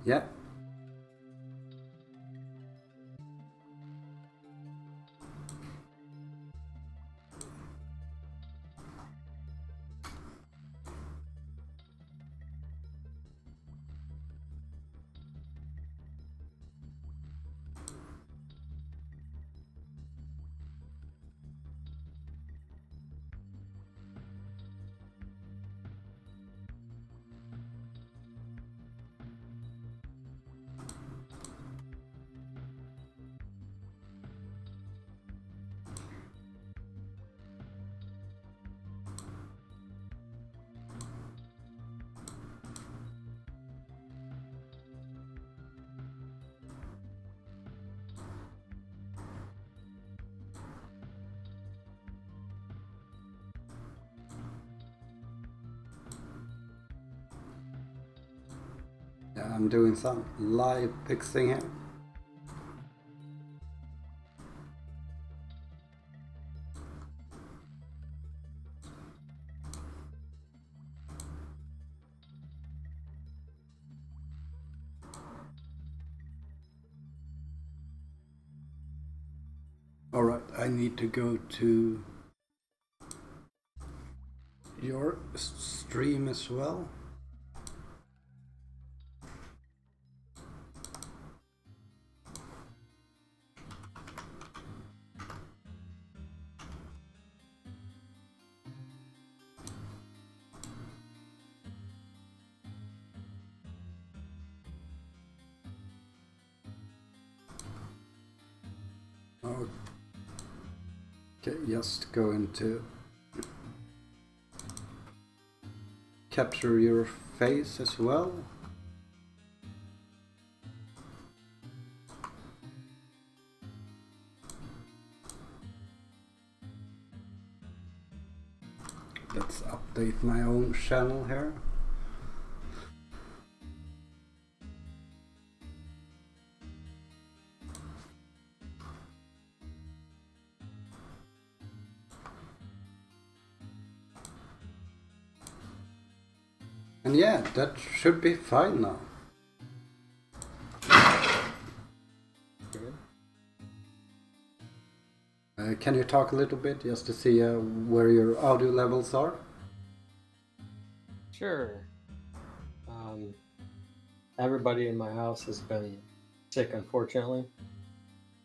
Yeah. Yeah, I'm doing some live fixing here. Alright, I need to go to your stream as well. Okay, just go into capture your face as well. Let's update my own channel here. And yeah, that should be fine now. Can you talk a little bit just to see where your audio levels are? Sure. Everybody in my house has been sick, unfortunately.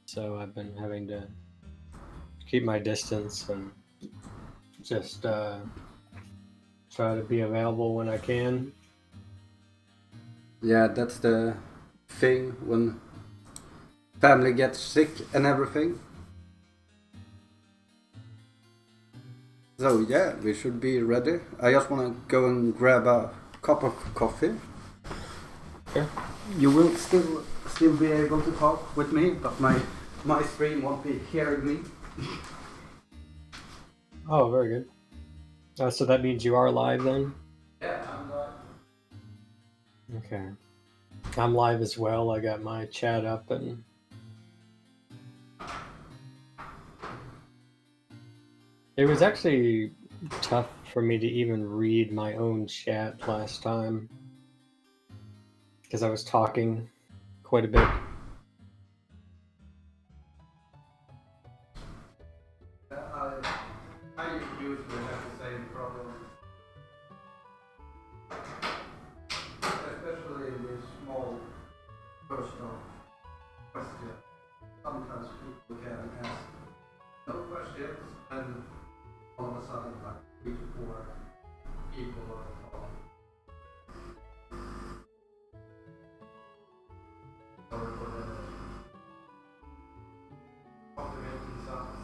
So I've been having to keep my distance and just try to be available when I can. Yeah, that's the thing when family gets sick and everything. So yeah, we should be ready. I just want to go and grab a cup of coffee. Okay. You will still be able to talk with me, but my stream won't be hearing me. Oh, very good. So that means you are live then? Yeah, I'm live. Okay. I'm live as well. I got my chat up and it was actually tough for me to even read my own chat last time because I was talking quite a bit. I usually have the same problem. Especially with small personal questions. Sometimes people can ask no questions and all of a sudden like 3 to 4 people are talking. Sorry for the automating sounds.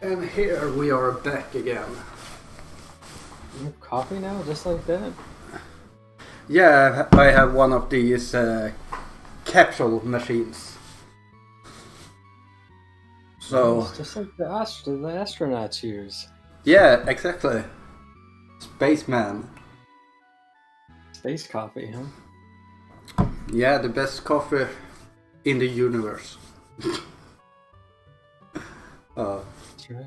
And here we are back again. You have coffee now, just like that? Yeah, I have one of these capsule machines. So It's just like the astronauts use. yeah, exactly. Spaceman. Space coffee, huh? Yeah, the best coffee in the universe. That's right.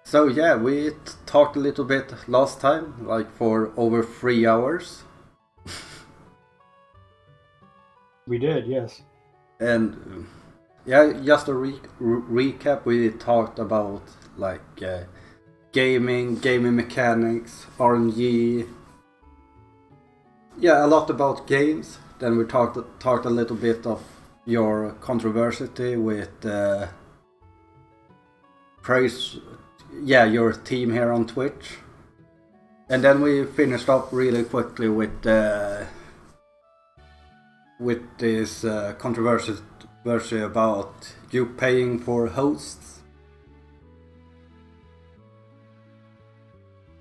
So yeah, we talked a little bit last time, like for over 3 hours. We did, yes. And yeah, just a recap, we talked about like gaming mechanics, RNG. Yeah, a lot about games. Then we talked a little bit of your controversy with praise, yeah, your team here on Twitch. And then we finished up really quickly with this controversy about you paying for hosts.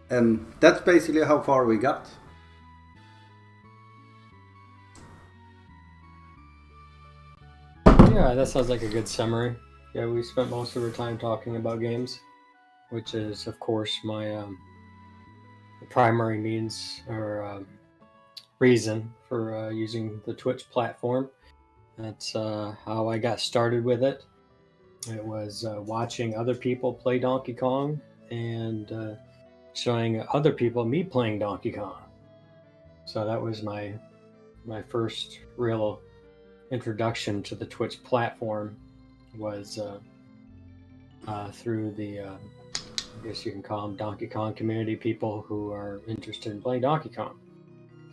And that's basically how far we got. Yeah, that sounds like a good summary. Yeah, we spent most of our time talking about games, which is, of course, my primary means or reason for using the Twitch platform. That's how I got started with it. It was watching other people play Donkey Kong and showing other people me playing Donkey Kong. So that was my first real introduction to the Twitch platform was through the I guess you can call them Donkey Kong community, people who are interested in playing Donkey Kong.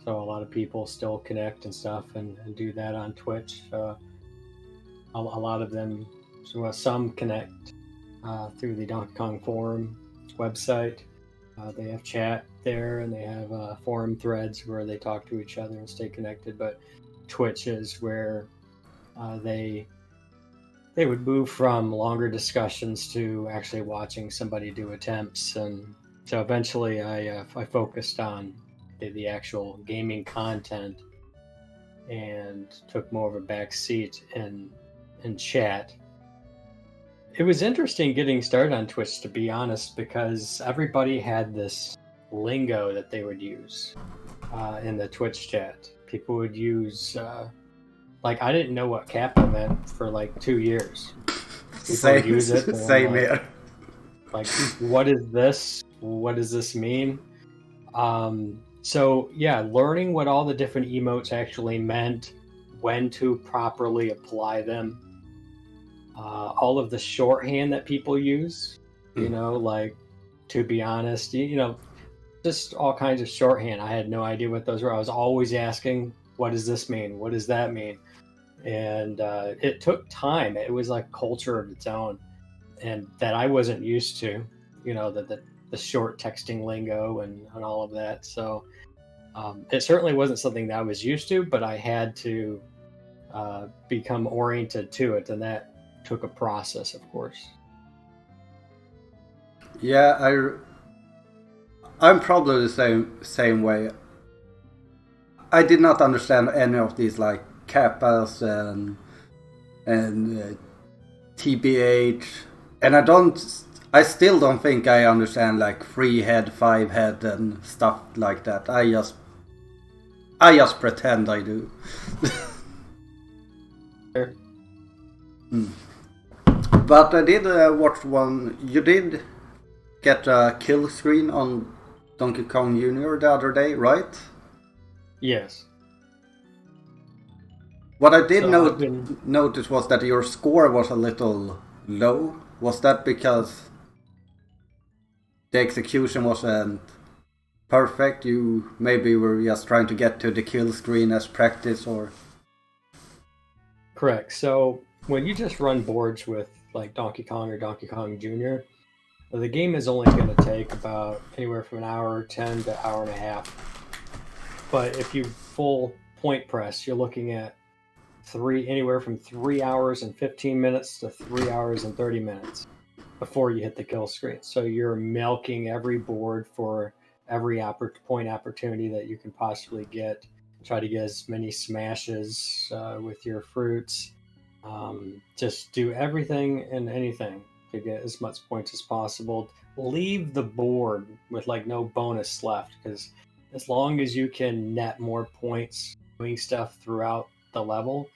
So a lot of people still connect and stuff and do that on Twitch. A lot of them, so some connect through the Donkey Kong forum website. They have chat there and they have forum threads where they talk to each other and stay connected. But Twitch is where they would move from longer discussions to actually watching somebody do attempts. And so eventually I focused on the actual gaming content and took more of a back seat in chat. It was interesting getting started on Twitch, to be honest, because everybody had this lingo that they would use in the Twitch chat. People would use, like, I didn't know what capital meant for like 2 years. People would use it. Same here. Like, what is this? What does this mean? So yeah, learning what all the different emotes actually meant, when to properly apply them, all of the shorthand that people use, like, to be honest, just all kinds of shorthand. I had no idea what those were. I was always asking, what does this mean? What does that mean? And it took time. It was like culture of its own, and that I wasn't used to, the short texting lingo and all of that. So it certainly wasn't something that I was used to, but I had to become oriented to it, and that took a process, of course. Yeah, I'm probably the same way. I did not understand any of these like kappas and TBH, and I still don't think I understand like 3 head, 5 head, and stuff like that. I just pretend I do. Sure. But I did watch one. You did get a kill screen on Donkey Kong Jr. the other day, right? Yes. What I did notice was that your score was a little low. Was that because the execution wasn't perfect? You maybe were just trying to get to the kill screen as practice, or? Correct. So when you just run boards with like Donkey Kong or Donkey Kong Jr., the game is only going to take about anywhere from an hour 10 to hour and a half. But if you full point press, you're looking at anywhere from 3 hours and 15 minutes to 3 hours and 30 minutes before you hit the kill screen. So you're milking every board for every point opportunity that you can possibly get. Try to get as many smashes with your fruits. Just do everything and anything to get as much points as possible. Leave the board with like no bonus left, because as long as you can net more points doing stuff throughout the level,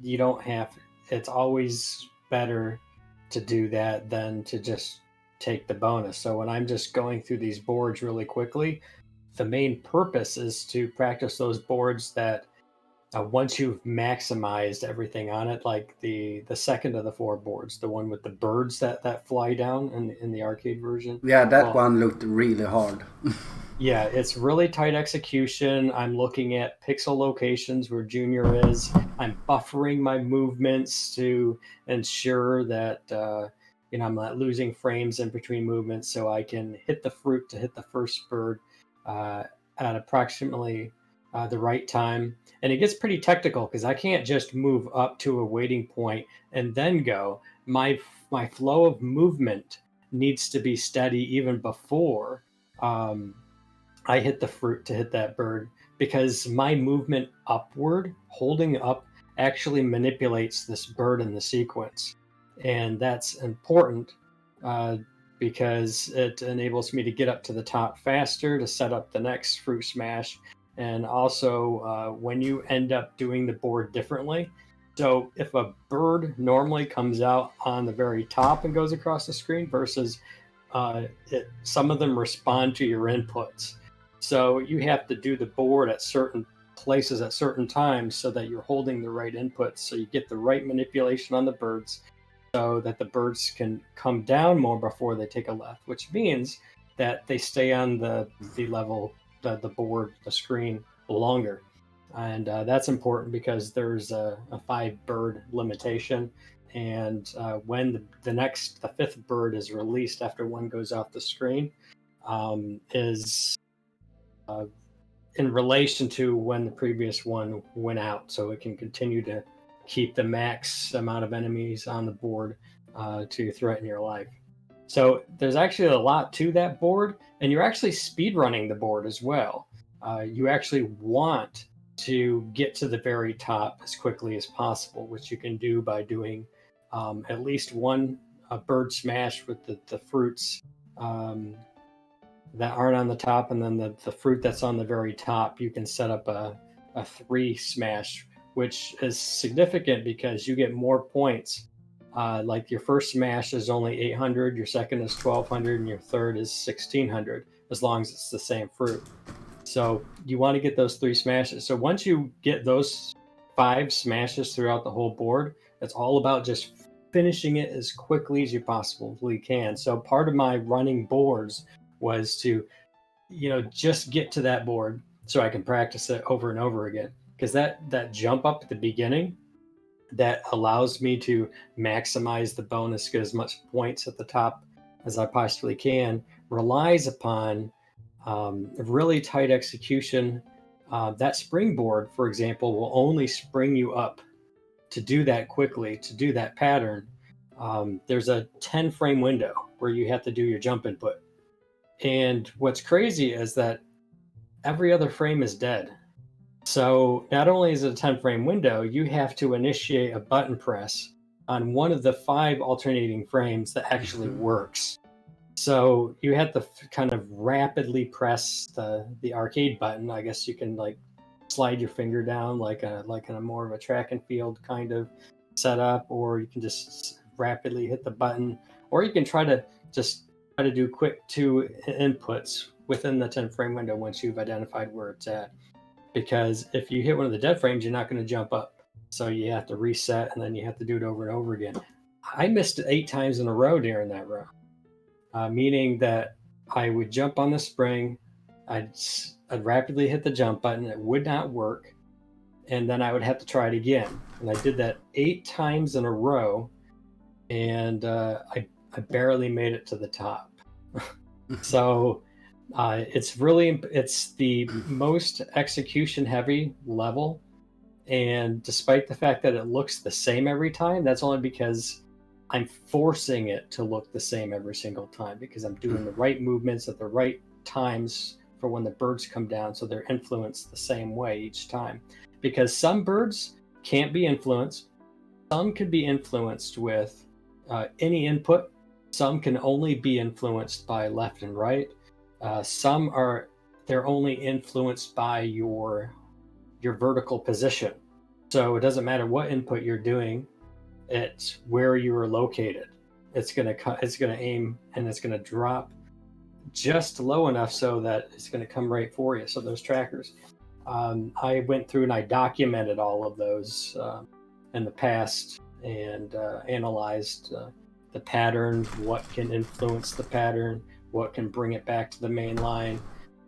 you don't have, it's always better to do that than to just take the bonus. So when I'm just going through these boards really quickly, the main purpose is to practice those boards that once you've maximized everything on it, like the second of the 4 boards, the one with the birds that fly down in the arcade version. Yeah, that Well, one looked really hard. yeah, it's really tight execution. I'm looking at pixel locations where Junior is. I'm buffering my movements to ensure that I'm not losing frames in between movements, so I can hit the fruit to hit the first bird at approximately the right time. And it gets pretty technical because I can't just move up to a waiting point and then go. My flow of movement needs to be steady even before I hit the fruit to hit that bird, because my movement upward, holding up, actually manipulates this bird in the sequence. And that's important uh, because it enables me to get up to the top faster to set up the next fruit smash. And also, when you end up doing the board differently, so if a bird normally comes out on the very top and goes across the screen versus some of them respond to your inputs. So you have to do the board at certain places at certain times so that you're holding the right inputs, so you get the right manipulation on the birds so that the birds can come down more before they take a left, which means that they stay on the level, the board, the screen longer. And that's important because there's a 5 bird limitation. And when the 5th bird is released after one goes off the screen, is in relation to when the previous one went out, so it can continue to keep the max amount of enemies on the board to threaten your life. So there's actually a lot to that board, and you're actually speedrunning the board as well. You actually want to get to the very top as quickly as possible, which you can do by doing at least one bird smash with the fruits that aren't on the top, and then the fruit that's on the very top, you can set up a 3 smash, which is significant because you get more points. Like your first smash is only 800, your second is 1200, and your third is 1600, as long as it's the same fruit. So you want to get those 3 smashes. So once you get those 5 smashes throughout the whole board, it's all about just finishing it as quickly as you possibly can. So part of my running boards was to, just get to that board so I can practice it over and over again. Because that jump up at the beginning, that allows me to maximize the bonus, get as much points at the top as I possibly can, relies upon really tight execution. That springboard, for example, will only spring you up to do that quickly, to do that pattern. There's a 10 frame window where you have to do your jump input. And what's crazy is that every other frame is dead. So not only is it a 10 frame window, you have to initiate a button press on one of the 5 alternating frames that actually works. So you have to kind of rapidly press the arcade button. I guess you can like slide your finger down like in a more of a track and field kind of setup, or you can just rapidly hit the button, or you can try to do quick 2 inputs within the 10 frame window once you've identified where it's at. Because if you hit one of the dead frames, you're not going to jump up. So you have to reset, and then you have to do it over and over again. I missed it 8 times in a row during that round, meaning that I would jump on the spring, I'd rapidly hit the jump button, it would not work, and then I would have to try it again. And I did that 8 times in a row, and I barely made it to the top. So it's the most execution heavy level, and despite the fact that it looks the same every time, that's only because I'm forcing it to look the same every single time, because I'm doing the right movements at the right times for when the birds come down, so they're influenced the same way each time. Because some birds can't be influenced, some can be influenced with any input, some can only be influenced by left and right, some are they're only influenced by your vertical position. So it doesn't matter what input you're doing, it's where you are located. It's gonna aim, and it's gonna drop just low enough so that it's gonna come right for you. So those trackers, I went through and I documented all of those in the past, and analyzed the pattern, what can influence the pattern, what can bring it back to the main line,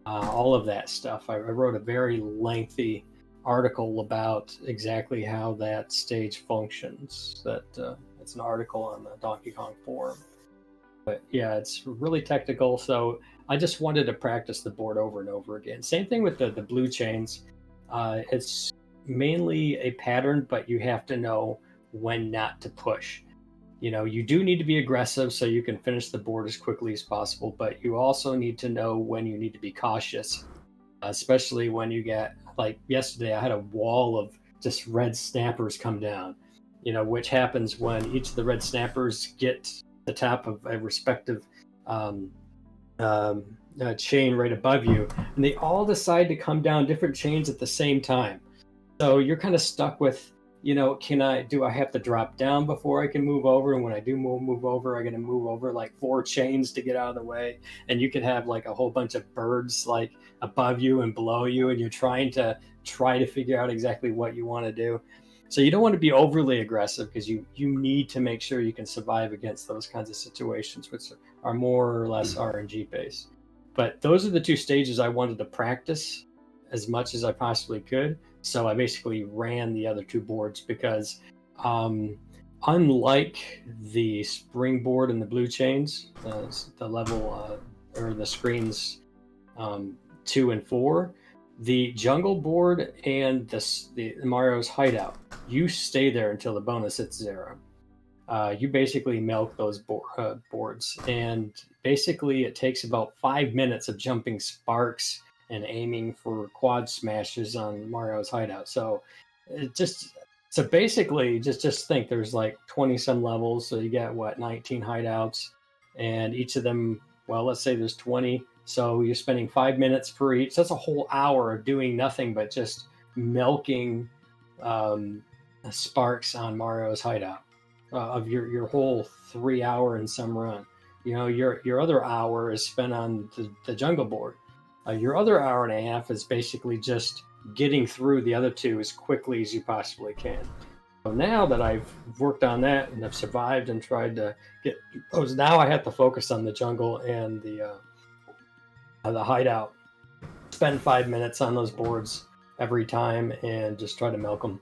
all of that stuff. I wrote a very lengthy article about exactly how that stage functions. It's an article on the Donkey Kong forum. But yeah, it's really technical. So I just wanted to practice the board over and over again. Same thing with the blue chains. It's mainly a pattern, but you have to know when not to push. You do need to be aggressive so you can finish the board as quickly as possible, but you also need to know when you need to be cautious, especially when you get, like yesterday, I had a wall of just red snappers come down, which happens when each of the red snappers get the top of a respective chain right above you, and they all decide to come down different chains at the same time. So you're kind of stuck with, do I have to drop down before I can move over? And when I do move over, I got to move over like 4 chains to get out of the way. And you could have like a whole bunch of birds like above you and below you, and you're trying to figure out exactly what you want to do. So you don't want to be overly aggressive, because you need to make sure you can survive against those kinds of situations, which are more or less RNG based. But those are the 2 stages I wanted to practice as much as I possibly could. So I basically ran the other 2 boards, because unlike the springboard and the blue chains, the level or the screens 2 and 4, the jungle board and the Mario's hideout, you stay there until the bonus hits 0. You basically milk those boards, and basically it takes about 5 minutes of jumping sparks and aiming for quad smashes on Mario's hideout. So basically just think there's like 20 some levels, so you get 19 hideouts, and each of them, well, let's say there's 20, so you're spending 5 minutes per each. That's a whole hour of doing nothing but just milking sparks on Mario's hideout of your whole 3 hour and some run. Your other hour is spent on the jungle board. Your other hour and a half is basically just getting through the other 2 as quickly as you possibly can. So now that I've worked on that and I've survived and tried to get those, now I have to focus on the jungle and the hideout. Spend 5 minutes on those boards every time and just try to milk them.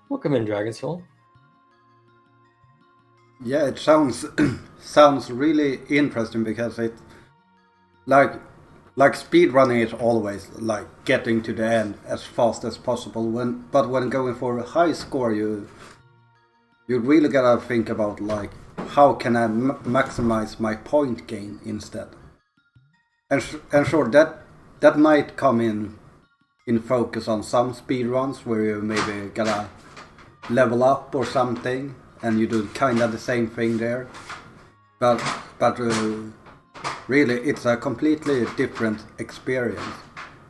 Welcome in, Dragon Soul. Yeah, it sounds sounds really interesting, because it like speedrunning is always like getting to the end as fast as possible. But when going for a high score, you really gotta think about like, how can I maximize my point gain instead. And sure, that might come in focus on some speedruns where you maybe gotta level up or something, and you do kind of the same thing there. But really, it's a completely different experience.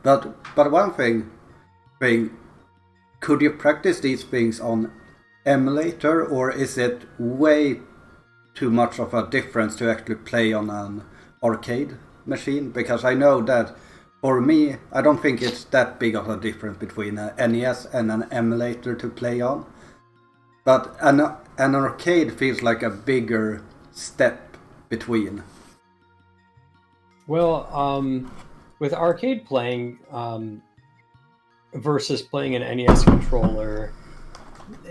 But one thing, could you practice these things on emulator, or is it way too much of a difference to actually play on an arcade machine? Because I know that for me, I don't think it's that big of a difference between an NES and an emulator to play on. But an arcade feels like a bigger step between. Well, with arcade playing versus playing an NES controller,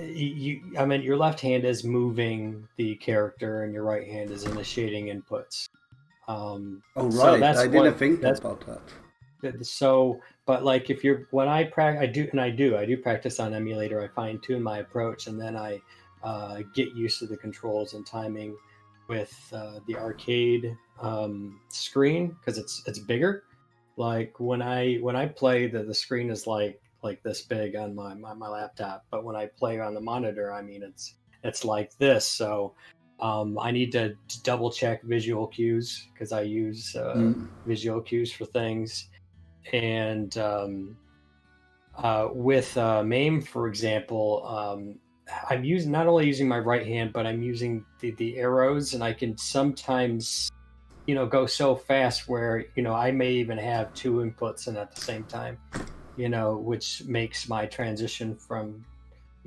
your left hand is moving the character and your right hand is initiating inputs. Oh right, I didn't think about that. So, but like if you're when I practice, I do practice on emulator. I fine tune my approach, and then I get used to the controls and timing with the arcade screen, because it's bigger. Like when I play, the screen is like this big on my laptop, but when I play on the monitor, I mean it's like this. So I need to double check visual cues because I use visual cues for things. And with MAME, for example, I'm not only using my right hand, but I'm using the arrows, and I can sometimes, go so fast where, I may even have two inputs in at the same time, which makes my transition from,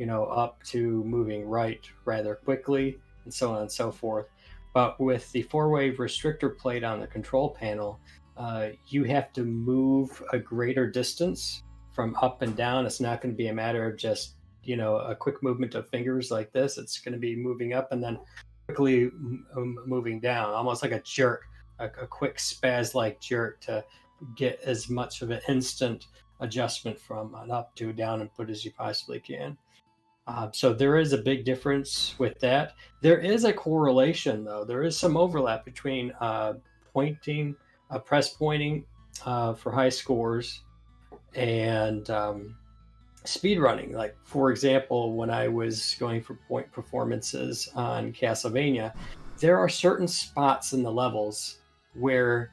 up to moving right rather quickly, and so on and so forth. But with the 4-wave restrictor plate on the control panel, you have to move a greater distance from up and down. It's not going to be a matter of just, a quick movement of fingers like this. It's going to be moving up and then quickly moving down, almost like a jerk, a quick spaz-like jerk to get as much of an instant adjustment from an up to a down input as you possibly can. So there is a big difference with that. There is a correlation, though. There is some overlap between press pointing for high scores and speed running. Like, for example, when I was going for point performances on Castlevania, there are certain spots in the levels where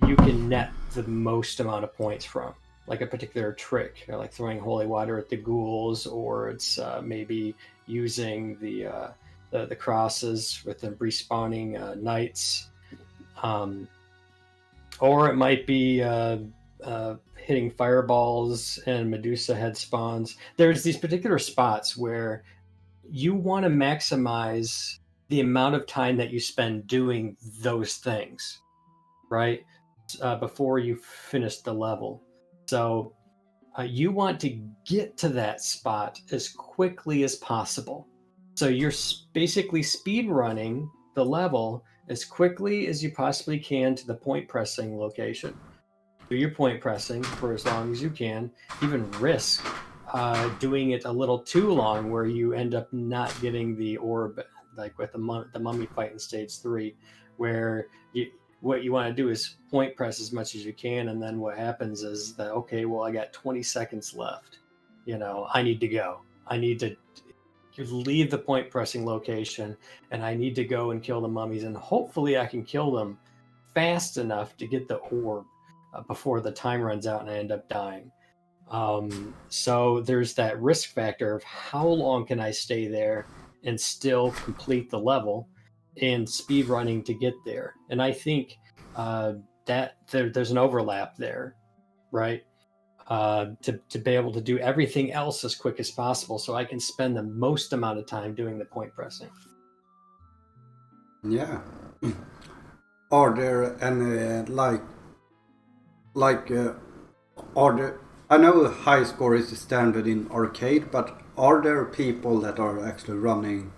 you can net the most amount of points from, like a particular trick, like throwing holy water at the ghouls, or it's maybe using the crosses with the respawning knights, or it might be hitting fireballs and Medusa head spawns. There's these particular spots where you want to maximize the amount of time that you spend doing those things, right? Before you finish the level. So you want to get to that spot as quickly as possible. So you're basically speed running the level as quickly as you possibly can to the point pressing location. Do your point pressing for as long as you can. Even risk doing it a little too long where you end up not getting the orb, like with the mummy fight in stage 3, where what you want to do is point press as much as you can, and then what happens is that, okay, well, I got 20 seconds left. I need to go. I need to leave the point pressing location, and I need to go and kill the mummies, and hopefully I can kill them fast enough to get the orb before the time runs out and I end up dying. So there's that risk factor of how long can I stay there and still complete the level, and speed running to get there. And I think that there's an overlap there, right? To be able to do everything else as quick as possible, so I can spend the most amount of time doing the point pressing. Yeah. Are there any are there? I know high score is the standard in arcade, but are there people that are actually running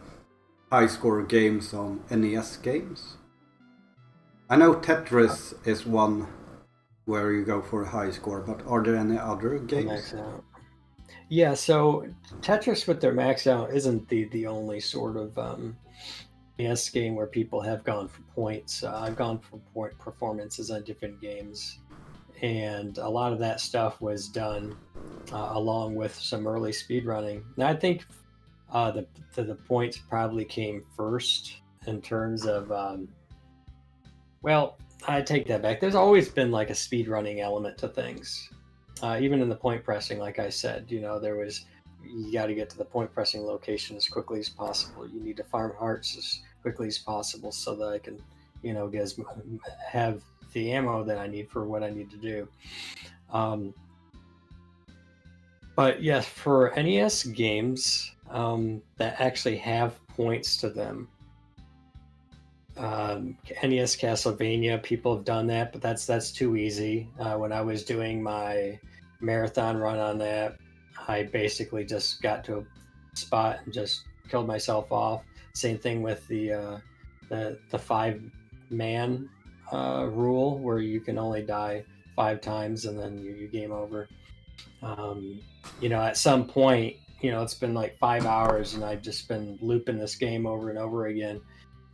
high score games on NES games? I know Tetris is one where you go for a high score, but are there any other games? Max out. Yeah, so Tetris with their max out isn't the only sort of NES game where people have gone for points. I've gone for point performances on different games, and a lot of that stuff was done along with some early speedrunning. Now, I think the points probably came first in terms of, well, I take that back. There's always been like a speedrunning element to things. Even in the point pressing, like I said, you got to get to the point pressing location as quickly as possible. You need to farm hearts as quickly as possible so that I can, have the ammo that I need for what I need to do. But yes, for NES games that actually have points to them, NES Castlevania, people have done that, but that's too easy. When I was doing my marathon run on that, I basically just got to a spot and just killed myself off. Same thing with the 5-man rule, where you can only die 5 times and then you game over. At some point, it's been like 5 hours and I've just been looping this game over and over again,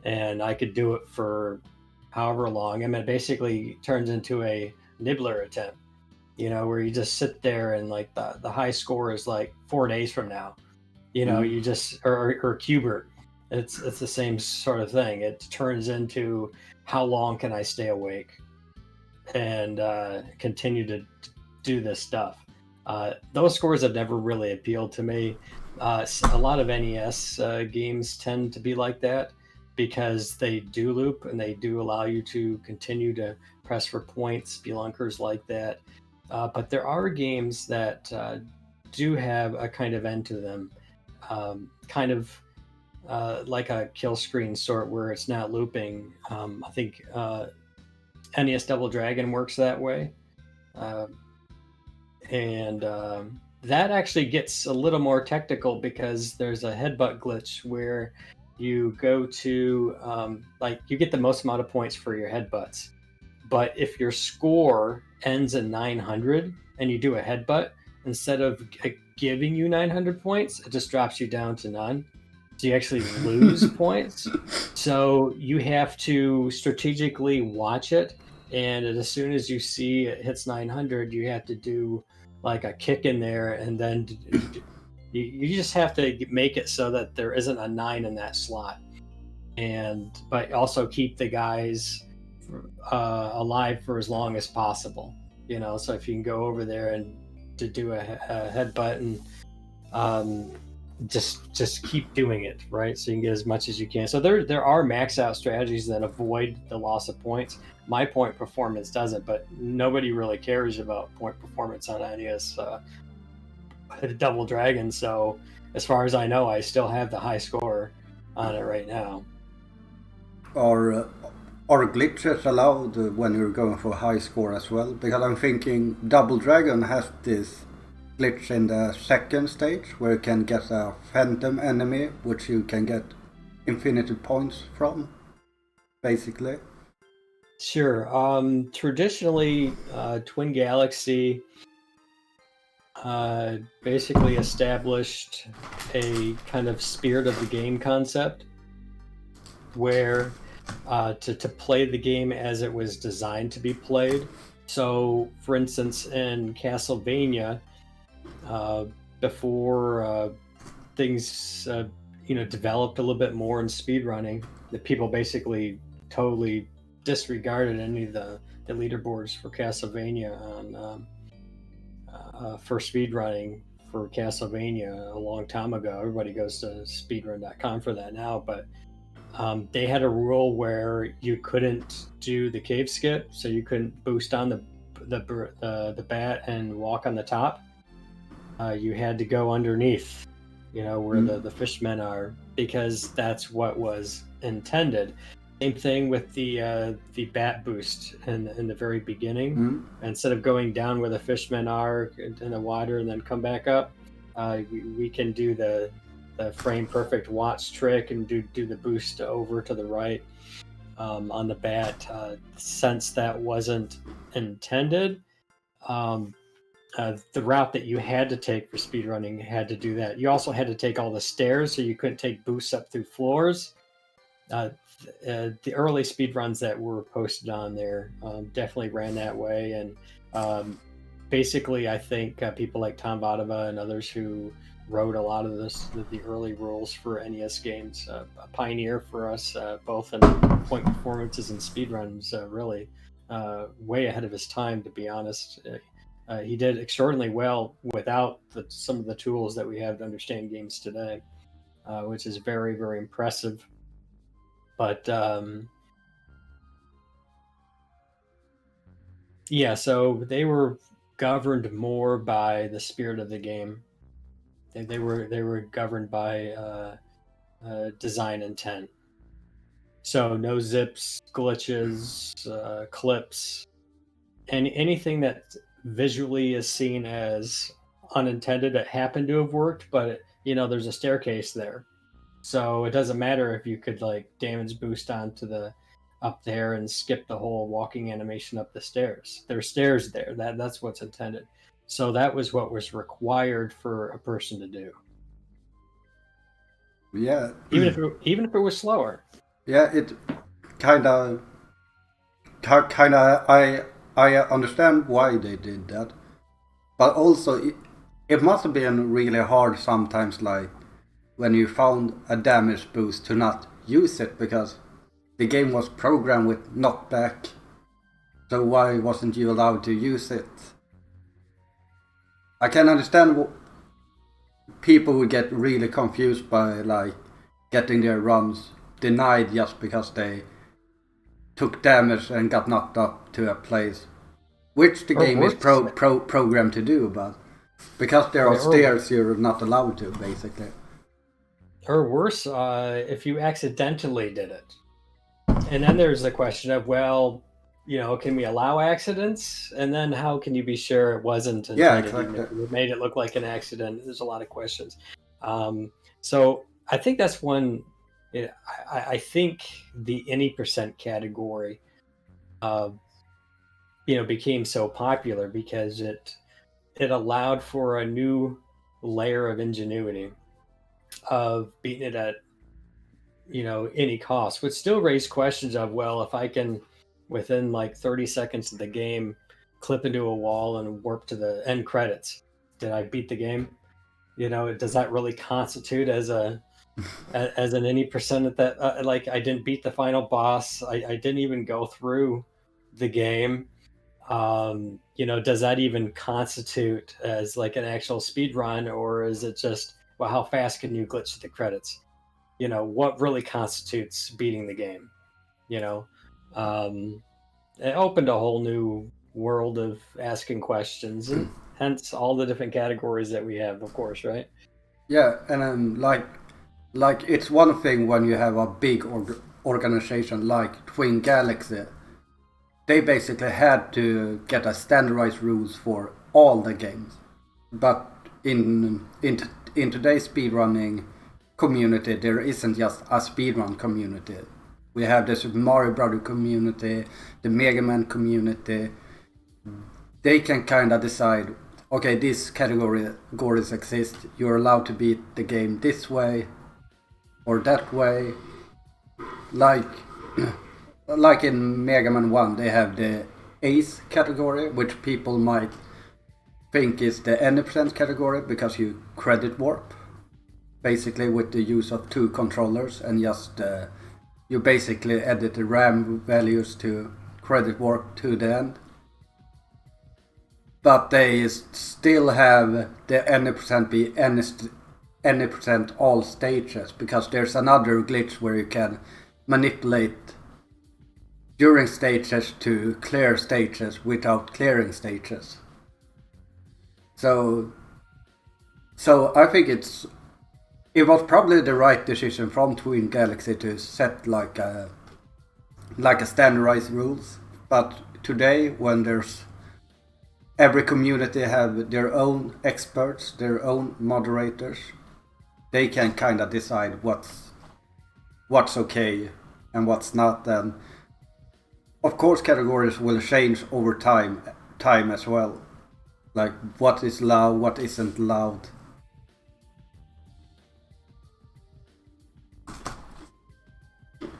and I could do it for however long. I mean, it basically turns into a nibbler attempt, where you just sit there and like the high score is like 4 days from now, you just, or Cubert, it's the same sort of thing. It turns into how long can I stay awake and continue to do this stuff. Those scores have never really appealed to me. A lot of NES games tend to be like that because they do loop and they do allow you to continue to press for points, spelunkers like that. But there are games that do have a kind of end to them, kind of like a kill screen sort where it's not looping. I think NES Double Dragon works that way. And that actually gets a little more technical because there's a headbutt glitch where you go to like you get the most amount of points for your headbutts, but if your score ends at 900 and you do a headbutt, instead of giving you 900 points, it just drops you down to none, so you actually lose points. So you have to strategically watch it, and as soon as you see it hits 900, you have to do like a kick in there, and then you just have to make it so that there isn't a 9 in that slot, and but also keep the guys alive for as long as possible. You know, so if you can go over there and to do a headbutt and just keep doing it, right? So you can get as much as you can. So there are max out strategies that avoid the loss of points. My point performance doesn't, but nobody really cares about point performance on NES Double Dragon. So as far as I know, I still have the high score on it right now. Are glitches allowed when you're going for high score as well? Because I'm thinking Double Dragon has this glitch in the second stage where you can get a phantom enemy which you can get infinity points from, basically. Sure. Traditionally, Twin Galaxy basically established a kind of spirit of the game concept where to play the game as it was designed to be played. So, for instance, in Castlevania, before things developed a little bit more in speedrunning, the people basically totally disregarded any of the leaderboards for Castlevania on for speedrunning for Castlevania a long time ago. Everybody goes to speedrun.com for that now, but they had a rule where you couldn't do the cave skip, so you couldn't boost on the bat and walk on the top. You had to go underneath, where the fishmen are, because that's what was intended. Same thing with the bat boost in the very beginning. Instead of going down where the fishmen are in the water and then come back up, we can do the frame perfect watch trick and do the boost over to the right on the bat. Since that wasn't intended, the route that you had to take for speedrunning had to do that. You also had to take all the stairs, so you couldn't take boosts up through floors. The early speedruns that were posted on there definitely ran that way, and basically I think people like Tom Vodova and others who wrote a lot of the early rules for NES games, a pioneer for us both in point performances and speedruns, really way ahead of his time, to be honest. He did extraordinarily well without some of the tools that we have to understand games today, which is very, very impressive. But yeah, so they were governed more by the spirit of the game. They were governed by design intent. So no zips, glitches, clips, and anything that visually is seen as unintended that happened to have worked, but there's a staircase there. So it doesn't matter if you could like damage boost onto up there and skip the whole walking animation up the stairs. There's stairs there. That's what's intended. So that was what was required for a person to do. Yeah. Even if it was slower. Yeah, it kind of I understand why they did that, but also it must have been really hard sometimes, like when you found a damage boost to not use it because the game was programmed with knockback. So why wasn't you allowed to use it? I can understand people would get really confused by like getting their runs denied just because they took damage and got knocked up to a place, which the game is programmed to do, but because there are stairs, you're not allowed to, basically. Or worse, if you accidentally did it. And then there's the question of, well, can we allow accidents? And then how can you be sure it wasn't intended? Yeah, exactly. Even if you made it look like an accident. There's a lot of questions. So I think that's one. I think the any percent category, became so popular because it allowed for a new layer of ingenuity of beating it at any cost, would still raise questions of, well, if I can within like 30 seconds of the game clip into a wall and warp to the end credits, did I beat the game? Does that really constitute as an any percent at that? Like, I didn't beat the final boss, I didn't even go through the game. Does that even constitute as like an actual speed run, or is it just, well, how fast can you glitch to the credits? What really constitutes beating the game? It opened a whole new world of asking questions, and hence all the different categories that we have, of course, right? Yeah, and like it's one thing when you have a big organization like Twin Galaxy. They basically had to get a standardized rules for all the games, but in today's speedrunning community, there isn't just a speedrun community. We have the Super Mario Brothers community, the Mega Man community. They can kind of decide, okay, this categories exist. You're allowed to beat the game this way or that way. Like in Mega Man 1, they have the Ace category, which people might think is the any percent category because you credit warp. Basically with the use of two controllers and just you basically edit the RAM values to credit warp to the end. But they still have the any percent be any percent all stages, because there's another glitch where you can manipulate during stages to clear stages without clearing stages. So I think it was probably the right decision from Twin Galaxy to set like a standardized rules. But today, when there's every community have their own experts, their own moderators, they can kind of decide what's okay and what's not. And of course, categories will change over time as well. Like what is allowed, what isn't allowed.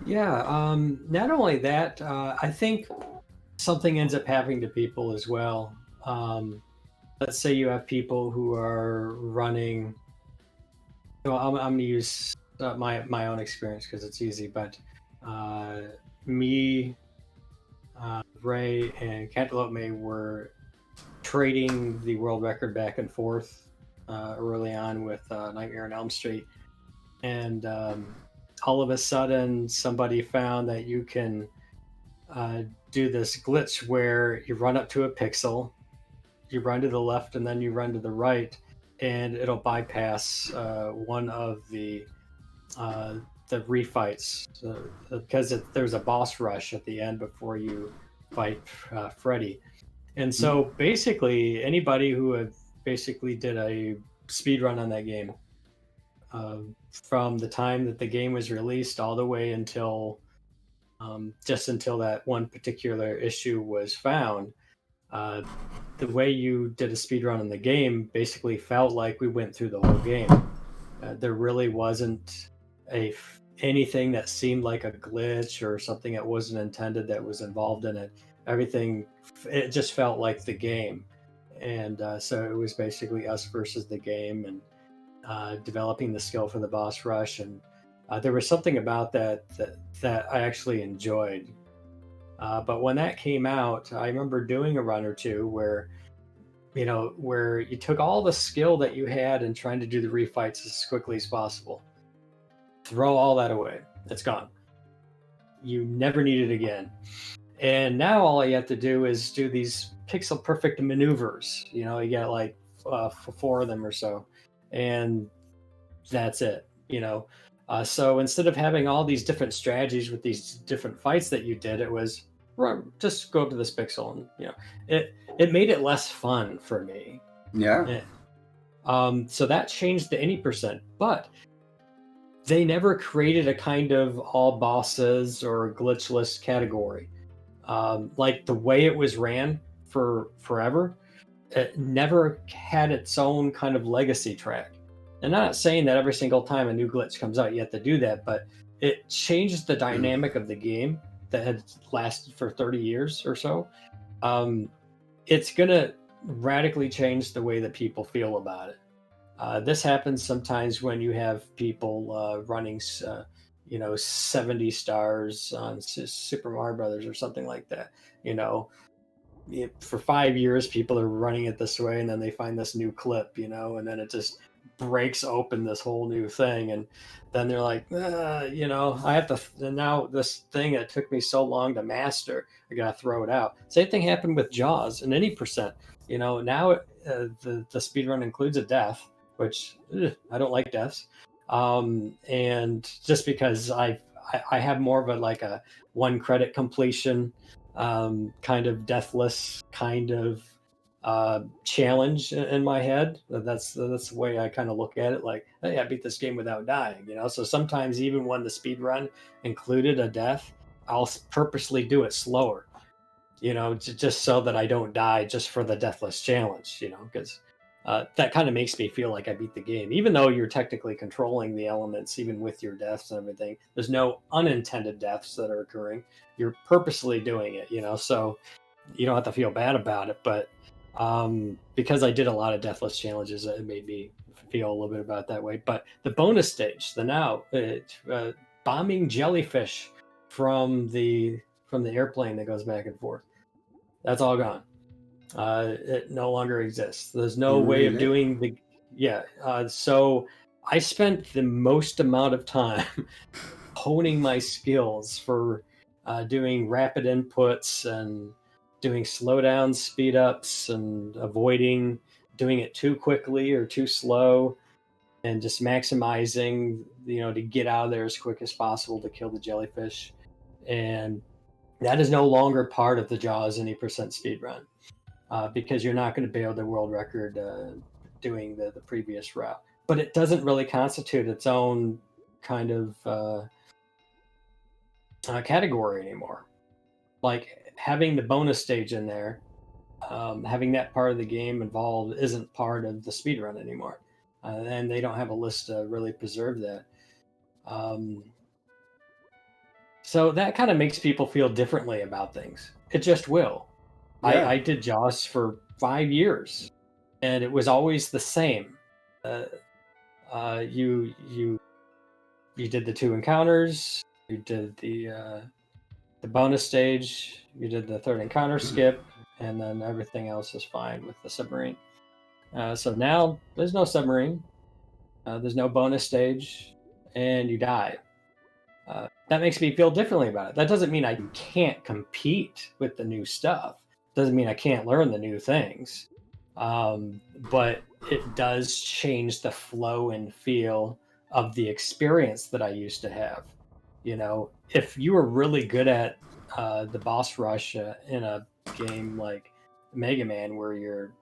Yeah, not only that, I think something ends up happening to people as well. Let's say you have people who are running. So I'm going to use my own experience because it's easy, but me, Ray, and Cantaloupe May were trading the world record back and forth early on with Nightmare on Elm Street, and all of a sudden somebody found that you can do this glitch where you run up to a pixel, you run to the left, and then you run to the right, and it'll bypass one of the refights because there's a boss rush at the end before you fight Freddy. And so basically anybody who had basically did a speed run on that game from the time that the game was released all the way until just until that one particular issue was found, the way you did a speed run in the game basically felt like we went through the whole game. There really wasn't anything that seemed like a glitch or something that wasn't intended that was involved in it. Everything, it just felt like the game. And so it was basically us versus the game. And developing the skill for the boss rush, and there was something about that I actually enjoyed. But when that came out, I remember doing a run or two where where you took all the skill that you had in trying to do the refights as quickly as possible, throw all that away. It's gone. You never need it again. And now all you have to do is do these pixel perfect maneuvers. You get like 4 of them or so, and that's it. So instead of having all these different strategies with these different fights that you did, it was just go up to this pixel, and it made it less fun for me. Yeah. So that changed the any percent, but they never created a kind of all bosses or glitchless category. Like the way it was ran for forever, it never had its own kind of legacy track. And I'm not saying that every single time a new glitch comes out, you have to do that, but it changes the dynamic of the game that had lasted for 30 years or so. It's going to radically change the way that people feel about it. This happens sometimes when you have people running, 70 stars on Super Mario Brothers or something like that. For 5 years, people are running it this way, and then they find this new clip, and then it just breaks open this whole new thing, and then they're like, I have to. And now this thing that took me so long to master, I gotta throw it out. Same thing happened with Jaws and any percent. Now the speedrun includes a death, which I don't like deaths, and just because I have more of a 1 credit completion kind of deathless kind of challenge in my head. That's the way I kind of look at it. Like, hey, I beat this game without dying. So sometimes even when the speed run included a death, I'll purposely do it slower. Just so that I don't die just for the deathless challenge. Because that kind of makes me feel like I beat the game, even though you're technically controlling the elements, even with your deaths and everything. There's no unintended deaths that are occurring. You're purposely doing it, so you don't have to feel bad about it. But because I did a lot of deathless challenges, it made me feel a little bit about that way. But the bonus stage, bombing jellyfish from the airplane that goes back and forth, that's all gone. It no longer exists. There's no way of doing the so I spent the most amount of time honing my skills for doing rapid inputs and doing slowdowns, speed ups, and avoiding doing it too quickly or too slow, and just maximizing to get out of there as quick as possible to kill the jellyfish. And that is no longer part of the Jaws any percent speed run. Because you're not going to build a world record doing the previous route. But it doesn't really constitute its own kind of category anymore. Like having the bonus stage in there, having that part of the game involved isn't part of the speedrun anymore. And they don't have a list to really preserve that. So that kind of makes people feel differently about things. It just will. Yeah. I did Jaws for 5 years, and it was always the same. You did the 2 encounters, you did the bonus stage, you did the 3rd encounter skip, and then everything else is fine with the submarine. So now there's no submarine, there's no bonus stage, and you die. That makes me feel differently about it. That doesn't mean I can't compete with the new stuff. Doesn't mean I can't learn the new things, but it does change the flow and feel of the experience that I used to have. If you were really good at the boss rush in a game like Mega Man, where you're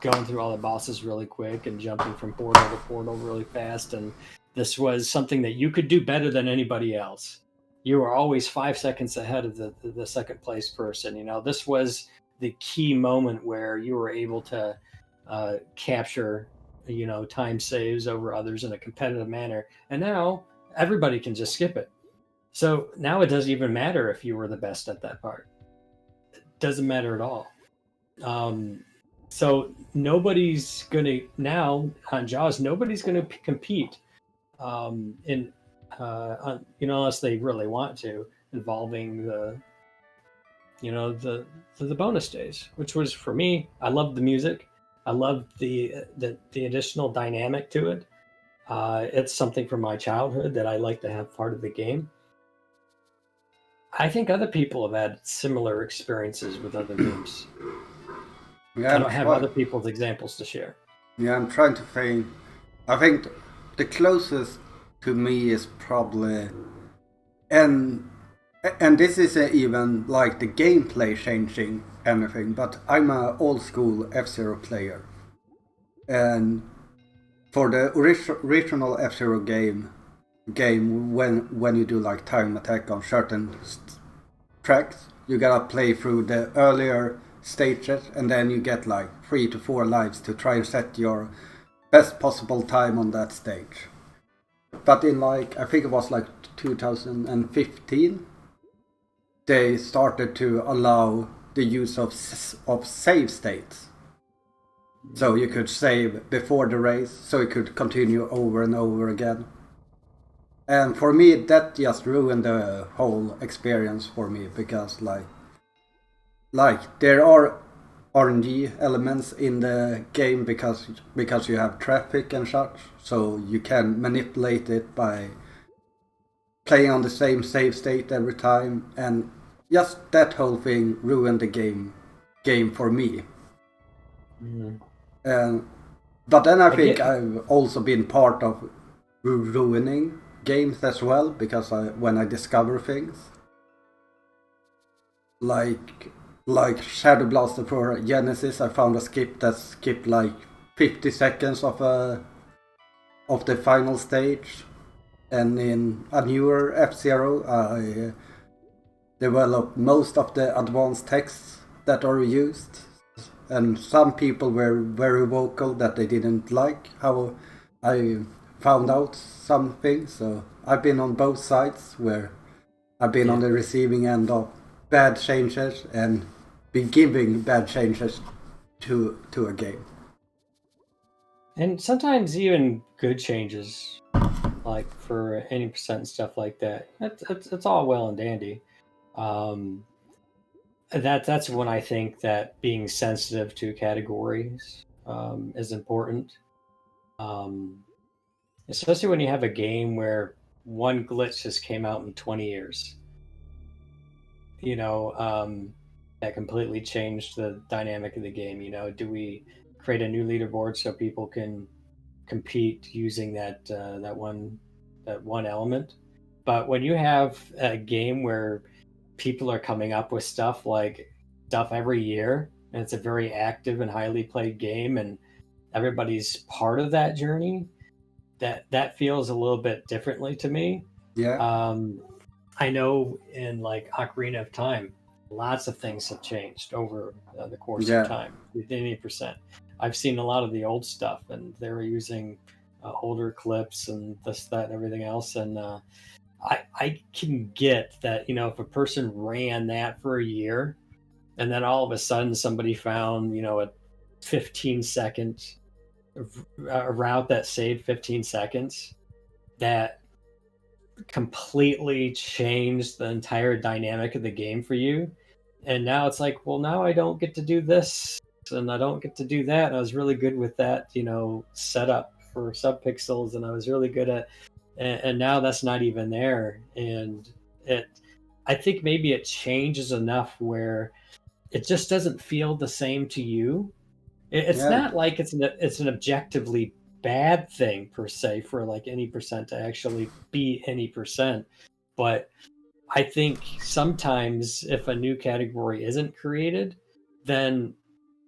going through all the bosses really quick and jumping from portal to portal really fast, and this was something that you could do better than anybody else. You were always 5 seconds ahead of the second place person. This was the key moment where you were able to capture, time saves over others in a competitive manner. And now everybody can just skip it. So now it doesn't even matter if you were the best at that part. It doesn't matter at all. So nobody's gonna now on Jaws. Nobody's gonna compete in unless they really want to, involving the bonus days, which was for me. I loved the music. I loved the additional dynamic to it. It's something from my childhood that I like to have part of the game. I think other people have had similar experiences with other games. Yeah, I don't have other people's examples to share. Yeah, I'm trying to think. I think the closest to me is probably, and and this isn't even like the gameplay changing anything, but I'm a old school F-Zero player, and for the original F-Zero game when you do like time attack on certain tracks, you gotta play through the earlier stages, and then you get like 3 to 4 lives to try and set your best possible time on that stage. But in like, I think it was like 2015, they started to allow the use of save states. So you could save before the race, so it could continue over and over again. And for me, that just ruined the whole experience for me, because like there are RNG elements in the game because you have traffic and such, so you can manipulate it by playing on the same save state every time, and just that whole thing ruined the game for me. And but then I think I've also been part of ruining games as well, because when I discover things like Shadow Blaster for Genesis, I found a skip that skipped like 50 seconds of the final stage, and in a newer F-Zero I developed most of the advanced texts that are used, and some people were very vocal that they didn't like how I found out some things. So I've been on both sides, where I've been on the receiving end of bad changes and been giving bad changes to a game. And sometimes even good changes, like for any percent and stuff like that. It's all well and dandy. That's when I think that being sensitive to categories is important. Especially when you have a game where one glitch just came out in 20 years. That completely changed the dynamic of the game. Do we create a new leaderboard so people can compete using that one element? But when you have a game where people are coming up with stuff every year, and it's a very active and highly played game, and everybody's part of that journey, that feels a little bit differently to me. Yeah. I know in like Ocarina of Time, lots of things have changed over the course of time within 80%. I've seen a lot of the old stuff, and they were using older clips and this, that, and everything else. And I can get that, if a person ran that for a year, and then all of a sudden somebody found, a 15-second route that saved 15 seconds, that completely changed the entire dynamic of the game for you. And now it's like, well, now I don't get to do this and I don't get to do that. I was really good with that, setup for subpixels, and I was really good at, and now that's not even there. And I think maybe it changes enough where it just doesn't feel the same to you. It's not like it's an objectively bad thing per se for like any percent to actually be any percent, but I think sometimes if a new category isn't created, then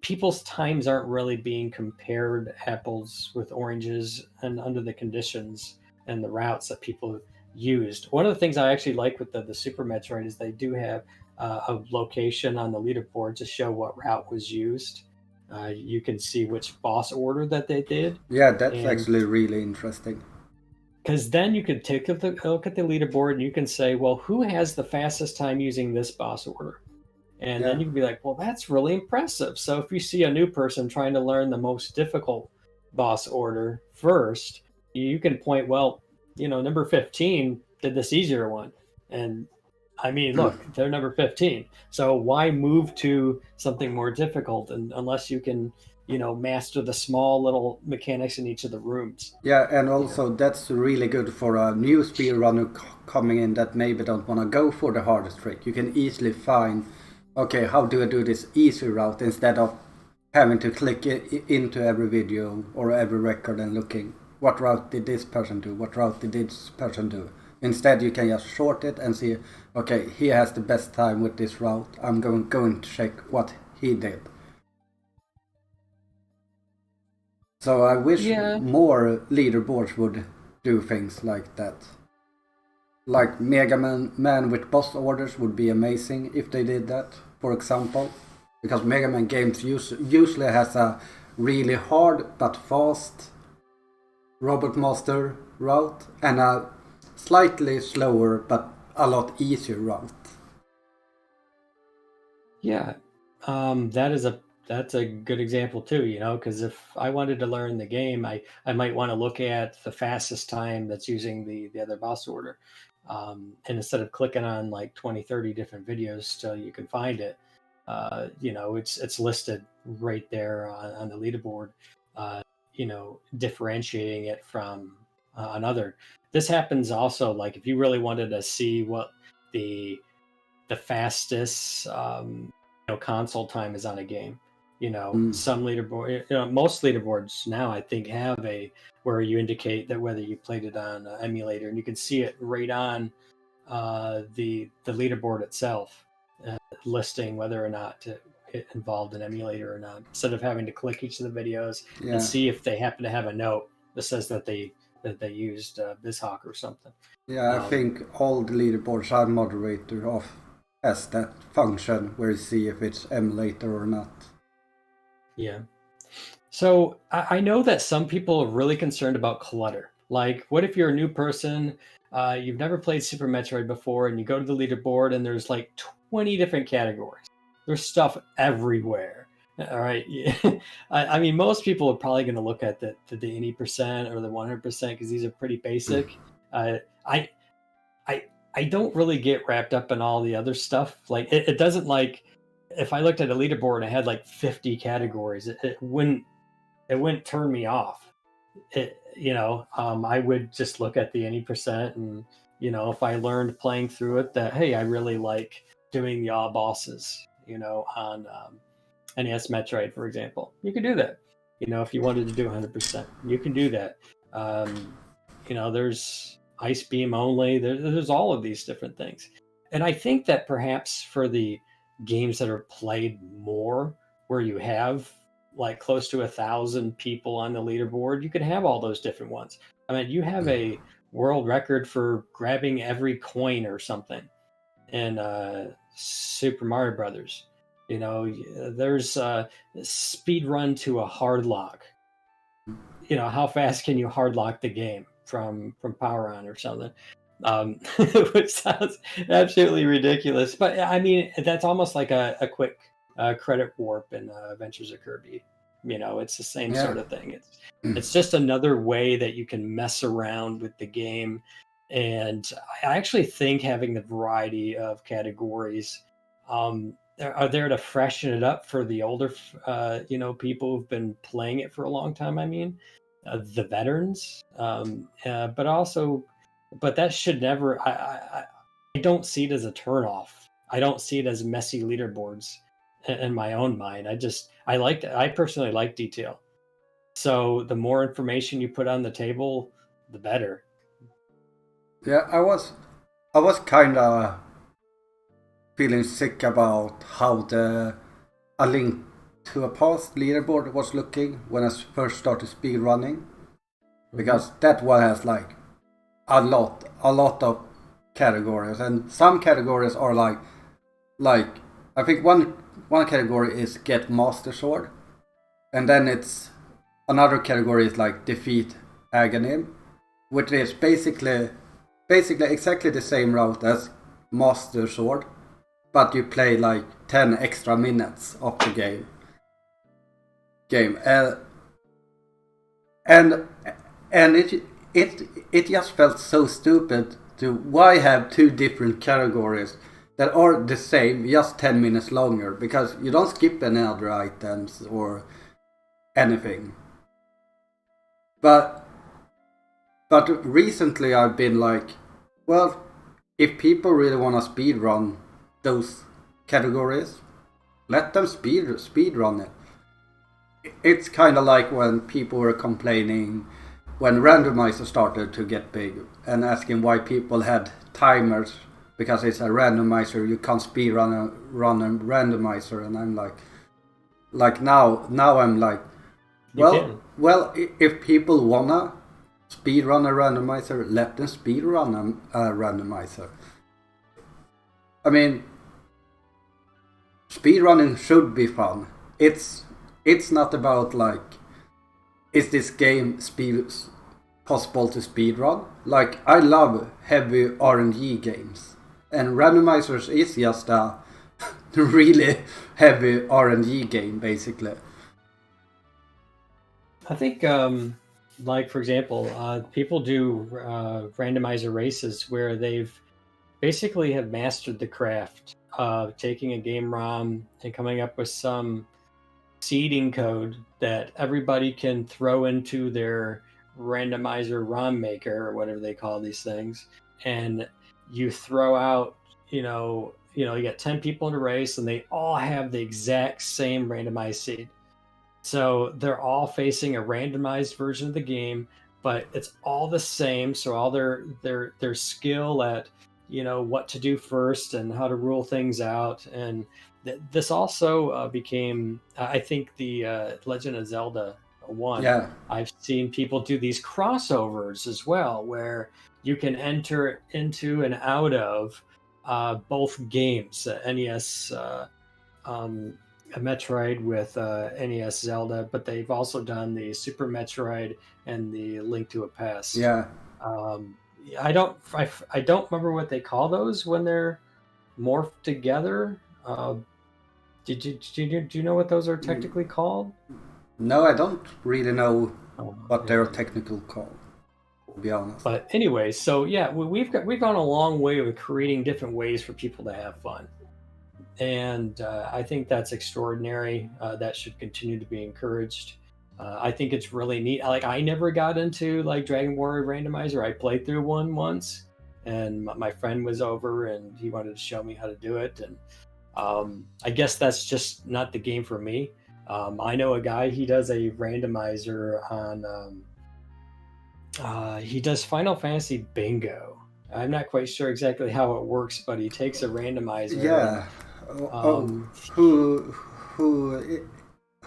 people's times aren't really being compared apples with oranges and under the conditions and the routes that people used. One of the things I actually like with the Super Metroid is they do have a location on the leaderboard to show what route was used. You can see which boss order that they did. Yeah, that's actually really interesting. Because then you could take a look at the leaderboard and you can say, well, who has the fastest time using this boss order? And Yeah. then you can be like, well, that's really impressive. So if you see a new person trying to learn the most difficult boss order first, you can point, well, number 15 did this easier one. And I mean, look, they're number 15. So why move to something more difficult unless you can, master the small little mechanics in each of the rooms? Yeah, and also that's really good for a new speedrunner coming in that maybe don't want to go for the hardest trick. You can easily find, okay, how do I do this easy route instead of having to click into every video or every record and looking what route did this person do, what route did this person do. Instead, you can just short it and see, okay, he has the best time with this route. I'm going to check what he did. So I wish more leaderboards would do things like that. Like Mega Man with boss orders would be amazing if they did that, for example. Because Mega Man games usually has a really hard but fast Robot Master route and a slightly slower but a lot easier route. Yeah, that's a good example too, because if I wanted to learn the game, I might want to look at the fastest time that's using the other boss order. And instead of clicking on like 20, 30 different videos till you can find it, it's listed right there on the leaderboard, differentiating it from another. This happens also, like if you really wanted to see what the fastest console time is on a game. Some leaderboard, most leaderboards now I think have a where you indicate that whether you played it on emulator, and you can see it right on the leaderboard itself, listing whether or not it involved an emulator or not, instead of having to click each of the videos and see if they happen to have a note that says that they used BizHawk or something. Yeah, I think all the leaderboards are moderator of has that function where you see if it's emulator or not. Yeah. So I know that some people are really concerned about clutter. Like, what if you're a new person, you've never played Super Metroid before, and you go to the leaderboard and there's like 20 different categories. There's stuff everywhere. All right. I mean, most people are probably going to look at the 80% or the 100% because these are pretty basic. I don't really get wrapped up in all the other stuff. Like it doesn't, like if I looked at a leaderboard and I had like 50 categories, it wouldn't turn me off. I would just look at the any percent, and if I learned playing through it that, hey, I really like doing the all bosses, on NES Metroid, for example, you could do that. If you wanted to do 100%, you can do that. There's Ice Beam only. There's all of these different things, and I think that perhaps for the games that are played more, where you have like close to 1,000 people on the leaderboard, you can have all those different ones. I mean, you have a world record for grabbing every coin or something in Super Mario Brothers. There's a speed run to a hard lock. How fast can you hard lock the game from Power On or something? Which sounds absolutely ridiculous, but I mean that's almost like a quick credit warp in Adventures of Kirby. It's the same sort of thing. It's just another way that you can mess around with the game, and I actually think having the variety of categories are there to freshen it up for the older people who've been playing it for a long time. I mean, the veterans, but that should never. I don't see it as a turnoff. I don't see it as messy leaderboards in my own mind. I personally like detail. So the more information you put on the table, the better. Yeah, I was kind of feeling sick about how the A Link to a Past leaderboard was looking when I first started speedrunning, because that one has like a lot of categories, and some categories are like I think one category is get Master Sword, and then it's another category is like defeat Aghanim, which is basically exactly the same route as Master Sword, but you play like 10 extra minutes of the game. And it just felt so stupid to why have two different categories that are the same, just 10 minutes longer, because you don't skip any other items or anything. But recently I've been like, well, if people really want to speedrun those categories, let them speedrun it. It's kind of like when people were complaining when randomizer started to get big and asking why people had timers because it's a randomizer, you can't run a randomizer, and I'm like now I'm like, well, if people wanna speedrun a randomizer, let them speedrun a randomizer. I mean, speedrunning should be fun. It's not about like, is this game possible to speedrun? Like, I love heavy RNG games, and randomizers is just a really heavy RNG game, basically. I think, like, for example, people do randomizer races where they've basically have mastered the craft of taking a game ROM and coming up with some seeding code that everybody can throw into their randomizer ROM maker or whatever they call these things, and you throw out, you get 10 people in a race and they all have the exact same randomized seed. So they're all facing a randomized version of the game, but it's all the same. So all their skill at what to do first and how to rule things out. And this also became, I think, the Legend of Zelda 1. Yeah. I've seen people do these crossovers as well, where you can enter into and out of both games, NES, a Metroid with NES Zelda, but they've also done the Super Metroid and the Link to a Past. Yeah. I don't remember what they call those when they're morphed together. Do you know what those are technically called? No, I don't really know what they're technical called, to be honest. But anyway, so yeah, we've gone a long way with creating different ways for people to have fun, and I think that's extraordinary. That should continue to be encouraged. I think it's really neat. Like, I never got into like Dragon Warrior Randomizer. I played through one once, and my friend was over and he wanted to show me how to do it. And I guess that's just not the game for me. I know a guy, he does a randomizer on, he does Final Fantasy Bingo. I'm not quite sure exactly how it works, but he takes a randomizer. Yeah.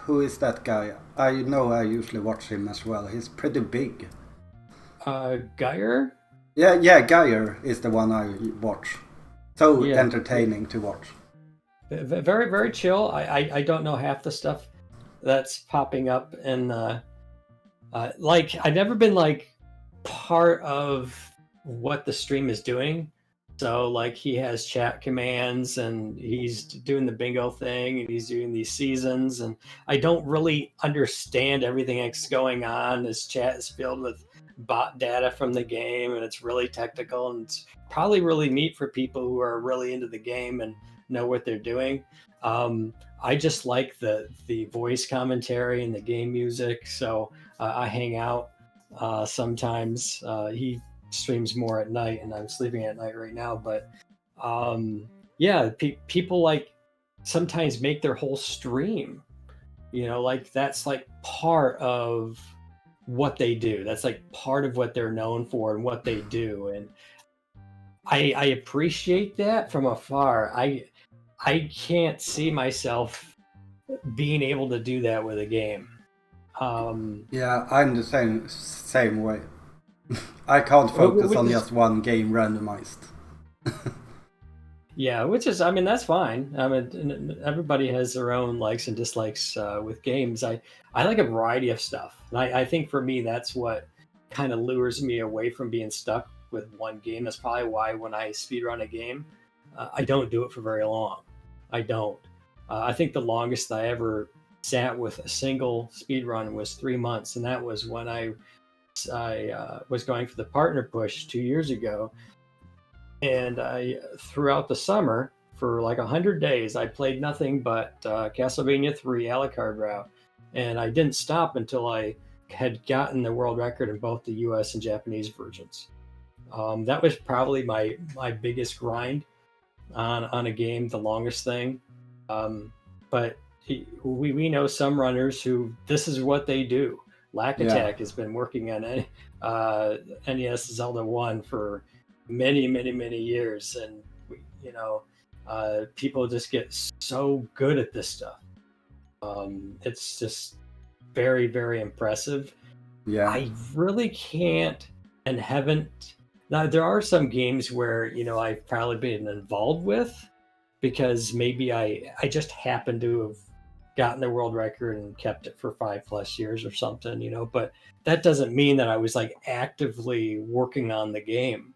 Who is that guy? I know I usually watch him as well. He's pretty big. Geyer? Yeah, Geyer is the one I watch. So entertaining to watch. Very, very chill. I don't know half the stuff that's popping up, and like, I've never been like part of what the stream is doing. So like, he has chat commands and he's doing the bingo thing and he's doing these seasons, and I don't really understand everything that's going on. His chat is filled with bot data from the game, and it's really technical, and it's probably really neat for people who are really into the game and know what they're doing. I just like the voice commentary and the game music, so I hang out sometimes. He streams more at night, and I'm sleeping at night right now, but people like sometimes make their whole stream, like that's like part of what they do. That's like part of what they're known for and what they do, and I appreciate that from afar. I can't see myself being able to do that with a game. Yeah, I'm the same way. I can't focus on just one game randomized. Yeah, which is, I mean, that's fine. I mean, everybody has their own likes and dislikes with games. I like a variety of stuff. And I think for me, that's what kind of lures me away from being stuck with one game. That's probably why when I speedrun a game, I don't do it for very long. I don't. I think the longest I ever sat with a single speed run was 3 months, and that was when I was going for the partner push 2 years ago, and I throughout the summer for like 100 days I played nothing but Castlevania 3 Alucard route, and I didn't stop until I had gotten the world record in both the U.S. and Japanese versions. That was probably my biggest grind on a game, the longest thing. But we know some runners who this is what they do. Lack Yeah. Attack has been working on NES Zelda 1 for many years, and people just get so good at this stuff. It's just very impressive. Yeah. I really can't and haven't. Now, there are some games where I've probably been involved with because maybe I just happened to have gotten the world record and kept it for 5+ years or something. But that doesn't mean that I was like actively working on the game.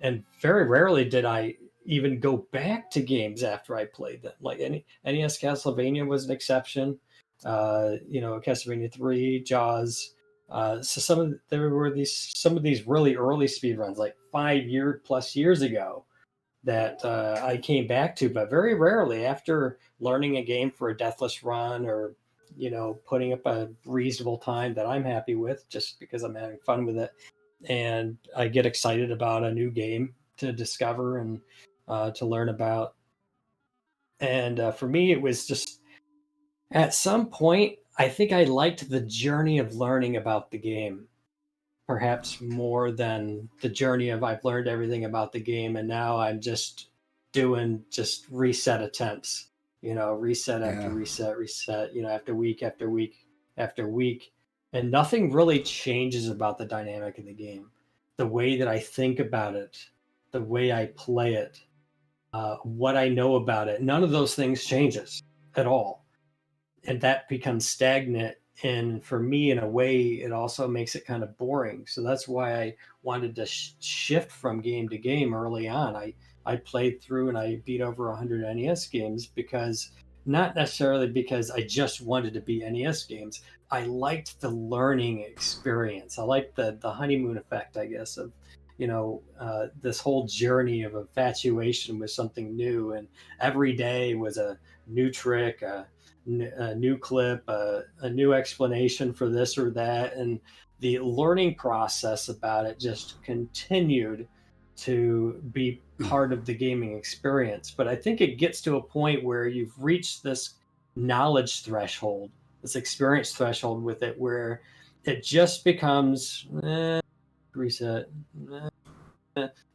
And very rarely did I even go back to games after I played them. Like NES Castlevania was an exception. Castlevania 3, Jaws. So there were some of these really early speed runs, like 5+ years ago, that I came back to, but very rarely after learning a game for a deathless run or putting up a reasonable time that I'm happy with just because I'm having fun with it, and I get excited about a new game to discover and to learn about. And for me, it was just at some point I think I liked the journey of learning about the game perhaps more than the journey of I've learned everything about the game and now I'm just doing just reset attempts, reset after Yeah. reset, after week after week after week. And nothing really changes about the dynamic of the game. The way that I think about it, the way I play it, what I know about it, none of those things changes at all. And that becomes stagnant, and for me in a way it also makes it kind of boring, so that's why I wanted to shift from game to game early on. I played through and I beat over 100 NES games because not necessarily because I just wanted to beat NES games. I liked the learning experience. I liked the honeymoon effect, I guess, of this whole journey of infatuation with something new, and every day was a new trick, a new clip, a new explanation for this or that, and the learning process about it just continued to be part of the gaming experience. But I think it gets to a point where you've reached this knowledge threshold, this experience threshold with it, where it just becomes reset,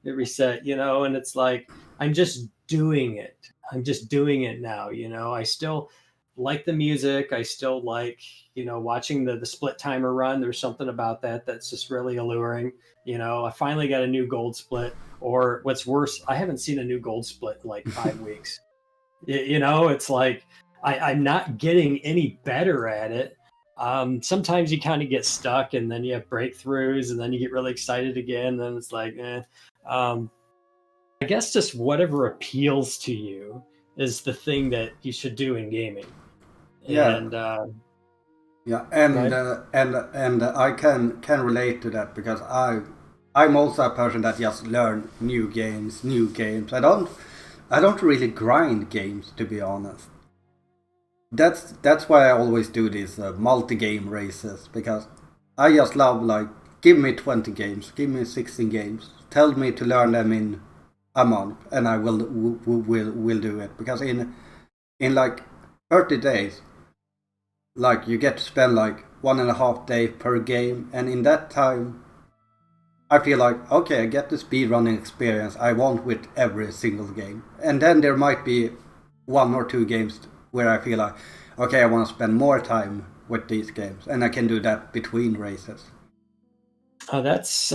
reset, and it's like I'm just doing it. I'm just doing it now. I still like the music. I still like, watching the split timer run. There's something about that that's just really alluring. I finally got a new gold split, or what's worse, I haven't seen a new gold split in like 5 weeks. It's like I'm not getting any better at it. Sometimes you kind of get stuck and then you have breakthroughs and then you get really excited again. And then it's like, I guess just whatever appeals to you is the thing that you should do in gaming. Yeah. And Yeah, and right? and I can relate to that because I'm also a person that just learn new games. I don't really grind games, to be honest. That's why I always do these multi-game races, because I just love, like, give me 20 games, give me 16 games, tell me to learn them in a month, and I will do it, because in like 30 days, like, you get to spend like 1.5 day per game, and in that time I feel like, okay, I get the speedrunning experience I want with every single game. And then there might be 1 or 2 games where I feel like, okay, I want to spend more time with these games, and I can do that between races. That's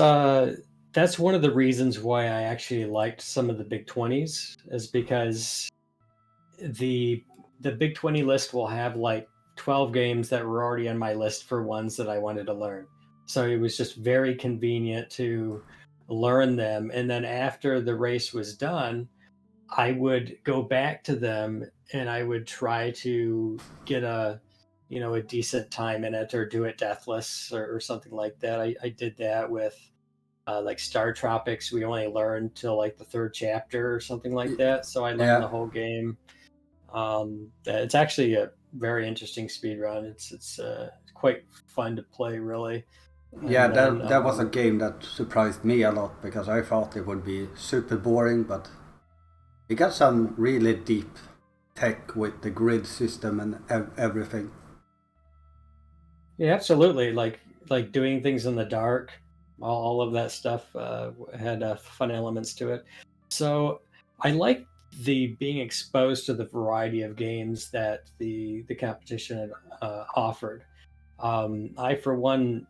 one of the reasons why I actually liked some of the Big 20s, is because the Big 20 list will have like 12 games that were already on my list for ones that I wanted to learn. So it was just very convenient to learn them. And then after the race was done, I would go back to them and I would try to get a decent time in it or do it deathless or something like that. I did that with like Star Tropics. We only learned till like the third chapter or something like that. So I learned Yeah, the whole game. It's actually a very interesting speed run. It's quite fun to play, really. yeah. And then That was a game that surprised me a lot because I thought it would be super boring, but it got some really deep tech with the grid system and everything. yeah, absolutely. Like doing things in the dark, all of that stuff had fun elements to it. So I like the being exposed to the variety of games that the competition offered. I, for one,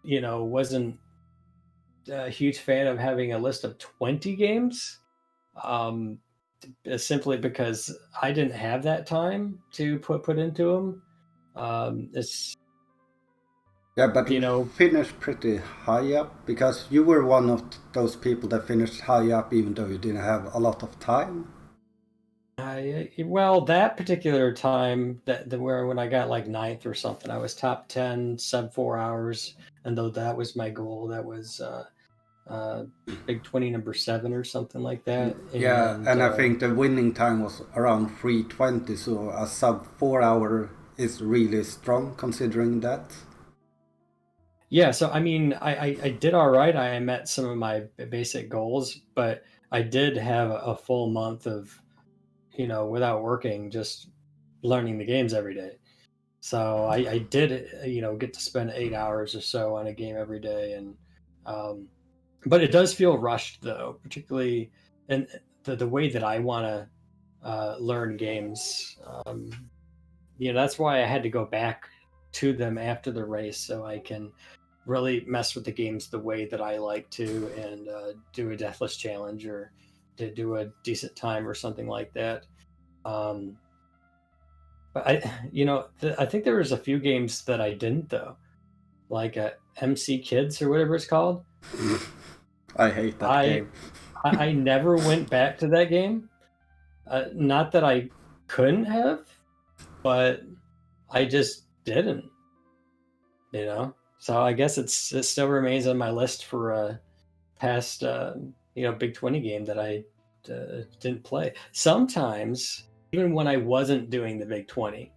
wasn't a huge fan of having a list of 20 games, um, simply because I didn't have that time to put into them. It's Yeah, but you you know finished pretty high up because you were one of those people that finished high up even though you didn't have a lot of time. well, that particular time that where when I got like ninth or something, I was top 10, sub 4 hours, and though that was my goal, that was uh, big 20 number seven or something like that, Yeah, and and I think the winning time was around 3:20, so a sub 4 hour is really strong considering that. yeah. So I mean, I did all right. I met some of my basic goals, but I did have a full month of without working, just learning the games every day. So I did, get to spend 8 hours or so on a game every day, and um, but it does feel rushed though, particularly in the way that I want to learn games. That's why I had to go back to them after the race so I can really mess with the games the way that I like to and do a deathless challenge or to do a decent time or something like that. Um, but I think there was a few games that I didn't though, like MC Kids or whatever it's called. I hate that I game. I never went back to that game. Not that I couldn't have, but I just didn't. So I guess it still remains on my list for a past Big 20 game that I didn't play. Sometimes even when I wasn't doing the Big 20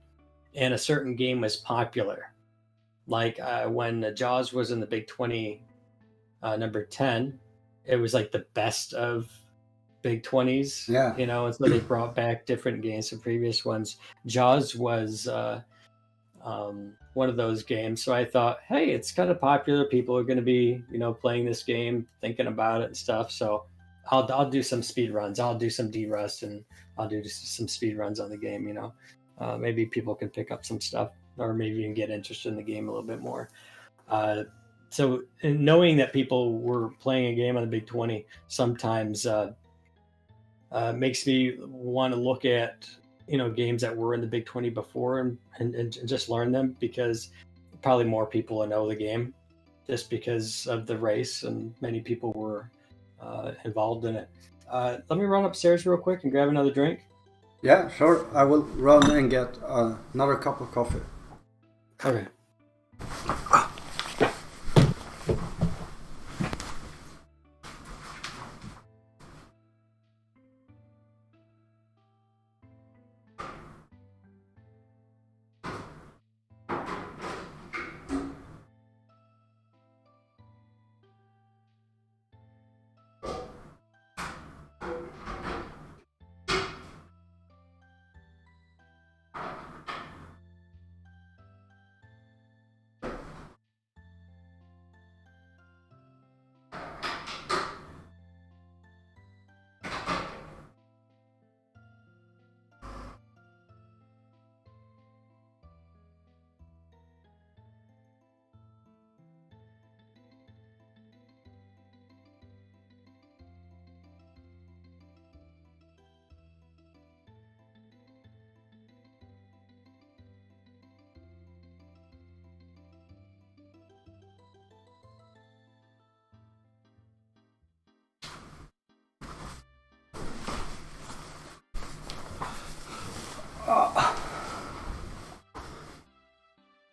and a certain game was popular, like when Jaws was in the Big 20 number 10, it was like the best of Big 20s, Yeah, and so they brought back different games from previous ones. Jaws was one of those games. So I thought, hey, it's kind of popular. People are going to be, playing this game, thinking about it and stuff. So I'll do some speed runs. I'll do some D-Rust and I'll do just some speed runs on the game. Maybe people can pick up some stuff or maybe even get interested in the game a little bit more. So knowing that people were playing a game on the Big 20 sometimes makes me want to look at games that were in the Big 20 before and just learn them, because probably more people will know the game just because of the race and many people were involved in it. Let me run upstairs real quick and grab another drink. yeah, sure. I will run and get another cup of coffee. Okay.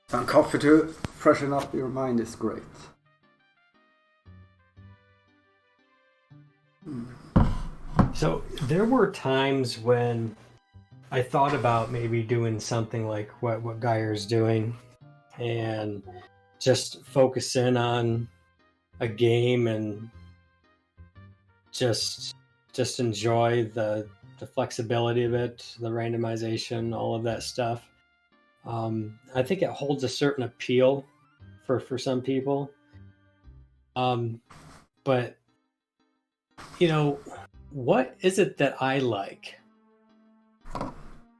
Some coffee to freshen up your mind is great. So there were times when I thought about maybe doing something like what Geyer's doing and just focus in on a game and just enjoy the flexibility of it, the randomization, all of that stuff. I think it holds a certain appeal for some people. But you know, what is it that I like?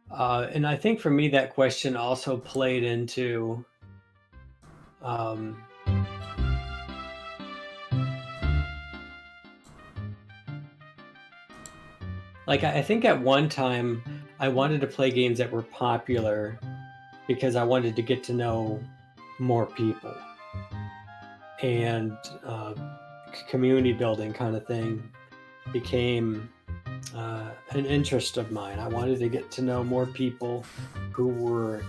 And I think for me that question also played into like I think at one time I wanted to play games that were popular because I wanted to get to know more people and community building kind of thing became an interest of mine. I wanted to get to know more people who were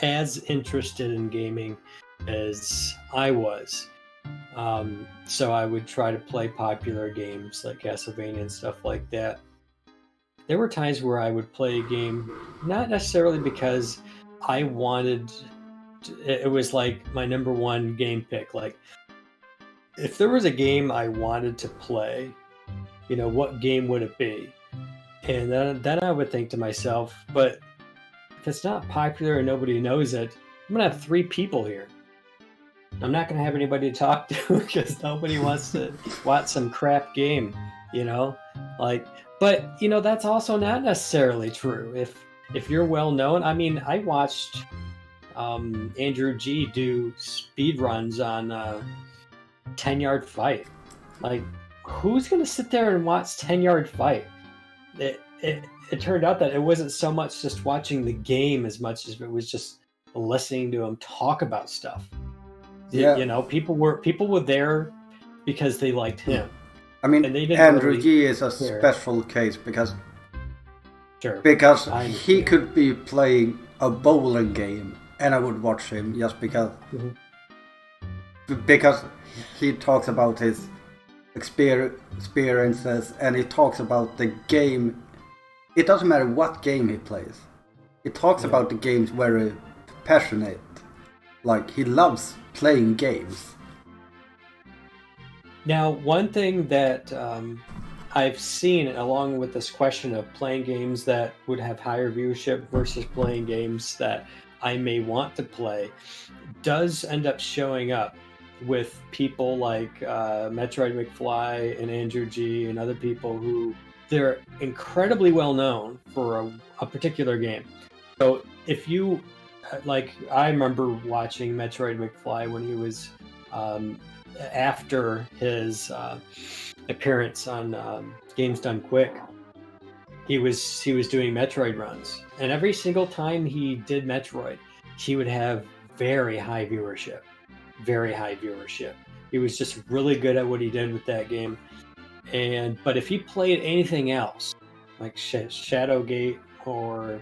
as interested in gaming as I was. So I would try to play popular games like Castlevania and stuff like that. There were times where I would play a game, not necessarily because I wanted it was like my number one game pick. Like, if there was a game I wanted to play, what game would it be? And then I would think to myself, but if it's not popular and nobody knows it, I'm going to have 3 people here. I'm not going to have anybody to talk to because nobody wants to watch some crap game, but that's also not necessarily true. If you're well known, I mean, I watched Andrew G do speed runs on 10-yard fight. Like, who's going to sit there and watch 10-yard fight? It turned out that it wasn't so much just watching the game as much as it was just listening to him talk about stuff. Yeah. People were there because they liked him. I mean, Andrew really G is a care. special case because Because he could be playing a bowling game and I would watch him just because because he talks about his experiences and he talks about the game. It doesn't matter what game he plays. He talks about the games very passionate. Like, he loves playing games. Now, one thing that I've seen along with this question of playing games that would have higher viewership versus playing games that I may want to play does end up showing up with people like Metroid McFly and Andrew G and other people who they're incredibly well known for a particular game. So if you I remember watching Metroid McFly when he was after his appearance on Games Done Quick. He was doing Metroid runs, and every single time he did Metroid, he would have very high viewership. He was just really good at what he did with that game. But if he played anything else, like Shadowgate or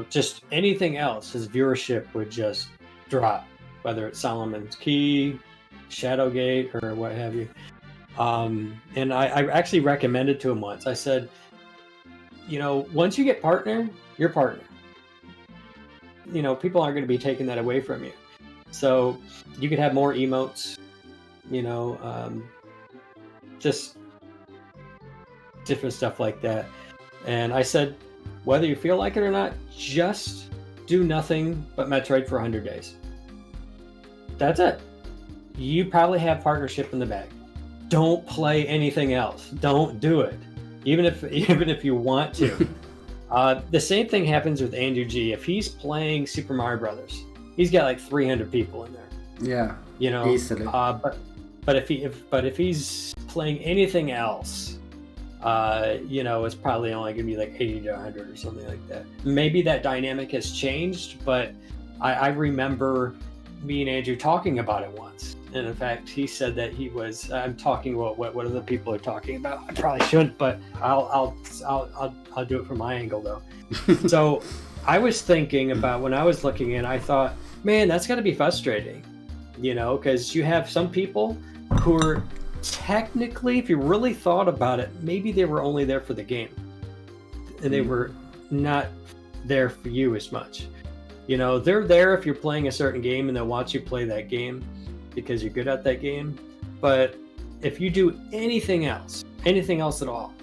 just anything else, his viewership would just drop. Whether it's Solomon's Key, Shadowgate, or what have you. And I actually recommended to him once. I said, once you get partner, you're partner. People aren't going to be taking that away from you. So you could have more emotes, just different stuff like that. And I said, whether you feel like it or not, just do nothing but Metroid for 100 days. That's it. You probably have partnership in the bag. Don't play anything else. Don't do it. Even if you want to. The same thing happens with Andrew G. If he's playing Super Mario Brothers, he's got like 300 people in there. Yeah. Easily. But if he's playing anything else, it's probably only gonna be like 80 to 100 or something like that. Maybe that dynamic has changed, but I remember me and Andrew talking about it once. And in fact, he said that I'm talking about what other people are talking about. I probably shouldn't, but I'll do it from my angle though. So I was thinking about when I was looking in, I thought, man, that's got to be frustrating, because you have some people who are technically, if you really thought about it, maybe they were only there for the game and they were not there for you as much. They're there if you're playing a certain game and they'll watch you play that game because you're good at that game. But if you do anything else at all,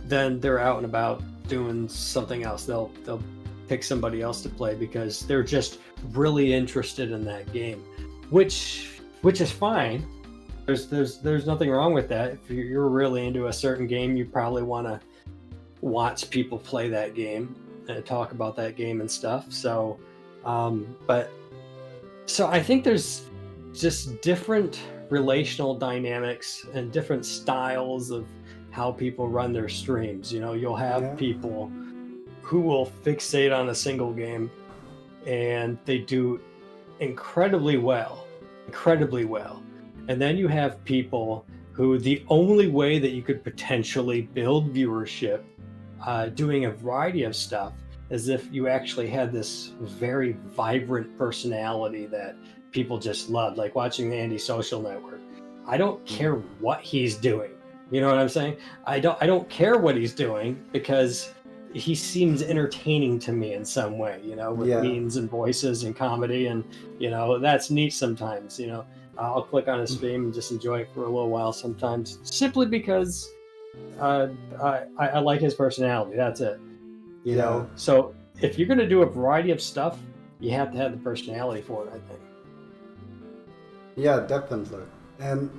then they're out and about doing something else. They'll pick somebody else to play because they're just really interested in that game, which is fine. There's nothing wrong with that. If you're really into a certain game, you probably want to watch people play that game and talk about that game and stuff. So I think there's just different relational dynamics and different styles of how people run their streams. You'll have people who will fixate on a single game and they do incredibly well. And then you have people who the only way that you could potentially build viewership doing a variety of stuff is if you actually had this very vibrant personality that people just loved, like watching the Andy Social Network. I don't care what he's doing. You know what I'm saying? I don't care what he's doing because he seems entertaining to me in some way, with memes and voices and comedy, and that's neat sometimes. I'll click on his stream and just enjoy it for a little while sometimes, simply because I like his personality. That's it. You know. So if you're going to do a variety of stuff, you have to have the personality for it, I think. Yeah, definitely. And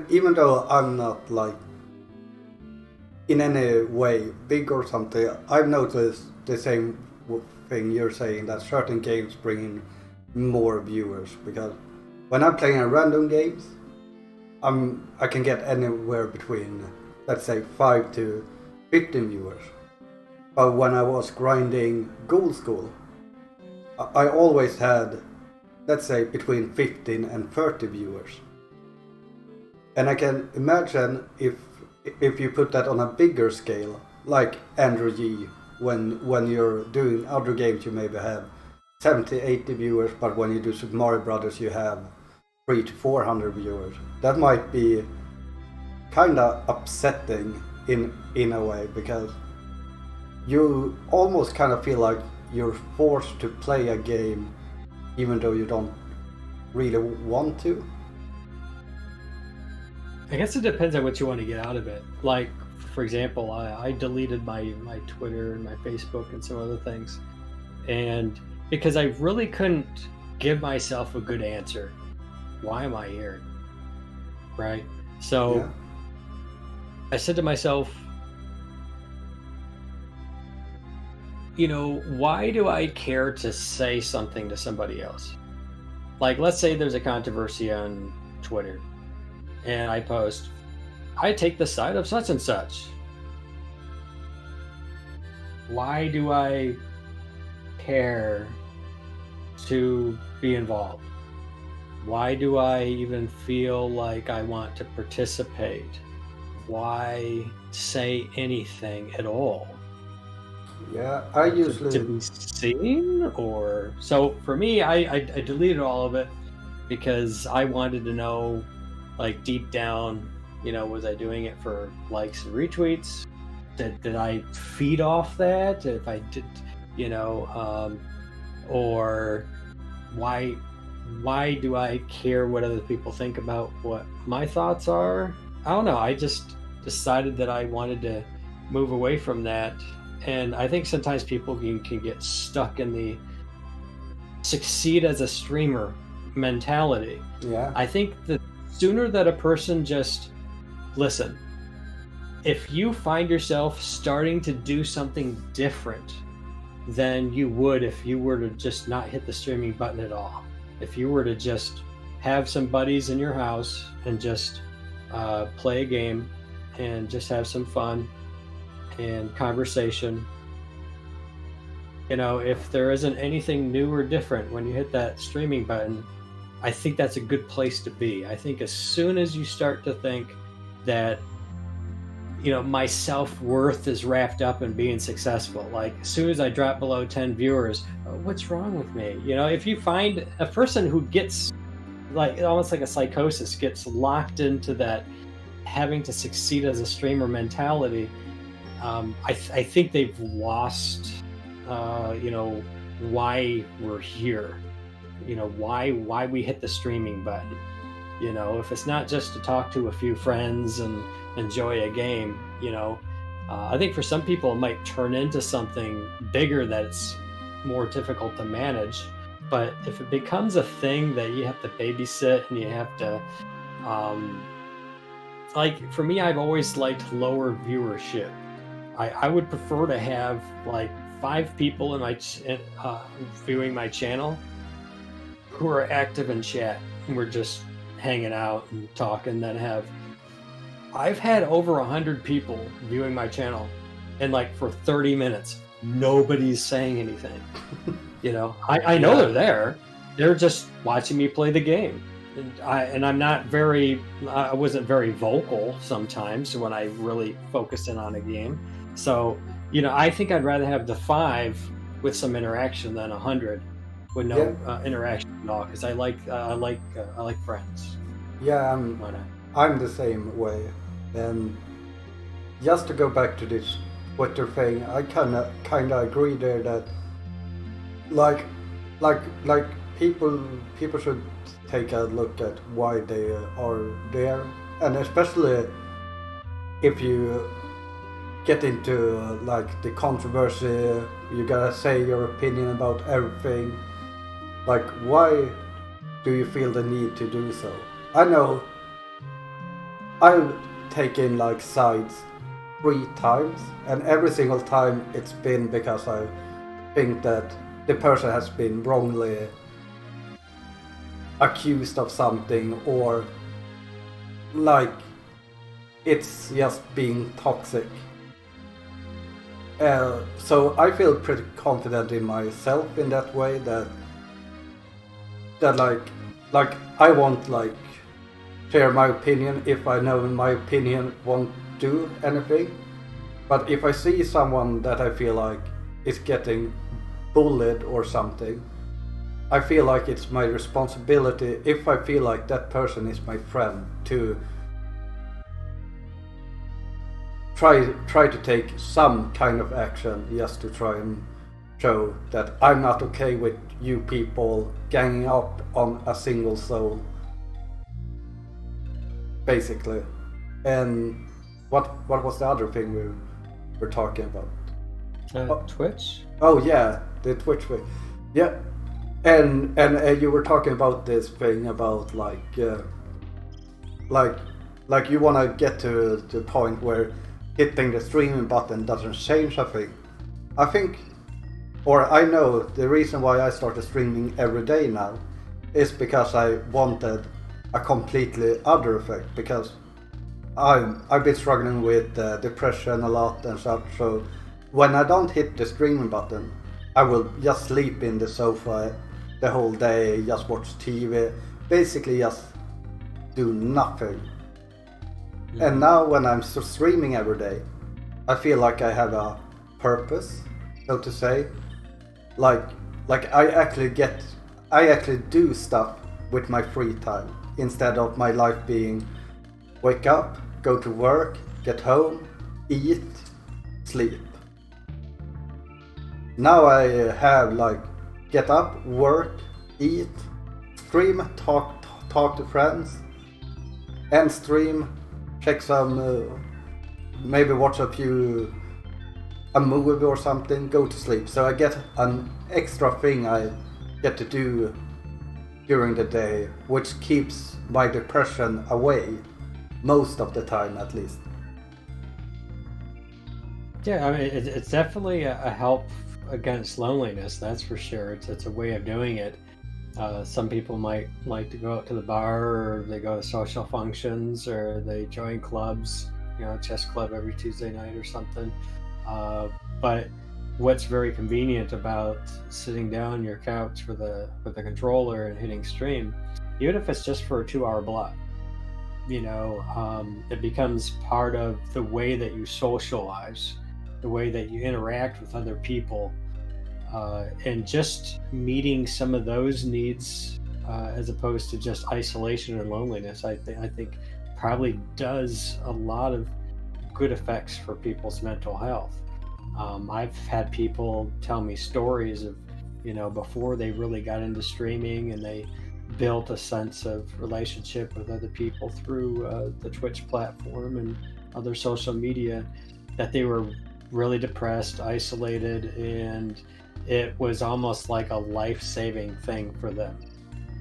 even though I'm not like in any way big or something, I've noticed the same thing you're saying, that certain games bring in more viewers, because when I'm playing random games, I can get anywhere between, let's say, 5 to 15 viewers. But when I was grinding Gold School, I always had, let's say, between 15 and 30 viewers. And I can imagine if you put that on a bigger scale, like Andrew G, when you're doing other games you maybe have 70, 80 viewers, but when you do Super Mario Brothers you have 300 to 400 viewers. That might be kinda upsetting in a way, because you almost kind of feel like you're forced to play a game even though you don't really want to. I guess it depends on what you want to get out of it. Like, for example, I deleted my Twitter and my Facebook and some other things, and because I really couldn't give myself a good answer. Why am I here? Right? So I said to myself, why do I care to say something to somebody else? Like, let's say there's a controversy on Twitter, and I post, I take the side of such and such. Why do I care to be involved? Why do I even feel like I want to participate? Why say anything at all? Yeah, I usually... To be seen? Or... So for me, I deleted all of it because I wanted to know, like, deep down, was I doing it for likes and retweets? Did I feed off that? If I did, or why do I care what other people think about what my thoughts are? I don't know. I just decided that I wanted to move away from that. And I think sometimes people can get stuck in the succeed as a streamer mentality. Yeah. I think the sooner that a person just listen, if you find yourself starting to do something different than you would if you were to just not hit the streaming button at all, if you were to just have some buddies in your house and just play a game and just have some fun and conversation, if there isn't anything new or different when you hit that streaming button, I think that's a good place to be. I think as soon as you start to think that my self-worth is wrapped up in being successful. Like as soon as I drop below 10 viewers, what's wrong with me? If you find a person who gets like almost like a psychosis, gets locked into that having to succeed as a streamer mentality, I think they've lost why we're here, why we hit the streaming button. If it's not just to talk to a few friends and enjoy a game, I think for some people it might turn into something bigger that's more difficult to manage. But if it becomes a thing that you have to babysit and you have to, like for me, I've always liked lower viewership. I would prefer to have like 5 people in my viewing my channel who are active in chat, and we're just hanging out and talking. I've had over 100 people viewing my channel, and like for 30 minutes nobody's saying anything. I know they're there, they're just watching me play the game, and I wasn't very vocal sometimes when I really focused in on a game. So I think I'd rather have the 5 with some interaction than 100 with no interaction at all, because I like friends. Yeah, I'm the same way. And just to go back to this Twitter thing, I kind of agree there that like people should take a look at why they are there, and especially if you get into like the controversy, you gotta say your opinion about everything. Like, why do you feel the need to do so? I know I've taken like sides 3 times, and every single time it's been because I think that the person has been wrongly accused of something, or like it's just being toxic. So I feel pretty confident in myself in that way, that like I won't like share my opinion if I know my opinion won't do anything. But if I see someone that I feel like is getting bullied or something, I feel like it's my responsibility, if I feel like that person is my friend, to try to take some kind of action, just to try and show that I'm not okay with you people ganging up on a single soul, basically. And what was the other thing we were talking about? Twitch? Oh yeah, the Twitch thing. Yeah, and you were talking about this thing about like you want to get to the point where hitting the streaming button doesn't change a thing. I think, or I know the reason why I started streaming every day now is because I wanted a completely other effect, because I've been struggling with depression a lot and such. So when I don't hit the streaming button, I will just sleep in the sofa the whole day, just watch TV, basically just do nothing. Yeah. And now when I'm streaming every day, I feel like I have a purpose, so to say. Like I actually do stuff with my free time, instead of my life being wake up, go to work, get home, eat, sleep. Now I have like get up, work, eat, stream, talk to friends, and stream, check some, maybe watch a movie or something, go to sleep. So I get an extra thing I get to do during the day, which keeps my depression away, most of the time at least. Yeah, I mean, it's definitely a help against loneliness, that's for sure. It's a way of doing it. Some people might like to go out to the bar, or they go to social functions, or they join clubs, chess club every Tuesday night or something. But what's very convenient about sitting down on your couch with a controller and hitting stream, even if it's just for a 2-hour block, it becomes part of the way that you socialize, the way that you interact with other people, and just meeting some of those needs, as opposed to just isolation and loneliness. I think probably does a lot of good effects for people's mental health. I've had people tell me stories of, before they really got into streaming, and they built a sense of relationship with other people through the Twitch platform and other social media, that they were really depressed, isolated, and it was almost like a life-saving thing for them.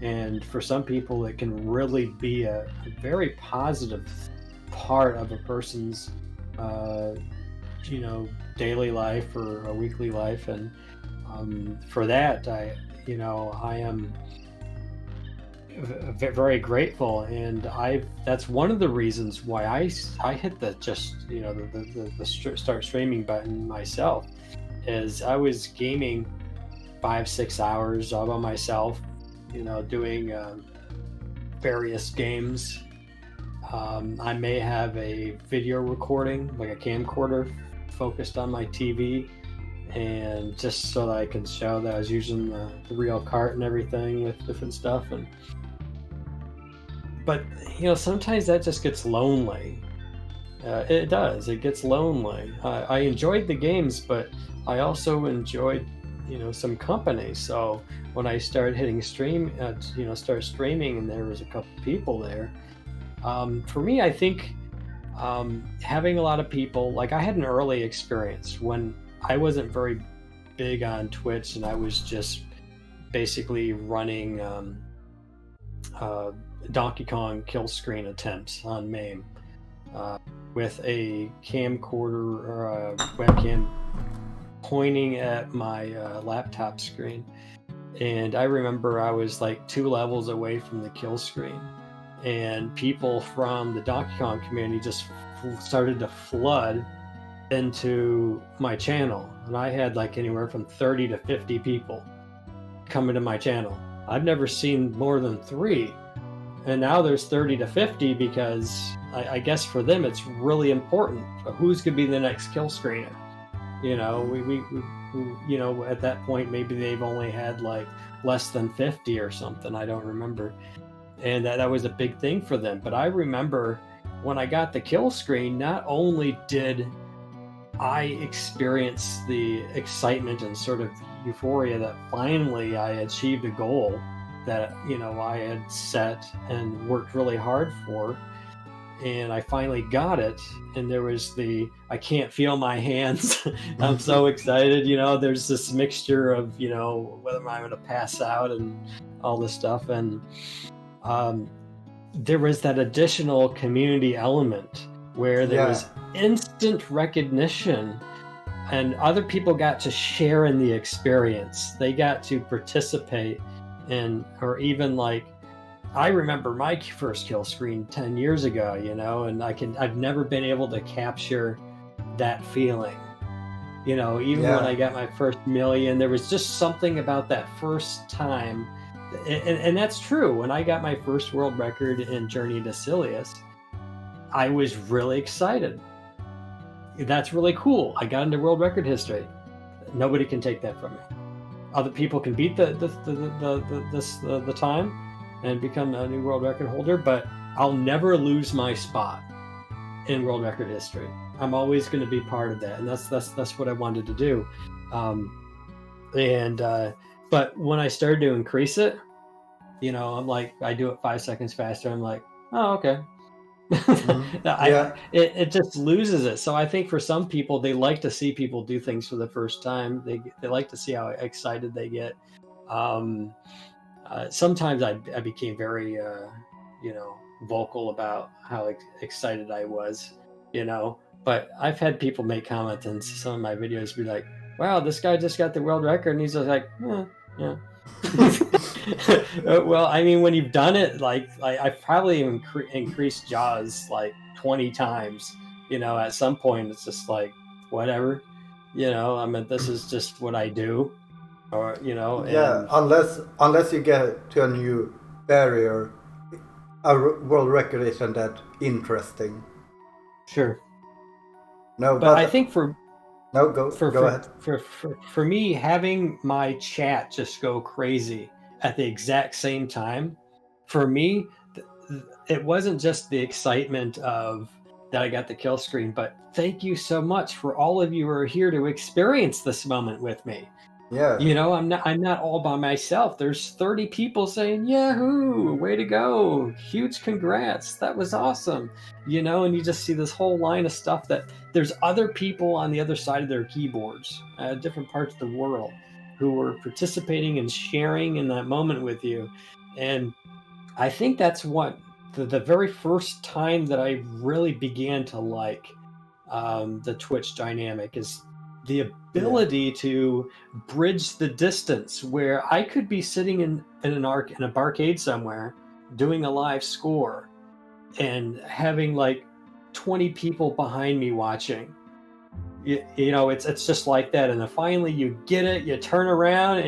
And for some people, it can really be a very positive part of a person's daily life or a weekly life. And for that, I am very grateful, and that's one of the reasons why I hit the start streaming button myself. Is I was gaming 5-6 hours all by myself, doing various games. I may have a video recording, like a camcorder, focused on my TV, and just so that I can show that I was using the real cart and everything with different stuff. But sometimes that just gets lonely. It does. It gets lonely. I enjoyed the games, but I also enjoyed some company. So when I started hitting start streaming, and there was a couple people there, for me, I think having a lot of people, like I had an early experience when I wasn't very big on Twitch, and I was just basically running Donkey Kong kill screen attempts on MAME with a camcorder or a webcam pointing at my laptop screen. And I remember I was like 2 levels away from the kill screen, and people from the Donkey Kong community just started to flood into my channel. And I had like anywhere from 30 to 50 people coming to my channel. I've never seen more than 3. And now there's 30 to 50 because I guess for them it's really important. Who's going to be the next kill screener? We at that point maybe they've only had like less than 50 or something. I don't remember. And that was a big thing for them. But I remember when I got the kill screen, not only did I experience the excitement and sort of euphoria that finally I achieved a goal that I had set and worked really hard for, and I finally got it. And there was I can't feel my hands. I'm so excited. There's this mixture of whether I'm going to pass out and all this stuff. And there was that additional community element where there was instant recognition, and other people got to share in the experience. They got to participate in, or even like, I remember my first kill screen 10 years ago, and I've never been able to capture that feeling. Even when I got my first million, there was just something about that first time. And that's true. When I got my first world record in Journey to Silius, I was really excited. That's really cool. I got into world record history. Nobody can take that from me. Other people can beat the time and become a new world record holder, but I'll never lose my spot in world record history. I'm always going to be part of that, and that's what I wanted to do. But when I started to increase it, I'm like, I do it 5 seconds faster. I'm like, oh, okay. It just loses it. So I think for some people, they like to see people do things for the first time. They like to see how excited they get. Sometimes I became very vocal about how excited I was, but I've had people make comments in some of my videos, be like, wow, this guy just got the world record, and he's just like, yeah. Well, I mean, when you've done it, like I've probably increased Jaws like 20 times. At some point it's just like, whatever. I mean, this is just what I do, or unless you get to a new barrier, a world record isn't that interesting. Sure. No, But I think go ahead. for me, having my chat just go crazy at the exact same time, for me, it wasn't just the excitement of that I got the kill screen, but thank you so much for all of you who are here to experience this moment with me. Yeah. You know, I'm not all by myself. There's 30 people saying, "Yahoo! Way to go! Huge congrats! That was awesome!" You know, and you just see this whole line of stuff that there's other people on the other side of their keyboards, different parts of the world, who were participating and sharing in that moment with you. And I think that's what the very first time that I really began to like the Twitch dynamic is the ability to bridge the distance where I could be sitting in a barcade somewhere doing a live score and having like 20 people behind me watching. You know, it's just like that, and then finally you get it, you turn around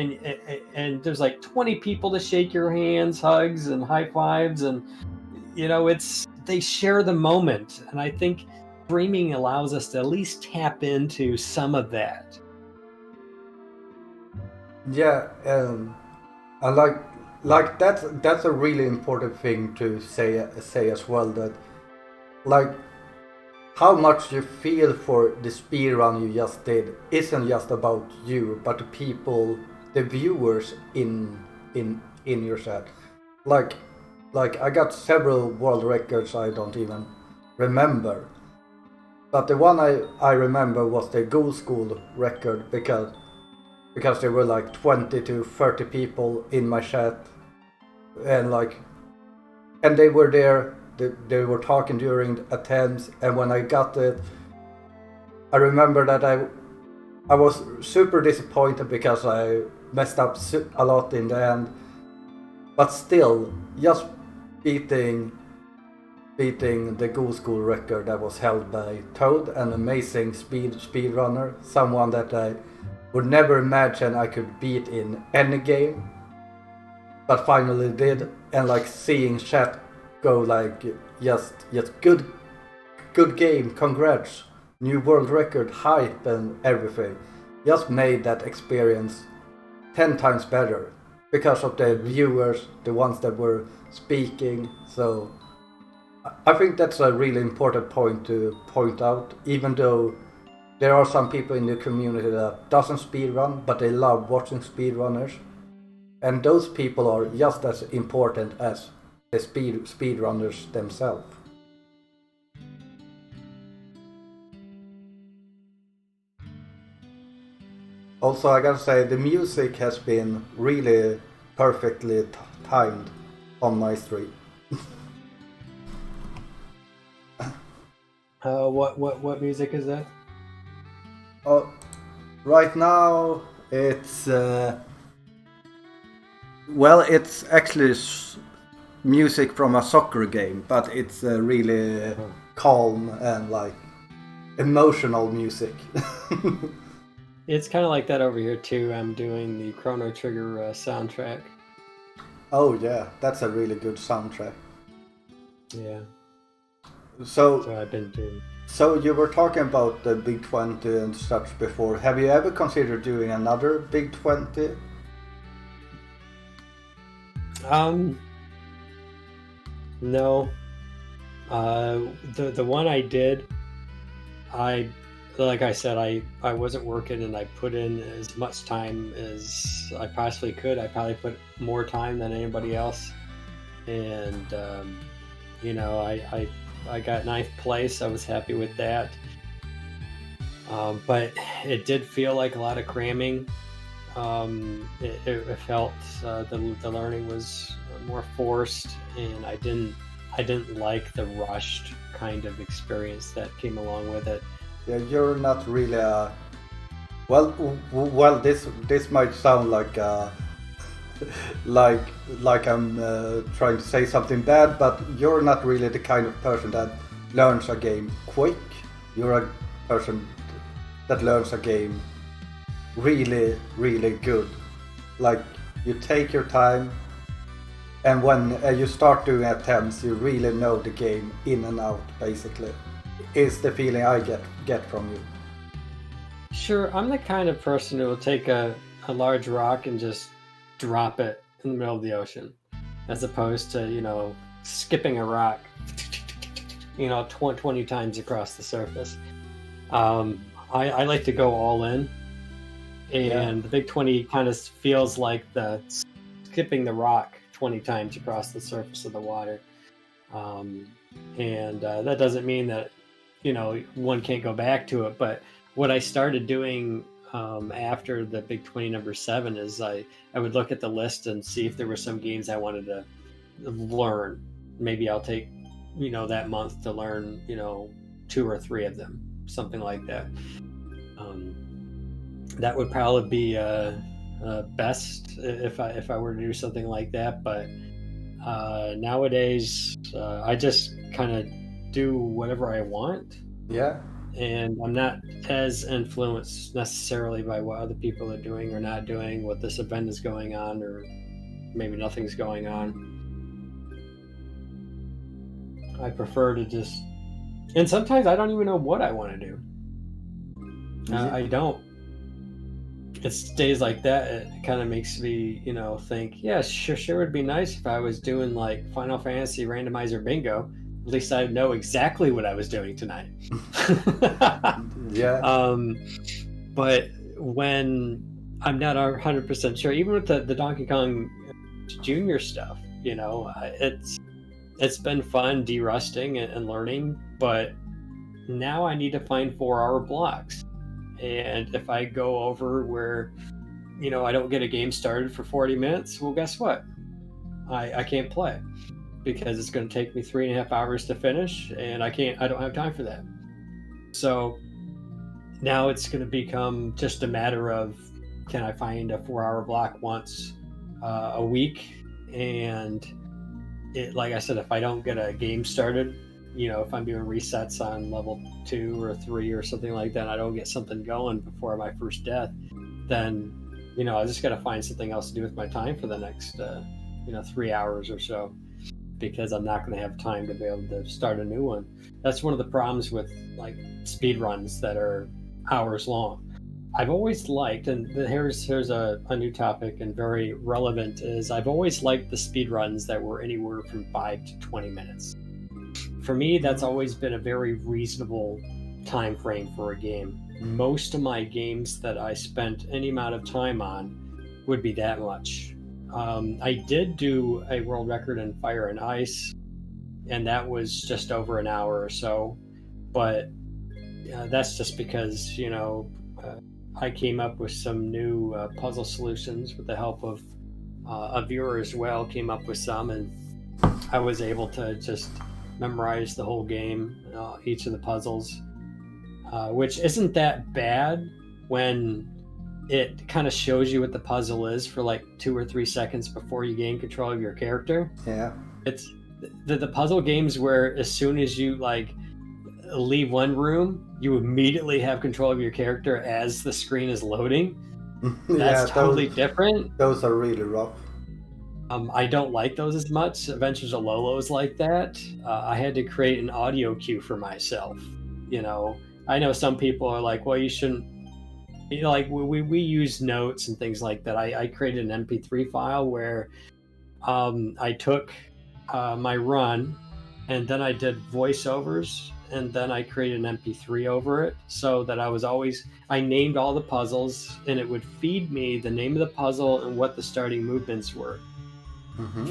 and there's like 20 people to shake your hands, hugs and high fives, and you know, they share the moment, and I think streaming allows us to at least tap into some of that. Yeah, I like that's a really important thing to say as well, that like how much you feel for the speedrun you just did isn't just about you, but the people, the viewers in your chat. Like I got several world records I don't even remember, but the one I remember was the Ghoul School record because there were like 20 to 30 people in my chat, and they were there. They were talking during attempts, and when I got it, I remember that I was super disappointed because I messed up a lot in the end. But still, just beating the Ghoul School record that was held by Toad, an amazing speedrunner, someone that I would never imagine I could beat in any game, but finally did, and like seeing chat go like just good game, congrats, new world record, hype and everything, just made that experience 10 times better because of the viewers, the ones that were speaking. So I think that's a really important point to point out, even though there are some people in the community that doesn't speedrun, but they love watching speedrunners. And those people are just as important as the speedrunners themselves. Also, I gotta say, the music has been really perfectly timed on my stream. What music is that? Right now it's well, it's actually music from a soccer game, but it's really calm and like emotional music. It's kind of like that over here too. I'm doing the Chrono Trigger soundtrack. Oh yeah, that's a really good soundtrack. Yeah. So I've been doing. So you were talking about the Big 20 and such before. Have you ever considered doing another Big 20? No. The one I did, like I said, I wasn't working, and I put in as much time as I possibly could. I probably put more time than anybody else, and you know, I got 9th place. I was happy with that, but it did feel like a lot of cramming. It felt the learning was more forced, and I didn't like the rushed kind of experience that came along with it. Yeah, you're not really a... Well, this might sound like like I'm trying to say something bad, but you're not really the kind of person that learns a game quick. You're a person that learns a game really, really good. Like, you take your time, And when you start doing attempts, you really know the game in and out, basically. Is the feeling I get from you. Sure, I'm the kind of person who will take a large rock and just drop it in the middle of the ocean, as opposed to, skipping a rock, 20 times across the surface. I like to go all in, and the Big 20 kind of feels like the skipping the rock 20 times across the surface of the water. And that doesn't mean that, one can't go back to it, but what I started doing after the Big 20 number 7 is I would look at the list and see if there were some games I wanted to learn. Maybe I'll take, that month to learn, 2 or 3 of them, something like that. That would probably be best if I were to do something like that. But nowadays, I just kind of do whatever I want. Yeah. And I'm not as influenced necessarily by what other people are doing or not doing, what this event is going on, or maybe nothing's going on. I prefer to just, and sometimes I don't even know what I want to do. I don't. It's days like that, it kind of makes me, think, yeah, sure would be nice if I was doing like Final Fantasy randomizer bingo. At least I know exactly what I was doing tonight. Yeah. But when I'm not 100% sure, even with the Donkey Kong Junior stuff, it's been fun de-rusting and learning, but now I need to find 4-hour blocks. And if I go over where, I don't get a game started for 40 minutes, well, guess what? I can't play, because it's going to take me 3.5 hours to finish, and I don't have time for that. So now it's going to become just a matter of, can I find a 4-hour block once a week? And like I said, if I don't get a game started, if I'm doing resets on level 2 or 3 or something like that, I don't get something going before my first death, then, I just got to find something else to do with my time for the next, 3 hours or so, because I'm not going to have time to be able to start a new one. That's one of the problems with like speed runs that are hours long. I've always liked, and here's a new topic and very relevant, is I've always liked the speed runs that were anywhere from 5 to 20 minutes. For me, that's always been a very reasonable time frame for a game. Most of my games that I spent any amount of time on would be that much. I did do a world record in Fire and Ice, and that was just over an hour or so. But that's just because, I came up with some new puzzle solutions with the help of a viewer as well, came up with some, and I was able to just memorize the whole game, each of the puzzles, which isn't that bad when it kind of shows you what the puzzle is for like 2 or 3 seconds before you gain control of your character. Yeah. It's the puzzle games where as soon as you like leave one room, you immediately have control of your character as the screen is loading. That's totally different. Those are really rough. I don't like those as much. Adventures of Lolo is like that. I had to create an audio cue for myself. I know some people are like, well, you shouldn't. Like we use notes and things like that. I created an ep3 file where I took my run, and then I did voiceovers, and then I created an mp3 over it, so that I named all the puzzles, and it would feed me the name of the puzzle and what the starting movements were.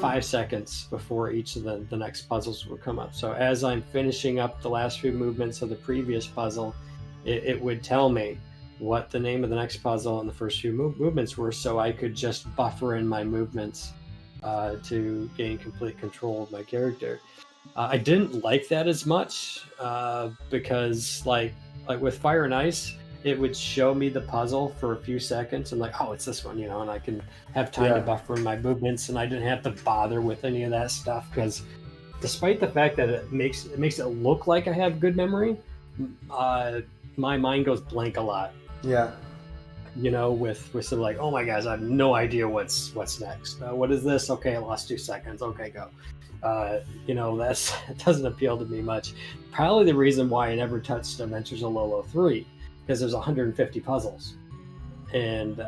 5 seconds before each of the next puzzles would come up. So as I'm finishing up the last few movements of the previous puzzle, it would tell me what the name of the next puzzle and the first few movements were, so I could just buffer in my movements to gain complete control of my character. I didn't like that as much because like with Fire and Ice, it would show me the puzzle for a few seconds and like, oh, it's this one, and I can have time to buffer in my movements, and I didn't have to bother with any of that stuff, because despite the fact that it makes it look like I have good memory, my mind goes blank a lot. Yeah. with some like, oh my gosh, I have no idea what's next. What is this? Okay, I lost 2 seconds. Okay, go. That doesn't appeal to me much. Probably the reason why I never touched Adventures of Lolo 3, because there's 150 puzzles. And,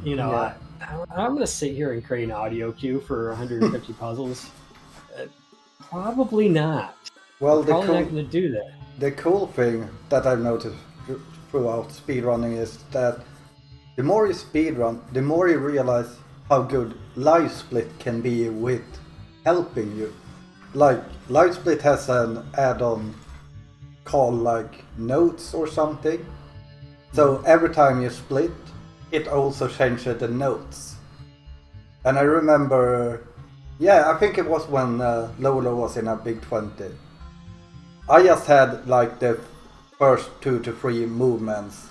yeah. I'm going to sit here and create an audio queue for 150 puzzles. Probably not. Well, I'm probably not going to do that. The cool thing that I've noticed throughout speedrunning is that the more you speedrun, the more you realize how good Live Split can be with helping you. Like, Live Split has an add-on called like Notes or something. So every time you split, it also changes the notes. And I remember, I think it was when Lolo was in a Big 20. I just had like the first 2 to 3 movements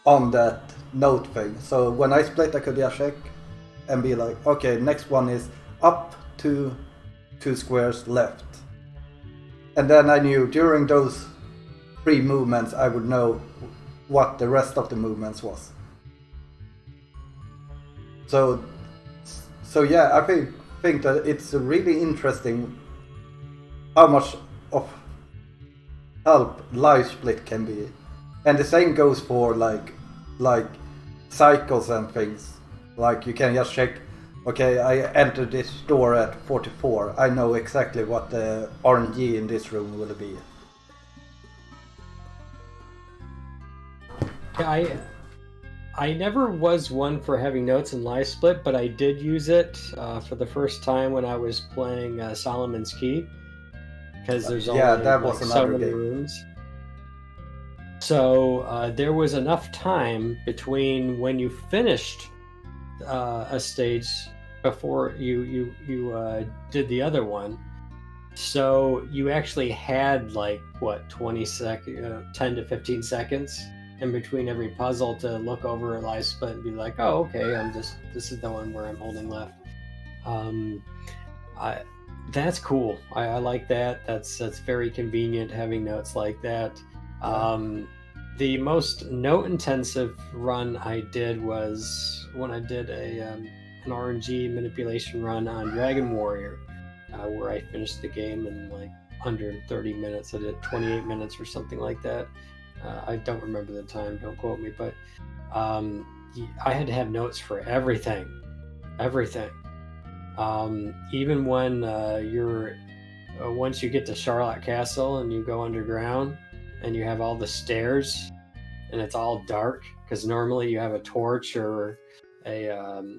on that note thing. So when I split, I could just check and be like, okay, next one is up to 2 squares left. And then I knew during those 3 movements, I would know what the rest of the movements was. So yeah, I think that it's really interesting how much of help Live Split can be. And the same goes for like cycles and things. Like you can just check, okay, I entered this door at 44. I know exactly what the RNG in this room will be. I never was one for having notes in Live Split, but I did use it for the first time when I was playing Solomon's Key, because there's only that was like, so another many game. rooms. So there was enough time between when you finished a stage before you did the other one. So you actually had like 10 to 15 seconds in between every puzzle to look over a Live Split and be like, oh, okay, this is the one where I'm holding left. That's cool. I like that. That's very convenient having notes like that. The most note intensive run I did was when I did an RNG manipulation run on Dragon Warrior, where I finished the game in like under 30 minutes. I did 28 minutes or something like that. I don't remember the time, don't quote me, but I had to have notes for everything. Even when once you get to Charlotte Castle and you go underground and you have all the stairs and it's all dark, because normally you have a torch or a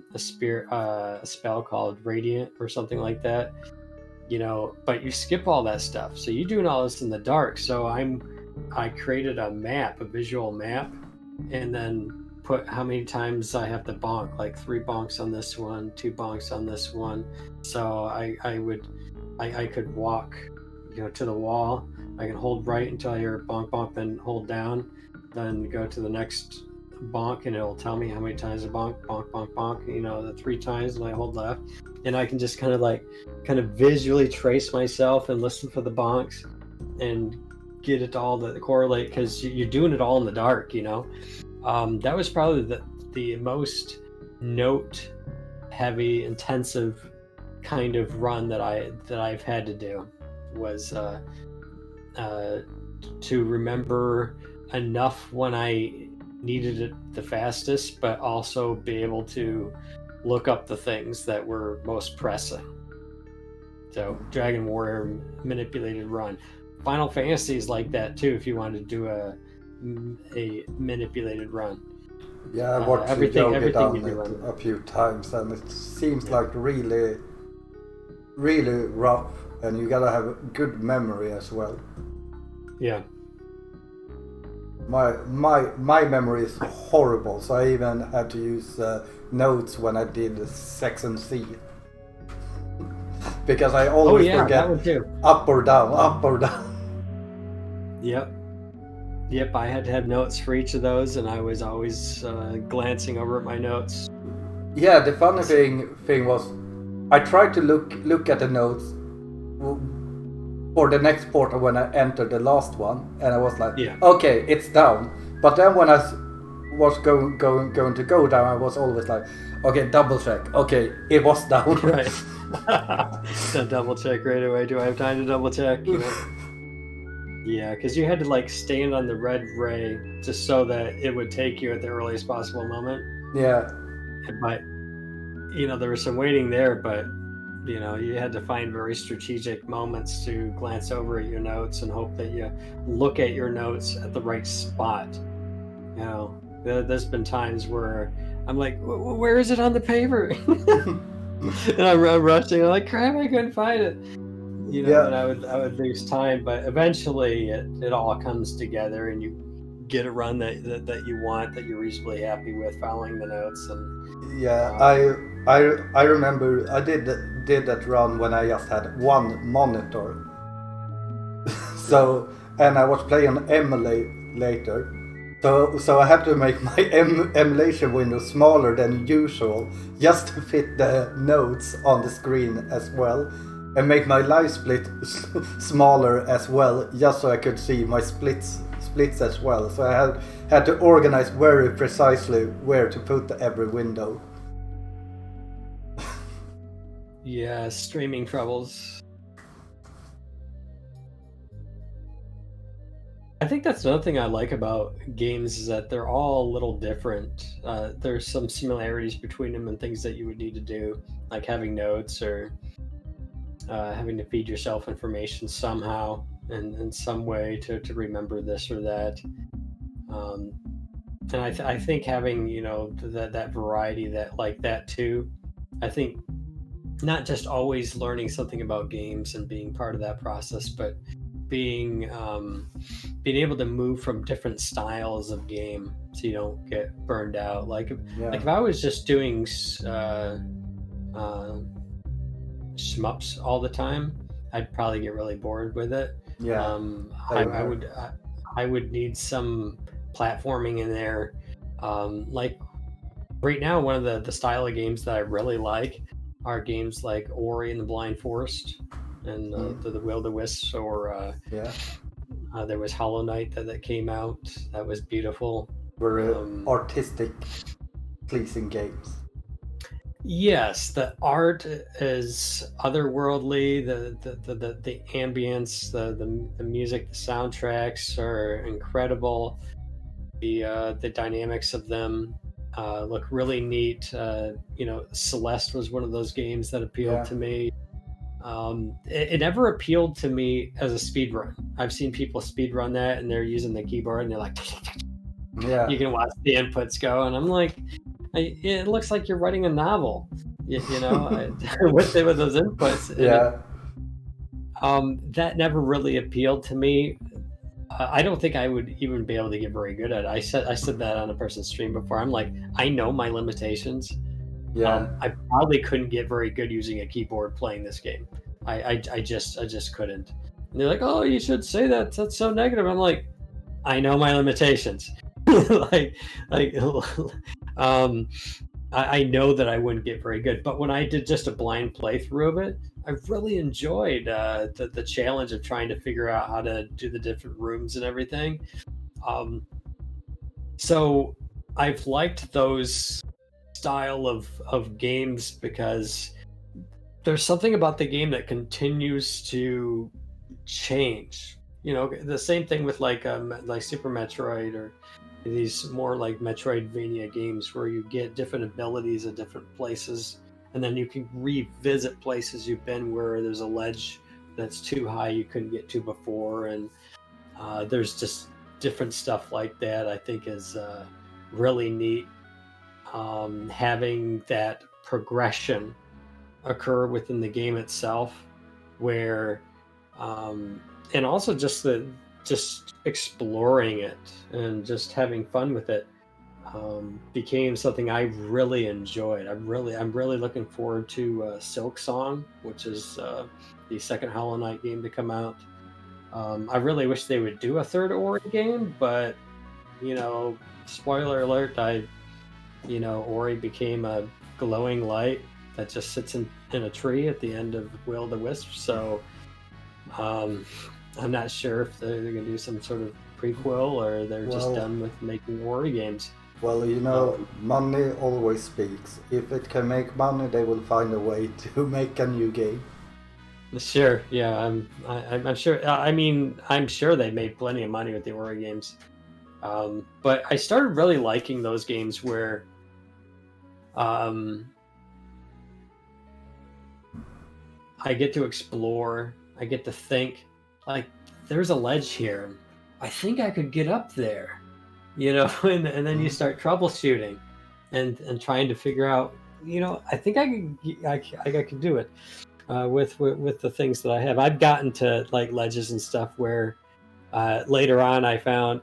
spell called Radiant or something like that, but you skip all that stuff. So you're doing all this in the dark. So I created a visual map, and then put how many times I have to bonk, like 3 bonks on this one, 2 bonks on this one. So I could walk, to the wall. I can hold right until I hear bonk bonk, then hold down, then go to the next bonk, and it'll tell me how many times I bonk bonk bonk bonk. The 3 times, and I hold left, and I can just kind of visually trace myself and listen for the bonks and get it all to correlate, because you're doing it all in the dark. That was probably the most note heavy intensive kind of run that I've had to do, was to remember enough when I needed it the fastest, but also be able to look up the things that were most pressing. So Dragon Warrior manipulated run. Final Fantasy is like that too, if you wanted to do a manipulated run. Yeah, I watched everything done it a few times, and it seems like really, really rough, and you gotta have a good memory as well. Yeah. My memory is horrible, so I even had to use notes when I did Sex and C. Because I always forget up or down. Yep, I had to have notes for each of those, and I was always glancing over at my notes. Yeah, the funny thing was, I tried to look at the notes for the next portal when I entered the last one, and I was like, okay, it's down. But then when was going to go down, I was always like, okay, double check. Okay, it was down. Right. So double check right away. Do I have time to double check? You know? Yeah, because you had to like stand on the red ray just so that it would take you at the earliest possible moment. Yeah. But you know, there was some waiting there, but you know, you had to find very strategic moments to glance over at your notes and hope that you look at your notes at the right spot. You know, there's been times where I'm like, where is it on the paper? And I'm rushing. I'm like, crap, I couldn't find it. You know, Yeah. and I would lose time, but eventually it all comes together, and you get a run that you want, that you're reasonably happy with, following the notes. And Yeah, I remember I did that run when I just had one monitor. So, and I was playing on emulator. So I had to make my emulation window smaller than usual just to fit the notes on the screen as well, and make my live split smaller as well, just so I could see my splits as well. So I had to organize very precisely where to put every window. yeah, streaming troubles. I think that's another thing I like about games, is that they're all a little different. There's some similarities between them and things that you would need to do, like having notes or having to feed yourself information somehow and in some way to remember this or that. And I think having, you know, that variety, that like that too. I think not just always learning something about games and being part of that process, but being able to move from different styles of game so you don't get burned out. Like if I was just doing shmups all the time, I'd probably get really bored with it. Yeah, I would need some platforming in there. Like right now, one of the style of games that I really like are games like Ori and the Blind Forest and the Will-O-the-Wisps, or there was Hollow Knight that came out. That was beautiful. Very artistic, pleasing games. Yes, the art is otherworldly. The ambience, the music, the soundtracks are incredible. The dynamics of them look really neat. You know, Celeste was one of those games that appealed to me. It never appealed to me as a speed run. I've seen people speed run that, and they're using the keyboard, and they're like, you can watch the inputs go, and I'm like, it looks like you're writing a novel, you know, with those inputs. That never really appealed to me. I don't think I would even be able to get very good at it. I said that on a person's stream before. I'm like, I know my limitations. I probably couldn't get very good using a keyboard playing this game. I just couldn't. And they're like, oh, you should say that. That's so negative. I'm like, I know my limitations. I know that I wouldn't get very good. But when I did just a blind playthrough of it, I really enjoyed the challenge of trying to figure out how to do the different rooms and everything. So I've liked those style of games because there's something about the game that continues to change. You know, the same thing with like Super Metroid, or these more like Metroidvania games where you get different abilities at different places, and then you can revisit places you've been where there's a ledge that's too high you couldn't get to before, and there's just different stuff like that. I think is really neat. Having that progression occur within the game itself, where and also just exploring it and just having fun with it became something I really enjoyed. I'm really looking forward to Silk Song, which is the second Hollow Knight game to come out. I really wish they would do a third Ori game, but you know, spoiler alert, Ori became a glowing light that just sits in a tree at the end of Will-O-the-Wisp. So I'm not sure if they're going to do some sort of prequel, or they're just done with making Ori games. Well, money always speaks. If it can make money, they will find a way to make a new game. Sure, yeah, I'm sure. I mean, I'm sure they made plenty of money with the Ori games. But I started really liking those games where I get to explore, I get to think, like, there's a ledge here. I think I could get up there, and then you start troubleshooting and trying to figure out, I think I could do it with the things that I have. I've gotten to like ledges and stuff where later on I found,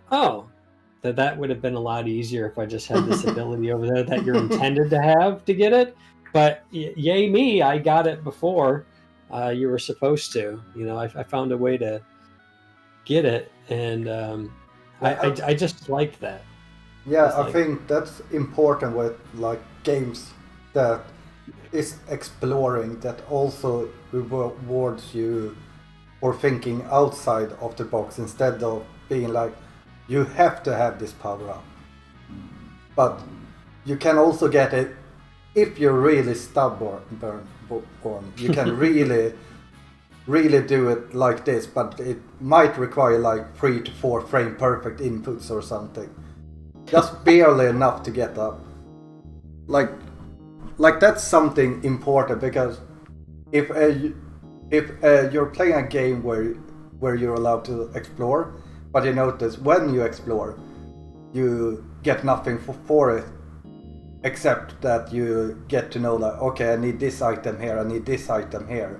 that would have been a lot easier if I just had this ability over there that you're intended to have to get it. But yay me, I got it before you were supposed to. I found a way to get it, and I just liked that. Yeah, I think that's important with like games that is exploring, that also rewards you for thinking outside of the box instead of being like, you have to have this power up. But you can also get it if you're really stubborn. You can really do it like this, but it might require like 3 to 4 frame perfect inputs or something. Just barely enough to get up. Like that's something important, because if you're playing a game where you're allowed to explore, but you notice when you explore, you get nothing for it, except that you get to know that, okay, I need this item here, I need this item here.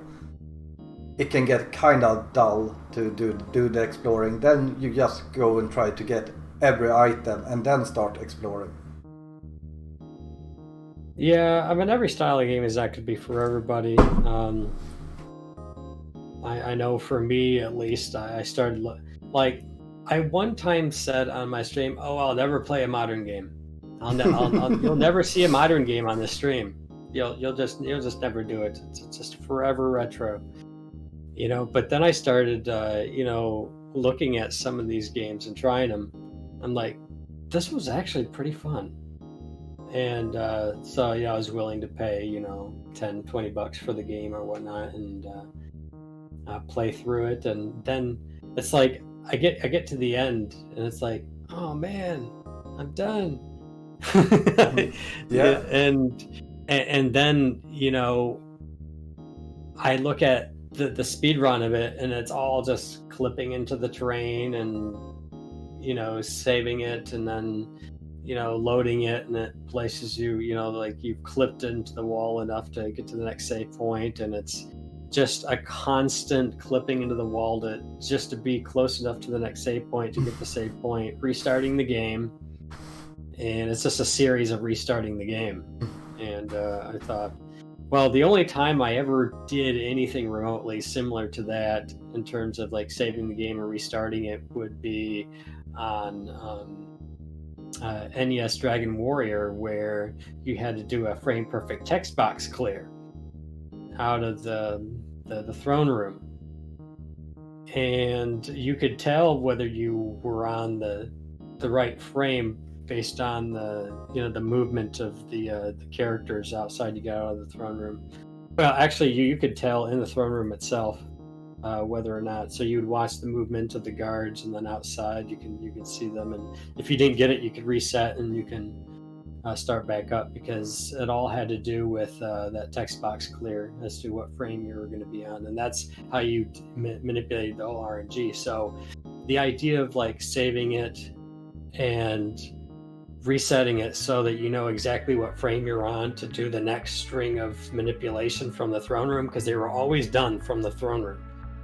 It can get kind of dull to do the exploring. Then you just go and try to get every item and then start exploring. Yeah, I mean, every style of game is that could be for everybody. I know for me at least, I started like I one time said on my stream, "Oh, I'll never play a modern game. You'll never see a modern game on this stream. You'll just never do it. It's just forever retro." But then I started, looking at some of these games and trying them. I'm like, this was actually pretty fun. And so, I was willing to pay, $10-20 for the game or whatnot, and play through it. And then it's like, I get to the end, and it's like, oh man, I'm done. Yeah. And then, I look at the speed run of it, and it's all just clipping into the terrain and saving it, and then loading it, and it places you like you've clipped into the wall enough to get to the next save point, and it's just a constant clipping into the wall to be close enough to the next save point to get the save point, restarting the game, and it's just a series of restarting the game. And I thought, well, the only time I ever did anything remotely similar to that in terms of like saving the game or restarting it would be on NES Dragon Warrior, where you had to do a frame perfect text box clear out of the throne room, and you could tell whether you were on the right frame based on the movement of the characters outside you got out of the throne room. Well, actually, you could tell in the throne room itself whether or not. So you would watch the movement of the guards, and then outside you can see them. And if you didn't get it, you could reset and you can start back up, because it all had to do with that text box clear as to what frame you were going to be on, and that's how you manipulated the whole RNG. So the idea of like saving it and resetting it so that you know exactly what frame you're on to do the next string of manipulation from the throne room, because they were always done from the throne room.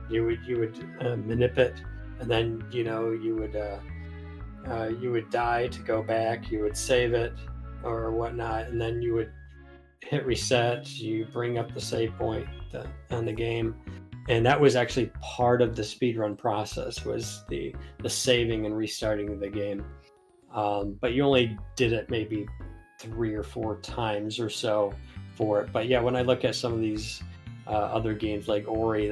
You would manipulate, and then you would die to go back. You would save it or whatnot, and then you would hit reset. You bring up the save point on the game, and that was actually part of the speedrun process, was the saving and restarting of the game. But you only did it maybe 3 or 4 times or so for it. But yeah, when I look at some of these other games like Ori,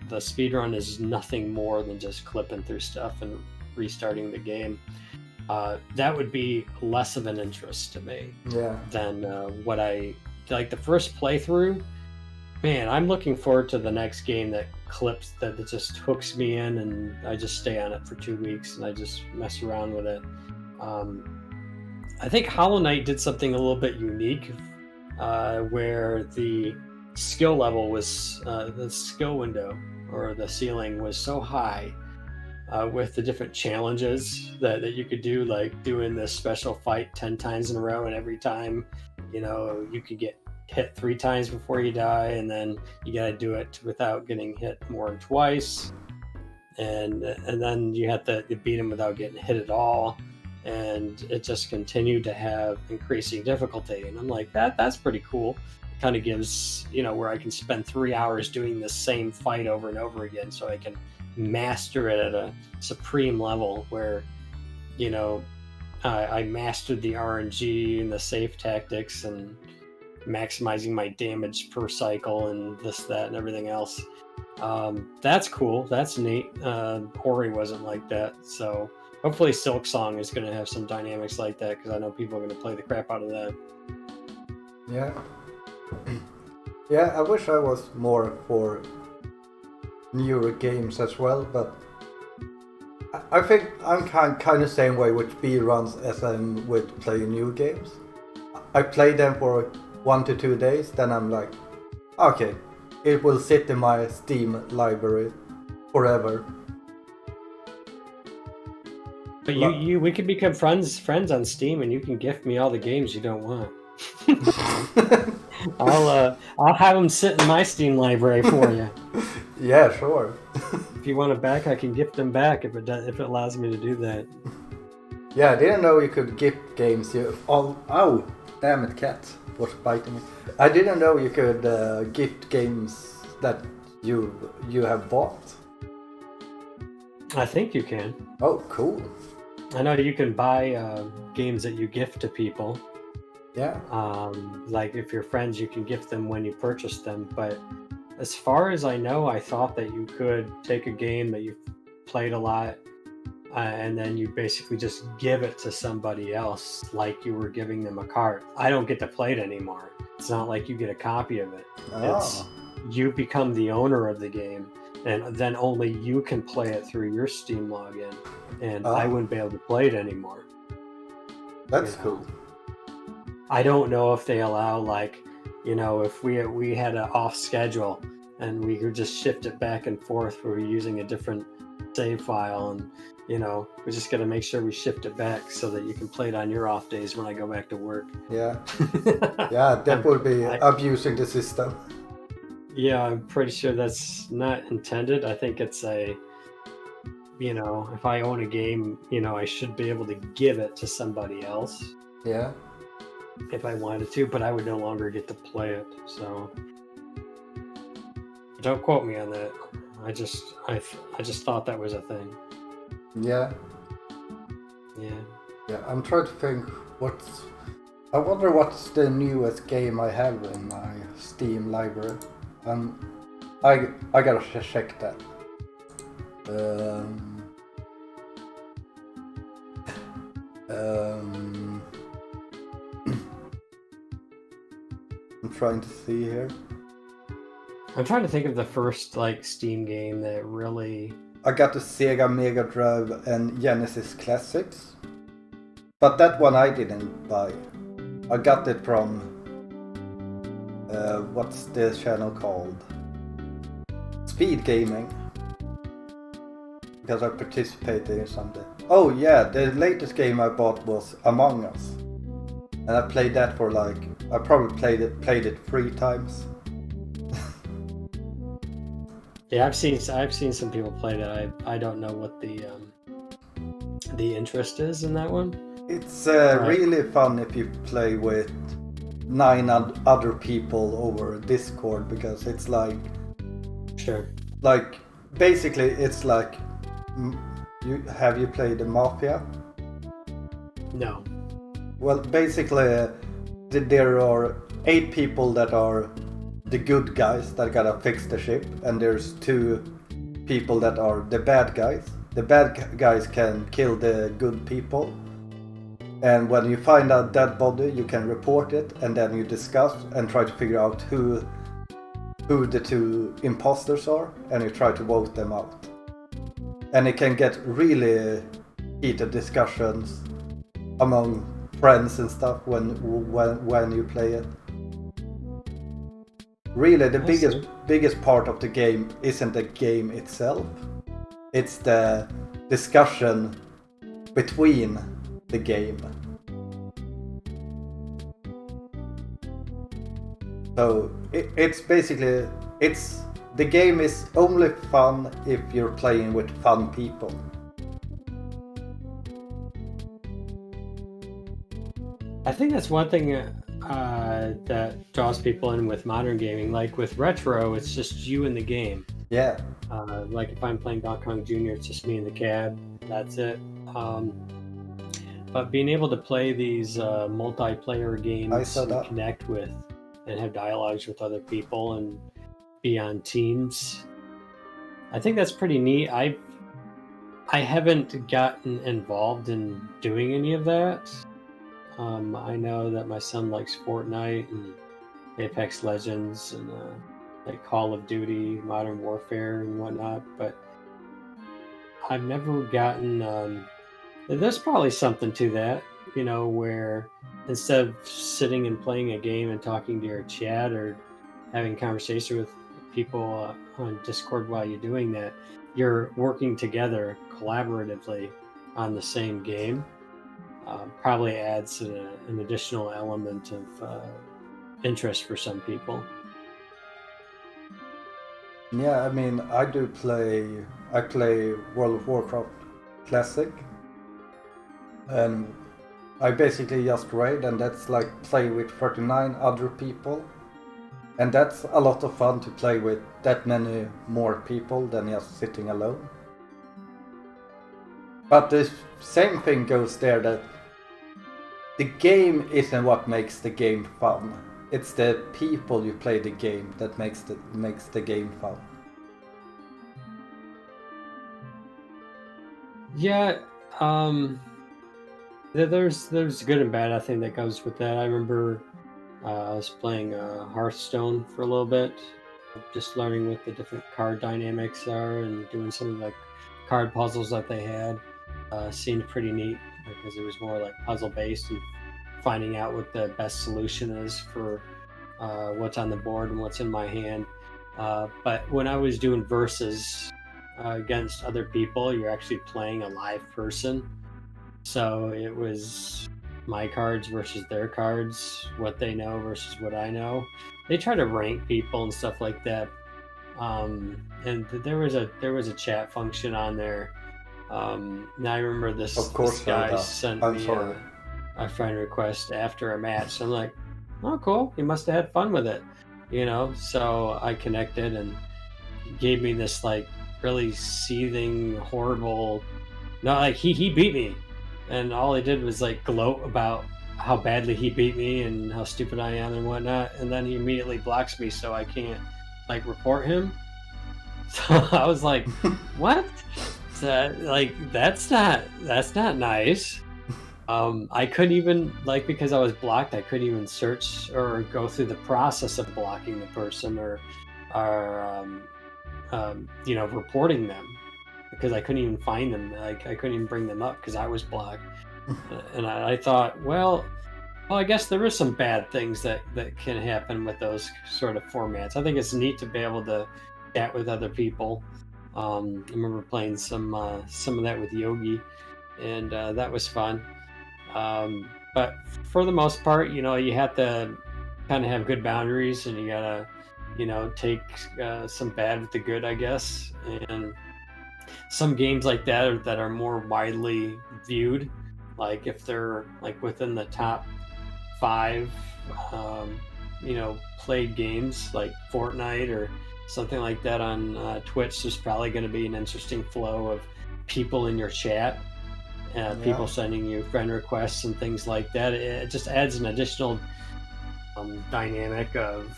the speedrun is nothing more than just clipping through stuff and restarting the game. that would be less of an interest to me than what I like. The first playthrough, man, I'm looking forward to the next game that just hooks me in, and I just stay on it for 2 weeks and I just mess around with it. I think Hollow Knight did something a little bit unique, where the skill level was the skill window or the ceiling was so high, with the different challenges that you could do, like doing this special fight 10 times in a row, and every time, you could get hit 3 times before you die, and then you got to do it without getting hit more than twice, and then you have to beat him without getting hit at all, and it just continued to have increasing difficulty. And I'm like, that's pretty cool. It kind of gives, where I can spend 3 hours doing the same fight over and over again, so I can master it at a supreme level where, I mastered the RNG and the safe tactics and maximizing my damage per cycle and this, that, and everything else. That's cool. That's neat. Ori wasn't like that, so hopefully Silksong is going to have some dynamics like that, because I know people are going to play the crap out of that. Yeah. Yeah, I wish I was more for newer games as well, but I think I'm kind of same way with speedruns as I'm with playing new games. I play them for 1 to 2 days, then I'm like, okay, it will sit in my Steam library forever. But we could become friends on Steam, and you can gift me all the games you don't want. I'll have them sit in my Steam library for you. Yeah, sure. If you want it back, I can gift them back if it allows me to do that. Yeah, I didn't know you could gift games. Oh, damn it, cat was biting me. I didn't know you could gift games that you have bought. I think you can. Oh, cool. I know you can buy games that you gift to people. Yeah. Like if you're friends, you can gift them when you purchase them. But as far as I know, I thought that you could take a game that you've played a lot, and then you basically just give it to somebody else like you were giving them a card. I don't get to play it anymore. It's not like you get a copy of it. It's you become the owner of the game, and then only you can play it through your Steam login, and I wouldn't be able to play it anymore. That's cool. I don't know if they allow, like, if we had an off schedule and we could just shift it back and forth, where we're using a different save file, and we just got to make sure we shift it back so that you can play it on your off days when I go back to work. Yeah. Yeah, that would be abusing the system. Yeah, I'm pretty sure that's not intended. I think it's if I own a game, I should be able to give it to somebody else. Yeah. If I wanted to, but I would no longer get to play it. So don't quote me on that. I just thought that was a thing. Yeah. Yeah, I'm trying to think I wonder what's the newest game I have in my Steam library. I gotta check that. I'm trying to see here. I'm trying to think of the first Steam game that really... I got the Sega Mega Drive and Genesis Classics. But that one I didn't buy. I got it from... what's the channel called? Speed Gaming. Because I participated in something. Oh yeah, the latest game I bought was Among Us. And I played that for I probably played it 3 times. Yeah, I've seen some people play that. I don't know what the interest is in that one. It's really fun if you play with 9 other people over Discord, because it's Sure. Basically it's have you played the Mafia? No. Well, basically there are 8 people that are the good guys that gotta fix the ship, and there's 2 people that are the bad guys. The bad guys can kill the good people, And when you find a dead body, you can report it, and then you discuss and try to figure out who the two imposters are, and you try to vote them out. And it can get really heated discussions among friends and stuff when you play it. Really, the biggest part of the game isn't the game itself. It's the discussion between the game. So it's basically the game is only fun if you're playing with fun people. I think that's one thing that draws people in with modern gaming. Like with retro, it's just you in the game. Yeah. Like if I'm playing Donkey Kong Jr., it's just me in the cab. That's it. But being able to play these multiplayer games and connect with and have dialogues with other people and be on teams, I think that's pretty neat. I haven't gotten involved in doing any of that. I know that my son likes Fortnite and Apex Legends and like Call of Duty, Modern Warfare and whatnot, but I've never gotten... there's probably something to that, you know, where instead of sitting and playing a game and talking to your chat or having conversation with people on Discord while you're doing that, you're working together collaboratively on the same game. Probably adds an additional element of interest for some people. Yeah, I mean, I play World of Warcraft Classic, and I basically just raid, and that's like play with 39 other people, and that's a lot of fun to play with that many more people than just sitting alone. But the same thing goes there, that the game isn't what makes the game fun. It's the people you play the game that makes the game fun. Yeah, there's good and bad, I think, that goes with that. I remember I was playing Hearthstone for a little bit, just learning what the different card dynamics are and doing some of the card puzzles that they had. Seemed pretty neat because it was more like puzzle based and finding out what the best solution is for what's on the board and what's in my hand. But when I was doing versus against other people, you're actually playing a live person. So it was my cards versus their cards, what they know versus what I know. They try to rank people and stuff like that. And there was a chat function on there. Now I remember this guy sent me a friend request after a match. So I'm like, oh, cool. He must have had fun with it, you know? So I connected, and he gave me this like really seething, horrible... No, like he beat me. And all he did was like gloat about how badly he beat me and how stupid I am and whatnot. And then he immediately blocks me so I can't like report him. So I was like, what? That's not nice. I couldn't even, like, because I was blocked, I couldn't even search or go through the process of blocking the person or you know, reporting them, because I couldn't even find them. Like, I couldn't even bring them up because I was blocked. And I thought, well, I guess there is some bad things that can happen with those sort of formats. I think it's neat to be able to chat with other people. I remember playing some of that with Yogi, and that was fun. But for the most part, you know, you have to kind of have good boundaries, and you gotta, you know, take some bad with the good, I guess. And some games like that are more widely viewed, like if they're like within the top 5 you know, played games like Fortnite or something like that on Twitch, there's probably going to be an interesting flow of people in your chat, people sending you friend requests and things like that. It just adds an additional dynamic of,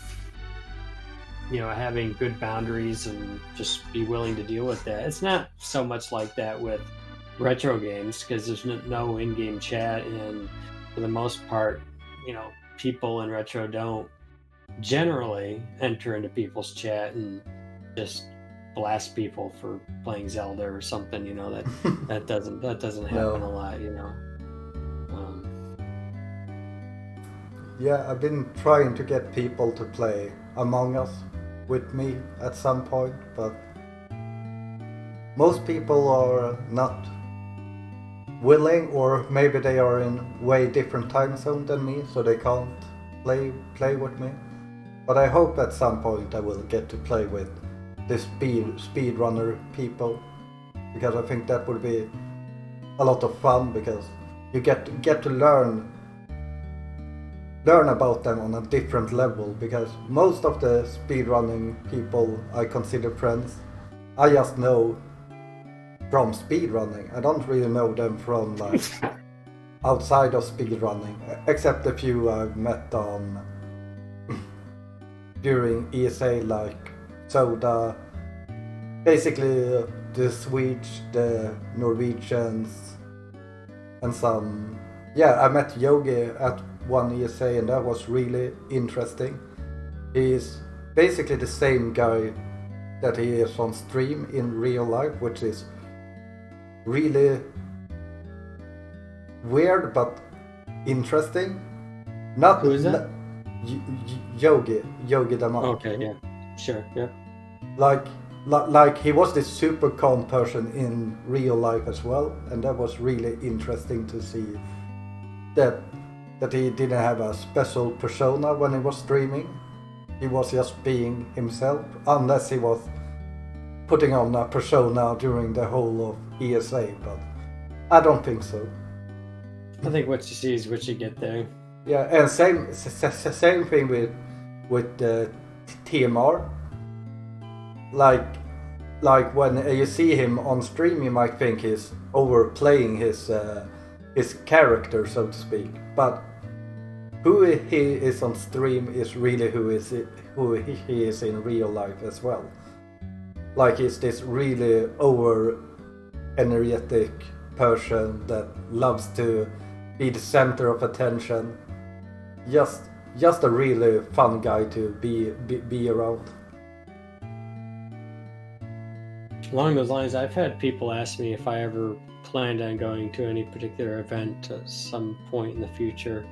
you know, having good boundaries and just be willing to deal with that. It's not so much like that with retro games because there's no in-game chat, and for the most part, people in retro don't generally enter into people's chat and just blast people for playing Zelda or something. That doesn't happen a lot. Yeah, I've been trying to get people to play Among Us with me at some point, but most people are not willing, or maybe they are in way different time zone than me, so they can't play with me. But I hope at some point I will get to play with the speedrunner people, because I think that would be a lot of fun, because you get to learn about them on a different level, because most of the speedrunning people I consider friends, I just know from speedrunning. I don't really know them from like outside of speedrunning, except a few I've met on during ESA, like Soda, basically the Swedes, the Norwegians, and some. Yeah, I met Yogi at one ESA, and that was really interesting. He's basically the same guy that he is on stream in real life, which is really weird but interesting. Not Who is that? Yogi Daman. Okay, yeah, sure, yeah. Like he was this super calm person in real life as well, and that was really interesting to see that he didn't have a special persona when he was streaming. He was just being himself, unless he was putting on a persona during the whole of ESA, but I don't think so. I think what you see is what you get there. Yeah, and same thing with TMR. Like when you see him on stream, you might think he's overplaying his character, so to speak. But who he is on stream is really who he is in real life as well. Like he's this really over energetic person that loves to be the center of attention. Just a really fun guy to be around. Along those lines, I've had people ask me if I ever planned on going to any particular event at some point in the future.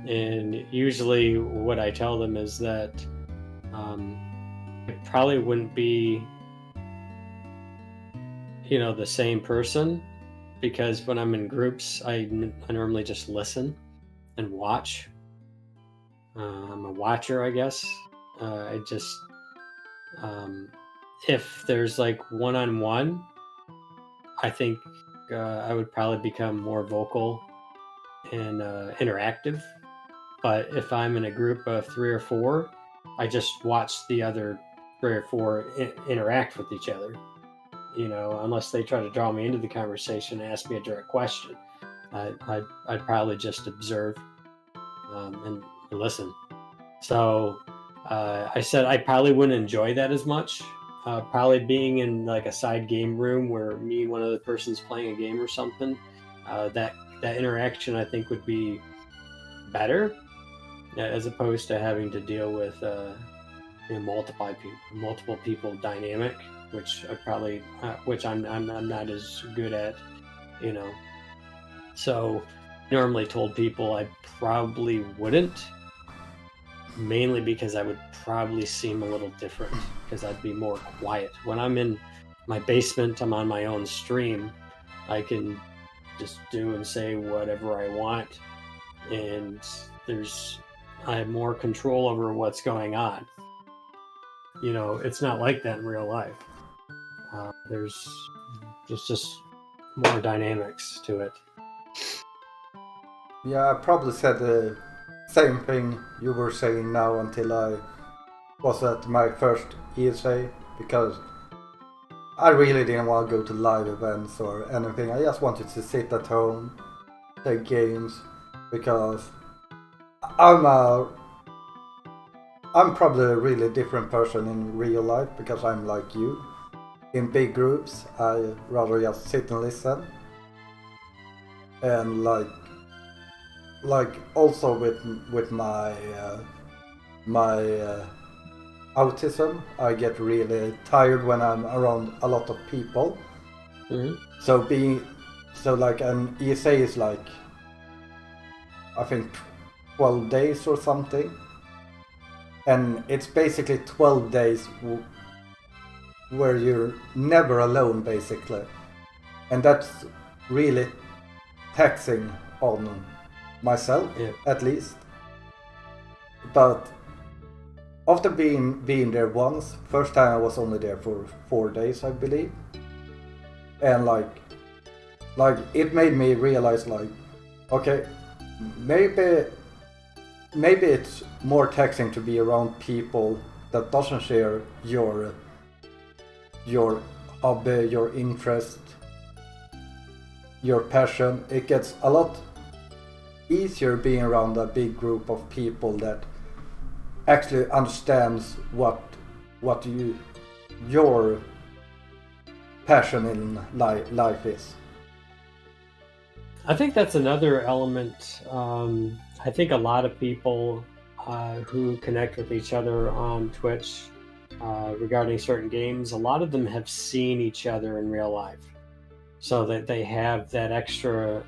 And usually what I tell them is that it probably wouldn't be, the same person, because when I'm in groups, I normally just listen and watch. I'm a watcher, I guess. I just, if there's like one-on-one, I think I would probably become more vocal and interactive. But if I'm in a group of 3 or 4, I just watch the other 3 or 4 interact with each other. Unless they try to draw me into the conversation and ask me a direct question, I'd probably just observe and listen. So I said I probably wouldn't enjoy that as much. Probably being in like a side game room where me and one other person's playing a game or something. That interaction I think would be better, as opposed to having to deal with multiple people dynamic, which I'm not as good at, So normally told people I probably wouldn't, mainly because I would probably seem a little different, because I'd be more quiet. When I'm in my basement, I'm on my own stream, I can just do and say whatever I want, and I have more control over what's going on. It's not like that in real life. There's just more dynamics to it. Yeah, I probably said the same thing you were saying now until I was at my first ESA, because I really didn't want to go to live events or anything. I just wanted to sit at home, play games, because I'm probably a really different person in real life, because I'm like you. In big groups, I rather just sit and listen. and like also with my autism, I get really tired when I'm around a lot of people. Mhm. So like an ESA is like, I think 12 days or something, and it's basically 12 days where you're never alone basically, and that's really taxing on myself, Yeah. at least. But after being there once, first time I was only there for 4 days, I believe, and like it made me realize like, okay, maybe it's more taxing to be around people that doesn't share your hobby, your interest, your passion. It gets a lot easier being around a big group of people that actually understands what your passion in life is. I think that's another element. I think a lot of people who connect with each other on Twitch regarding certain games, a lot of them have seen each other in real life, so that they have that extra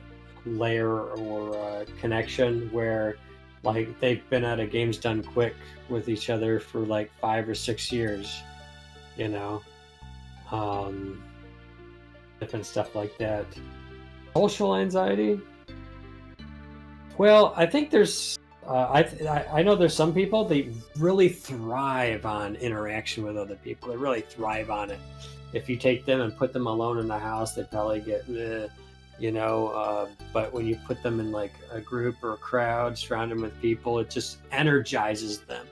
layer or connection where, like, they've been at a Games Done Quick with each other for like 5 or 6 years, you know, um, different stuff like that. Social anxiety. Well, I think there's. I know there's some people they really thrive on interaction with other people. They really thrive on it. If you take them and put them alone in the house, they probably get, you know. But when you put them in like a group or a crowd, surrounded with people, it just energizes them.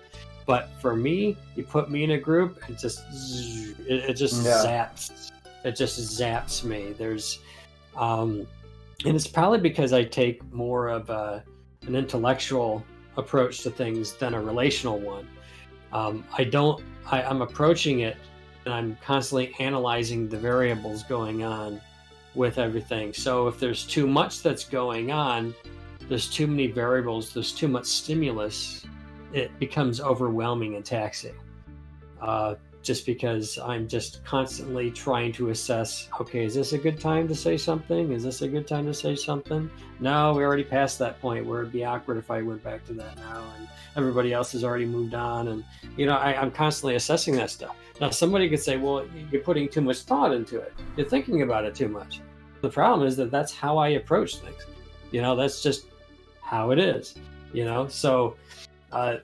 But for me, you put me in a group, it just zaps. It just zaps me. There's. And it's probably because I take more of an intellectual approach to things than a relational one. I'm approaching it and I'm constantly analyzing the variables going on with everything. So if there's too much that's going on, there's too many variables, there's too much stimulus, it becomes overwhelming and taxing. Just because I'm just constantly trying to assess, okay, is this a good time to say something? Is this a good time to say something? No, we already passed that point where it'd be awkward if I went back to that now, and everybody else has already moved on. And, you know, I'm constantly assessing that stuff. Now, somebody could say, well, you're putting too much thought into it. You're thinking about it too much. The problem is that that's how I approach things. You know, that's just how it is, you know? So,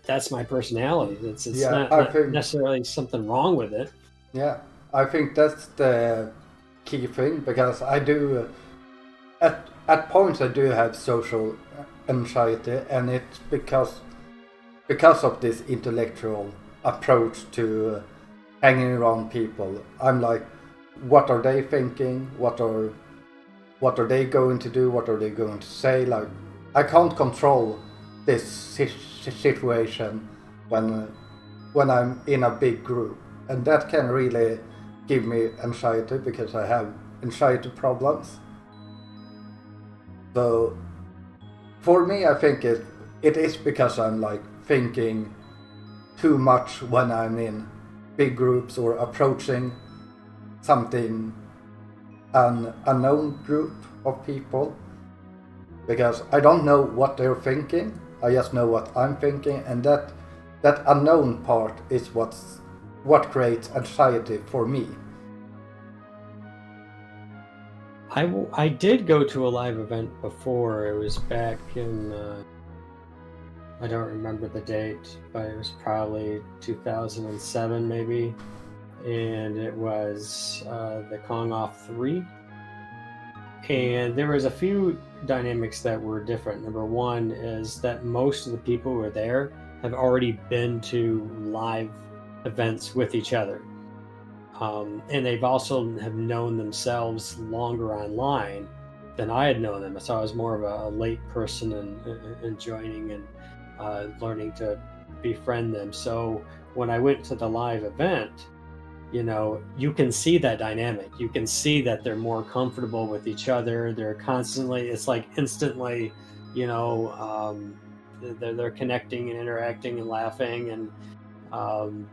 that's my personality. It's Yeah, not necessarily something wrong with it. Yeah, I think that's the key thing, because I do at points I do have social anxiety, and it's because of this intellectual approach to hanging around people. I'm like, what are they thinking? What are they going to do? What are they going to say? Like, I can't control this situation when I'm in a big group, and that can really give me anxiety because I have anxiety problems. So for me, I think it is because I'm like thinking too much when I'm in big groups or approaching something an unknown group of people, because I don't know what they're thinking. I just know what I'm thinking, and that unknown part is what creates anxiety for me. I did go to a live event before. It was back in, I don't remember the date, but it was probably 2007 maybe. And it was the Kong Off 3. And there was a few dynamics that were different. Number one is that most of the people who were there have already been to live events with each other. And they've also have known themselves longer online than I had known them. So I was more of a late person and joining and learning to befriend them. So when I went to the live event, you can see that dynamic. You can see that they're more comfortable with each other. They're constantly, it's like instantly, they're connecting and interacting and laughing, and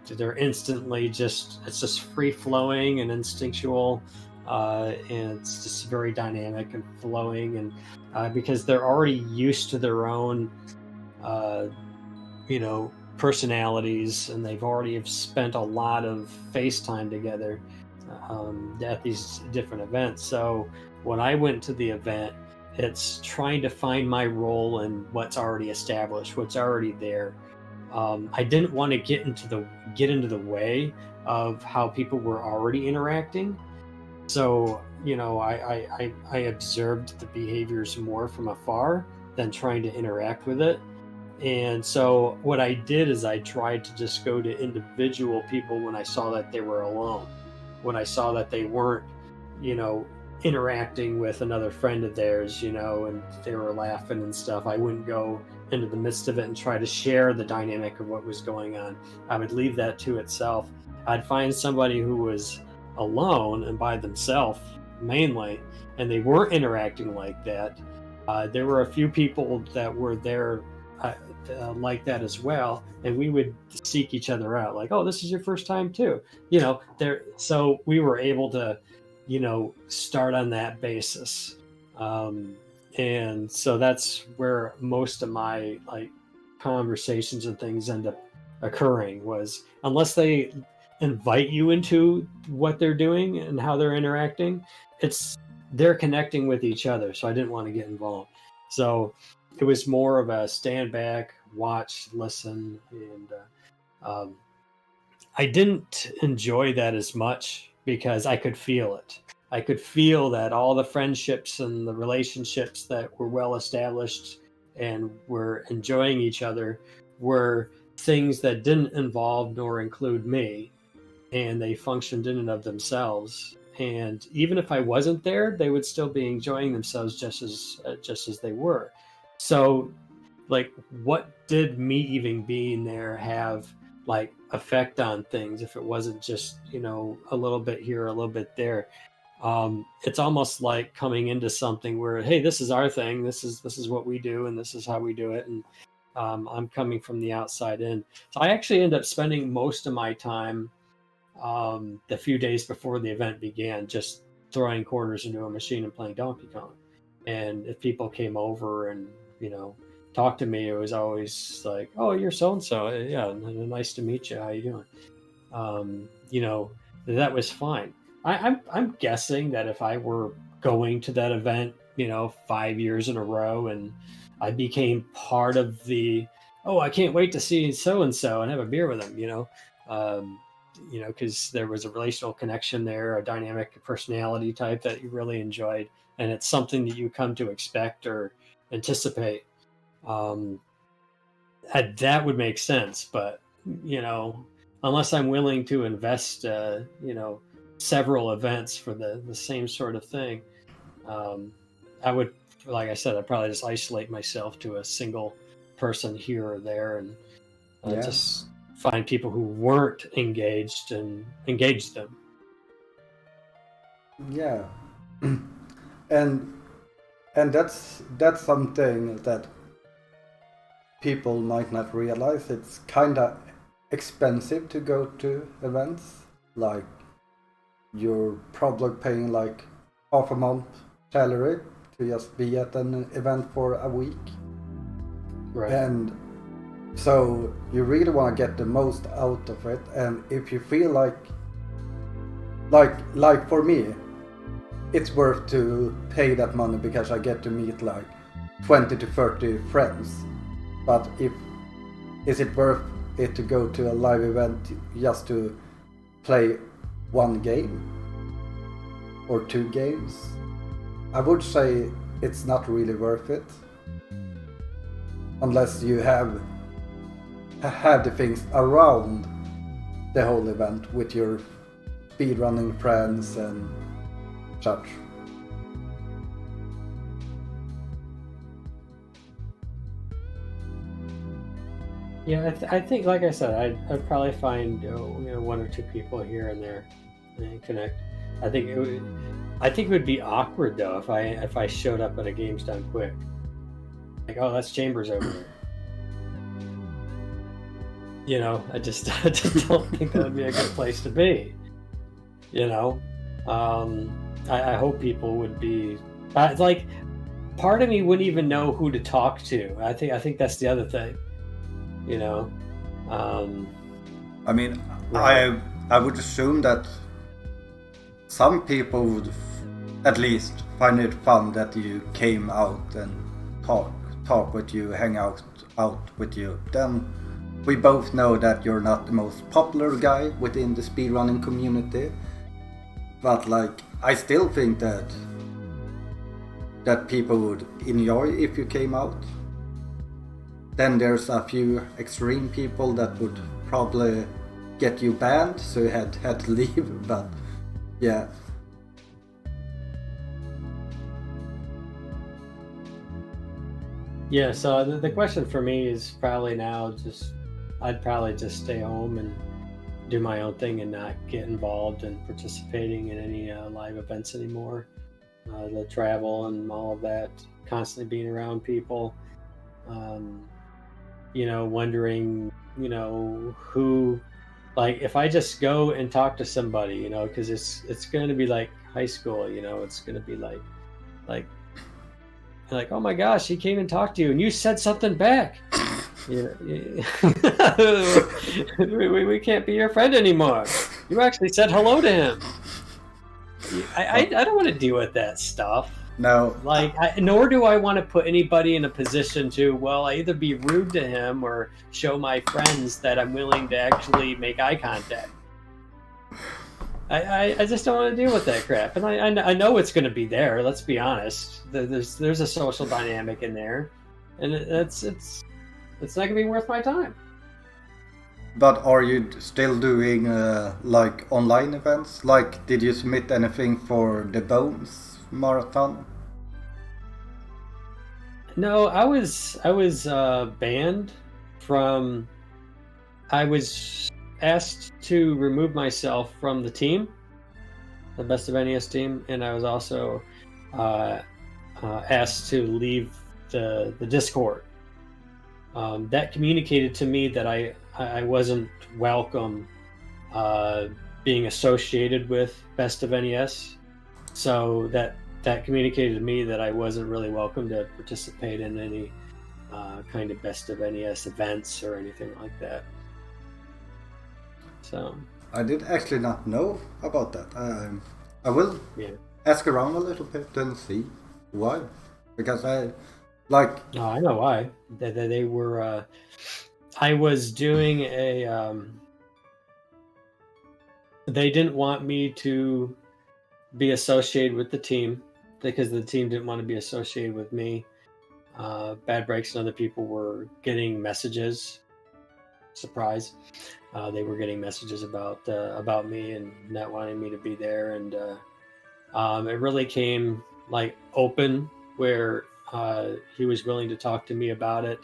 they're instantly it's just free flowing and instinctual, and it's just very dynamic and flowing, and because they're already used to their own, uh, personalities, and they've already have spent a lot of face time together at these different events. So when I went to the event, it's trying to find my role in what's already established, what's already there. I didn't want to get into the way of how people were already interacting. So I observed the behaviors more from afar than trying to interact with it. And so what I did is I tried to just go to individual people when I saw that they were alone, when I saw that they weren't, you know, interacting with another friend of theirs, and they were laughing and stuff. I wouldn't go into the midst of it and try to share the dynamic of what was going on. I would leave that to itself. I'd find somebody who was alone and by themselves mainly, and they weren't interacting like that. There were a few people that were there like that as well, and we would seek each other out, like, oh, this is your first time too, there. So we were able to start on that basis, and so that's where most of my conversations and things end up occurring, was unless they invite you into what they're doing and how they're interacting, they're connecting with each other. So I didn't want to get involved. So it was more of a stand back, watch, listen, and I didn't enjoy that as much because I could feel it. I could feel that all the friendships and the relationships that were well established and were enjoying each other were things that didn't involve nor include me, and they functioned in and of themselves. And even if I wasn't there, they would still be enjoying themselves just as they were. So, what did me even being there have effect on things if it wasn't just a little bit here, a little bit there? It's almost like coming into something where, hey, this is our thing, this is what we do, and this is how we do it, and I'm coming from the outside in. So I actually end up spending most of my time, the few days before the event began, just throwing quarters into a machine and playing Donkey Kong. And if people came over and talked to me, it was always like, "Oh, you're so and so. Yeah, nice to meet you. How you doing?" That was fine. I'm guessing that if I were going to that event, 5 years in a row, and I became part of the, oh, I can't wait to see so and so and have a beer with them, because there was a relational connection there, a dynamic personality type that you really enjoyed, and it's something that you come to expect or anticipate. That would make sense, but unless I'm willing to invest, several events for the same sort of thing, I would, like I said, I'd probably just isolate myself to a single person here or there, and just find people who weren't engaged and engage them. Yeah, and that's something that people might not realize. It's kind of expensive to go to events. Like, you're probably paying like half a month salary to just be at an event for a week. Right. And so you really want to get the most out of it. And if you feel like for me, it's worth to pay that money because I get to meet like 20 to 30 friends. But is it worth it to go to a live event just to play one game or two games? I would say it's not really worth it, unless you have the things around the whole event with your speedrunning friends and such. Yeah, I think, like I said, I'd probably find one or two people here and there and connect. I think it would be awkward though if I showed up at a games done quick. Like, oh, that's Chambers over there. I just I just don't think that would be a good place to be. You know, I hope people would be like. Part of me wouldn't even know who to talk to. I think that's the other thing. Um, I mean, right. I would assume that some people would at least find it fun that you came out and talk with you, hang out with you. Then we both know that you're not the most popular guy within the speedrunning community. But like, I still think that people would enjoy if you came out. Then there's a few extreme people that would probably get you banned, so you had to leave. But yeah. Yeah. So the question for me is probably now I'd probably just stay home and do my own thing and not get involved in participating in any live events anymore. The travel and all of that, constantly being around people, wondering, who, like, if I just go and talk to somebody, because it's going to be like high school, it's going to be like, oh my gosh, he came and talked to you and you said something back. We can't be your friend anymore. You actually said hello to him. I don't want to deal with that stuff. No. Nor do I want to put anybody in a position to, I either be rude to him or show my friends that I'm willing to actually make eye contact. I just don't want to deal with that crap. And I know it's going to be there. Let's be honest. There's a social dynamic in there, and it's not going to be worth my time. But are you still doing like online events? Like, did you submit anything for the Bones Marathon? No, I was banned from. I was asked to remove myself from the team, the Best of NES team, and I was also asked to leave the Discord. That communicated to me that I wasn't welcome being associated with Best of NES, so that communicated to me that I wasn't really welcome to participate in any kind of Best of NES events or anything like that. So I did actually not know about that. I will ask around a little bit and see why, because I know why. They were. I was doing a. They didn't want me to be associated with the team because the team didn't want to be associated with me. Bad Breaks and other people were getting messages. Surprise! They were getting messages about me and not wanting me to be there, and it really came like open where he was willing to talk to me about it,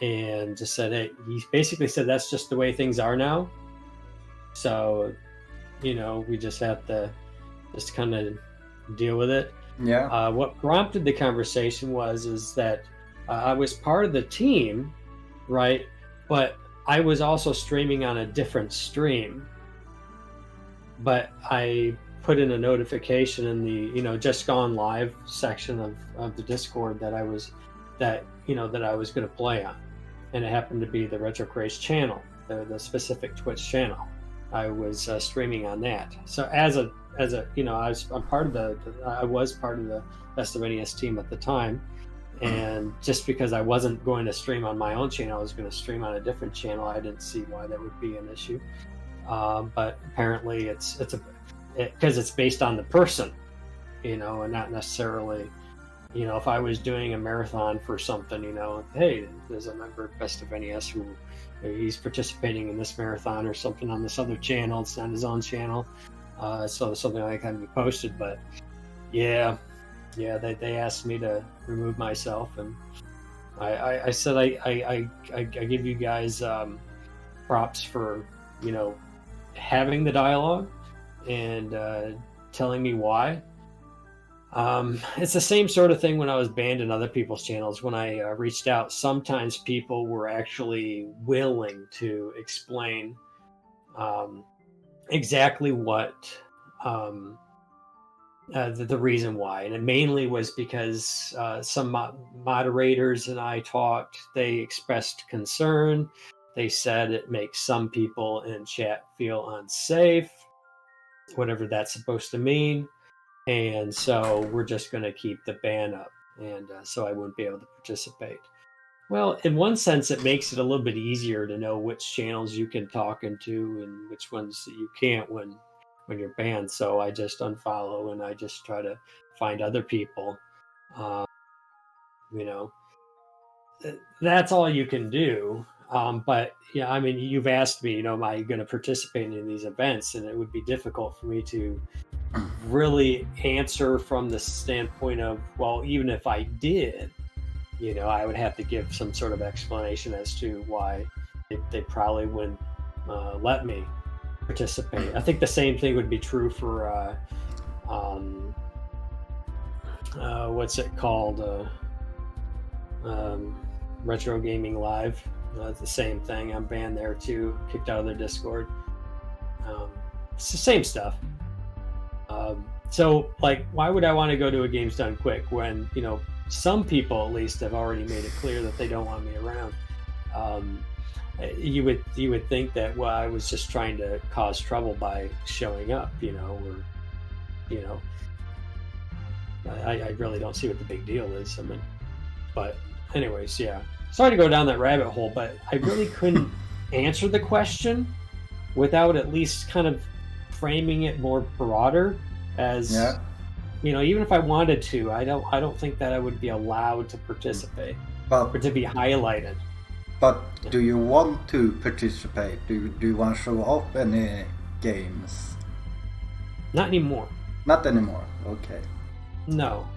and just said, "Hey," he basically said, "That's just the way things are now." So, we just have to just kind of deal with it. Yeah. What prompted the conversation is that I was part of the team, right? But I was also streaming on a different stream. But I put in a notification in the just gone live section of the Discord that I was going to play on, and it happened to be the Retro Craze channel, the specific Twitch channel. I was streaming on that. So I was part of the Best of NES team at the time, and just because I wasn't going to stream on my own channel, I was going to stream on a different channel. I didn't see why that would be an issue, but apparently it's because it's based on the person, and not necessarily, if I was doing a marathon for something, hey, there's a member of Best of NES who he's participating in this marathon or something on this other channel. It's on his own channel, so something like that can be posted. But yeah, they asked me to remove myself, and I said I give you guys props for, you know, having the dialogue and telling me why. It's the same sort of thing when I was banned in other people's channels. When I reached out, sometimes people were actually willing to explain exactly what the reason why. And it mainly was because some moderators and I talked, they expressed concern. They said it makes some people in chat feel unsafe, whatever that's supposed to mean. And so we're just going to keep the ban up. And so I wouldn't be able to participate. Well, in one sense, it makes it a little bit easier to know which channels you can talk into and which ones that you can't when you're banned. So I just unfollow and I just try to find other people. You know, that's all you can do. But yeah, I mean, you've asked me, you know, am I going to participate in these events? And it would be difficult for me to really answer from the standpoint of, well, even if I did, you know, I would have to give some sort of explanation as to why they probably wouldn't let me participate. I think the same thing would be true for what's it called? Retro Gaming Live. It's the same thing. I'm banned there too, kicked out of their Discord. It's the same stuff. So, like, why would I want to go to a Games Done Quick when, you know, some people at least have already made it clear that they don't want me around? You would think that, well, I was just trying to cause trouble by showing up, you know, or, you know, I really don't see what the big deal is. I mean, but anyways, yeah. Sorry to go down that rabbit hole, but I really couldn't answer the question without at least kind of framing it more broader as, you know, even if I wanted to, I don't think that I would be allowed to participate or to be highlighted. But do you want to participate? Do you want to show up any games? Not anymore. Not anymore. Okay. No.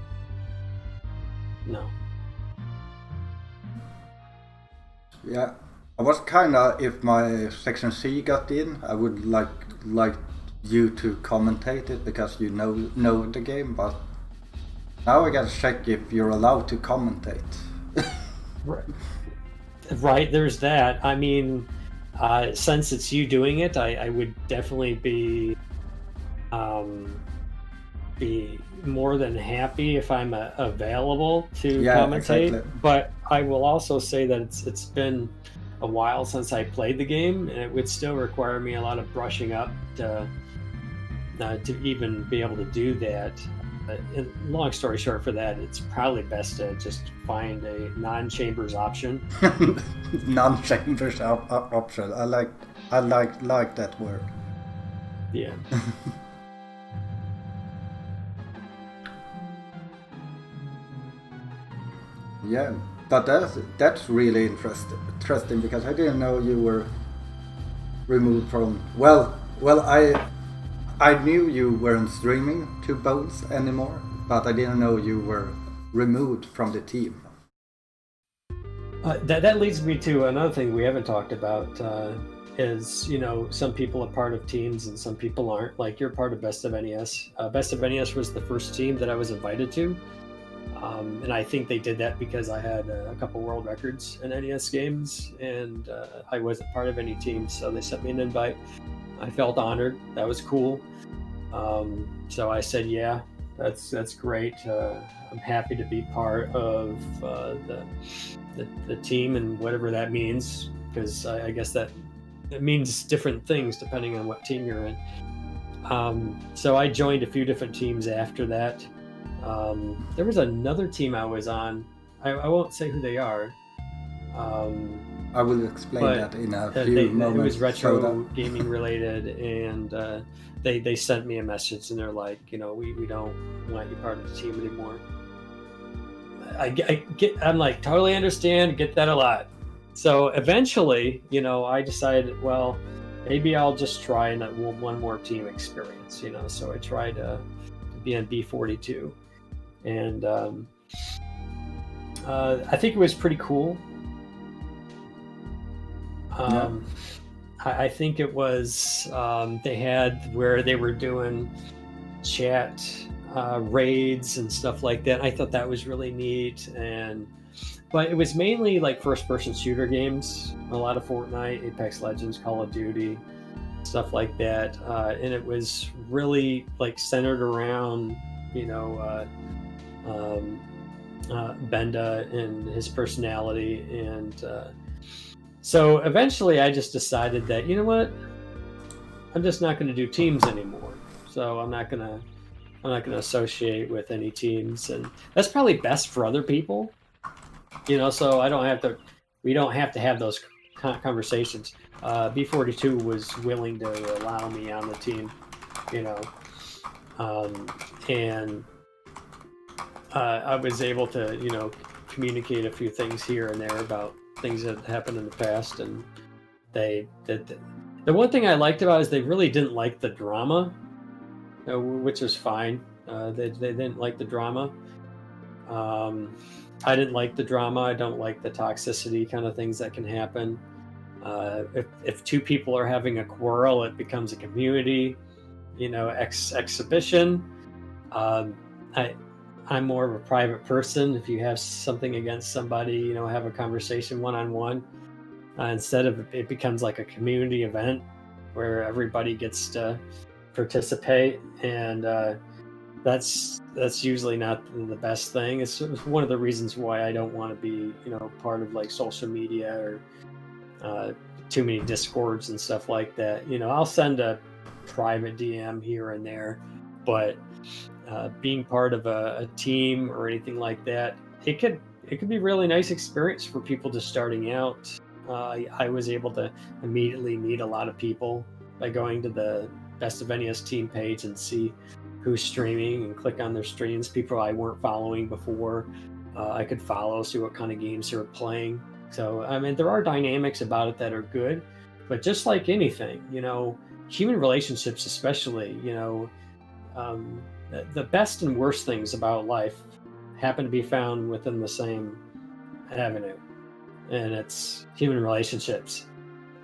Yeah, I was kinda, if my section C got in, I would like you to commentate it because you know the game, but now I gotta check if you're allowed to commentate. Right, there's that. I mean, since it's you doing it, I would definitely be more than happy if I'm available to commentate. Exactly. But I will also say that it's been a while since I played the game, and it would still require me a lot of brushing up to even be able to do that. Long story short, for that, it's probably best to just find a non-chambers option. Non-chambers option. I like that word. Yeah. Yeah, but that's really interesting because I didn't know you were removed from. Well, I knew you weren't streaming to Bones anymore, but I didn't know you were removed from the team. That leads me to another thing we haven't talked about. Is, you know, some people are part of teams and some people aren't. Like, you're part of Best of NES. Best of NES was the first team that I was invited to. And I think they did that because I had a couple world records in NES games, and I wasn't part of any team, so they sent me an invite. I felt honored. That was cool. So I said, yeah, that's great. I'm happy to be part of the team and whatever that means, because I guess that it means different things depending on what team you're in. So I joined a few different teams after that. There was another team I was on. I won't say who they are. I will explain that in a few moments. It was retro gaming related, and they sent me a message, and they're like, you know, we don't want you part of the team anymore. I'm like, totally understand, get that a lot. So eventually, you know, I decided, well, maybe I'll just try one more team experience, you know. So I tried to be on B42. And I think it was pretty cool. I think it was they had where they were doing chat raids and stuff like that. I thought that was really neat, but it was mainly like first-person shooter games, a lot of Fortnite, Apex Legends, Call of Duty, stuff like that, and it was really like centered around, you know, Benda and his personality, and so eventually I just decided that, you know what, I'm just not going to do teams anymore. So I'm not gonna associate with any teams, and that's probably best for other people, you know. So we don't have to have those conversations. B42 was willing to allow me on the team, you know, and I was able to, you know, communicate a few things here and there about things that happened in the past, and the one thing I liked about it is they really didn't like the drama, which was fine. They didn't like the drama. I didn't like the drama. I don't like the toxicity kind of things that can happen. If two people are having a quarrel, it becomes a community, you know, exhibition. I'm more of a private person. If you have something against somebody, you know, have a conversation one-on-one. Instead of it becomes like a community event where everybody gets to participate, and that's usually not the best thing. It's one of the reasons why I don't want to be, you know, part of like social media or too many discords and stuff like that. You know, I'll send a private DM here and there, but being part of a team or anything like that, it could be a really nice experience for people just starting out. I was able to immediately meet a lot of people by going to the Best of NES team page and see who's streaming and click on their streams. People I weren't following before, I could follow, see what kind of games they were playing. So, I mean, there are dynamics about it that are good, but just like anything, you know, human relationships especially, you know, the best and worst things about life happen to be found within the same avenue, and it's human relationships.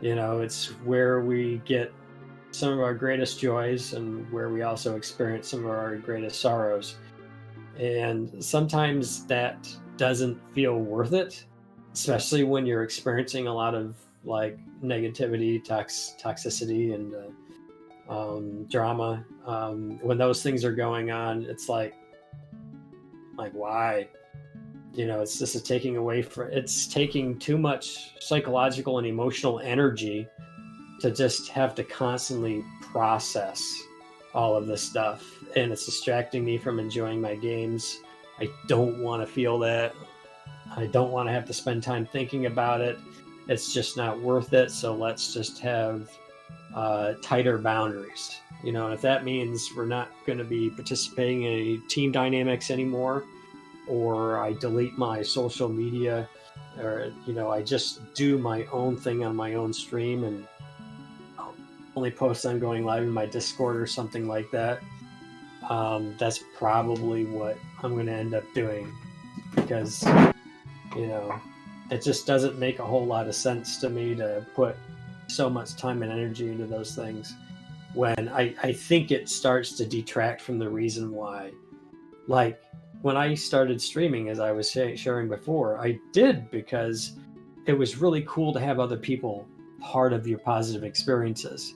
You know, it's where we get some of our greatest joys and where we also experience some of our greatest sorrows. And sometimes that doesn't feel worth it, especially when you're experiencing a lot of like negativity, toxicity, and drama. When those things are going on, it's like why? You know, it's just it's taking too much psychological and emotional energy to just have to constantly process all of this stuff, and it's distracting me from enjoying my games. I don't want to feel that. I don't want to have to spend time thinking about it. It's just not worth it. So let's just have tighter boundaries, you know. And if that means we're not going to be participating in any team dynamics anymore, or I delete my social media, or, you know, I just do my own thing on my own stream and I'll only post on going live in my Discord or something like that, that's probably what I'm going to end up doing, because, you know, it just doesn't make a whole lot of sense to me to put so much time and energy into those things when I think it starts to detract from the reason why. Like, when I started streaming, as I was sharing before, I did because it was really cool to have other people part of your positive experiences,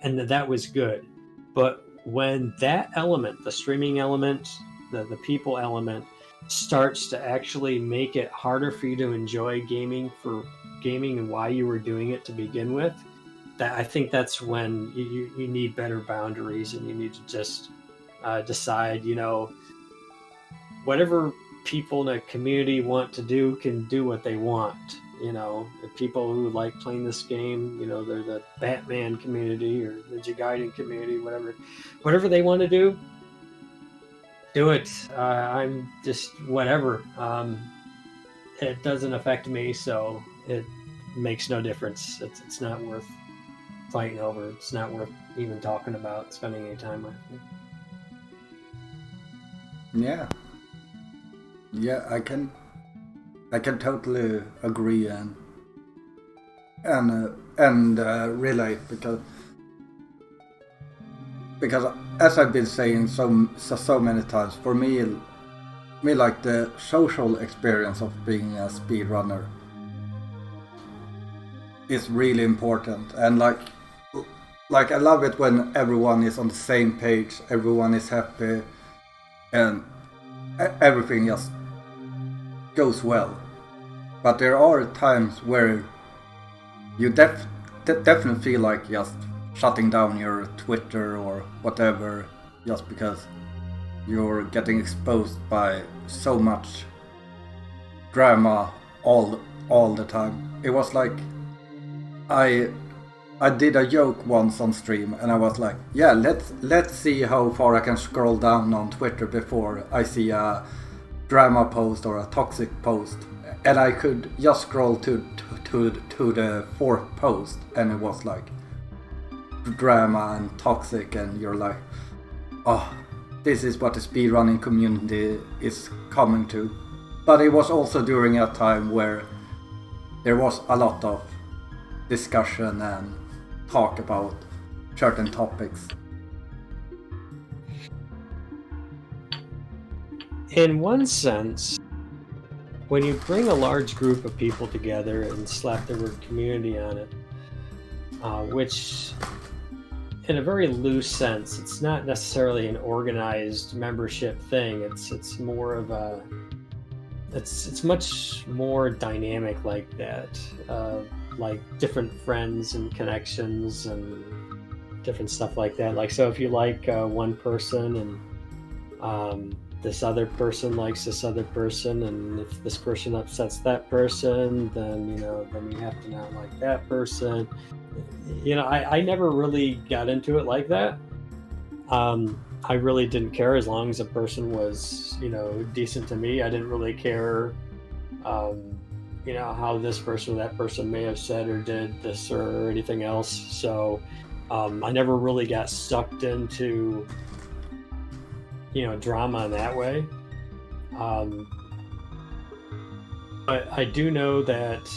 and that was good. But when that element, the streaming element, the people element, starts to actually make it harder for you to enjoy gaming and why you were doing it to begin with, that I think that's when you need better boundaries, and you need to just decide, you know, whatever people in a community want to do can do what they want. You know, the people who like playing this game, you know, they're the Batman community or the Gaiden community, whatever they want to do it. I'm just whatever. It doesn't affect me, so it makes no difference. It's not worth fighting over. It's not worth even talking about, spending any time with. Yeah. Yeah, I can I can totally agree and relate because as I've been saying so many times, for me like the social experience of being a speedrunner is really important, and like I love it when everyone is on the same page, everyone is happy, and everything just goes well. But there are times where you definitely feel like just shutting down your Twitter or whatever, just because you're getting exposed by so much drama all the time. It was like I did a joke once on stream, and I was like, yeah, let's see how far I can scroll down on Twitter before I see a drama post or a toxic post, and I could just scroll to the fourth post, and it was like drama and toxic, and you're like, oh, this is what the speedrunning community is coming to. But it was also during a time where there was a lot of discussion and talk about certain topics. In one sense, when you bring a large group of people together and slap the word community on it, which in a very loose sense, it's not necessarily an organized membership thing. It's more of a it's much more dynamic like that, like different friends and connections and different stuff like that. Like, so if you like one person and this other person likes this other person, and if this person upsets that person, then you have to not like that person. I never really got into it like that. I really didn't care as long as a person was, decent to me. I didn't really care, how this person or that person may have said or did this or anything else. So I never really got sucked into, drama in that way. But I do know that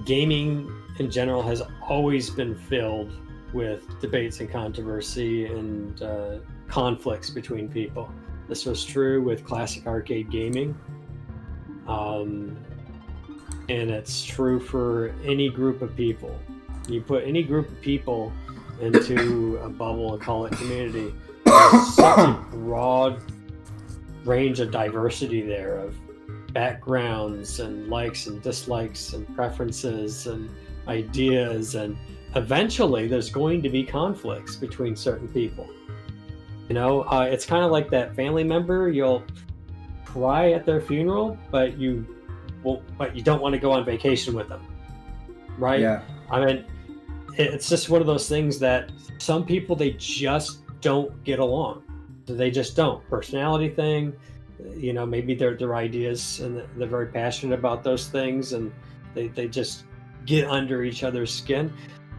gaming in general has always been filled with debates and controversy and conflicts between people. This was true with classic arcade gaming. And it's true for any group of people. You put any group of people into a bubble and call it community. There's such a broad range of diversity there of backgrounds and likes and dislikes and preferences and ideas, and eventually there's going to be conflicts between certain people. It's kind of like that family member you'll cry at their funeral, but you don't want to go on vacation with them, right? Yeah. I mean, it's just one of those things that some people, they just don't get along. They just don't. Personality thing, maybe their ideas, and they're very passionate about those things, and they just get under each other's skin.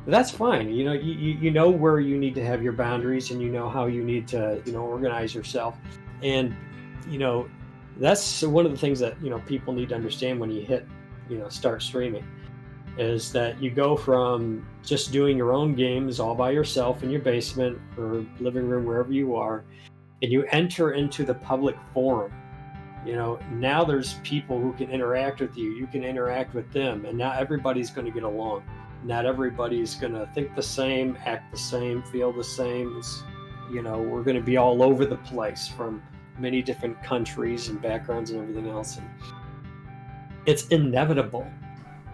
But that's fine. You know where you need to have your boundaries, and you know how you need to organize yourself. And that's one of the things that people need to understand when you hit start streaming, is that you go from just doing your own games all by yourself in your basement or living room, wherever you are, and you enter into the public forum. Now there's people who can interact with you. You can interact with them, and not everybody's going to get along. Not everybody's going to think the same, act the same, feel the same. We're going to be all over the place from many different countries and backgrounds and everything else. And it's inevitable.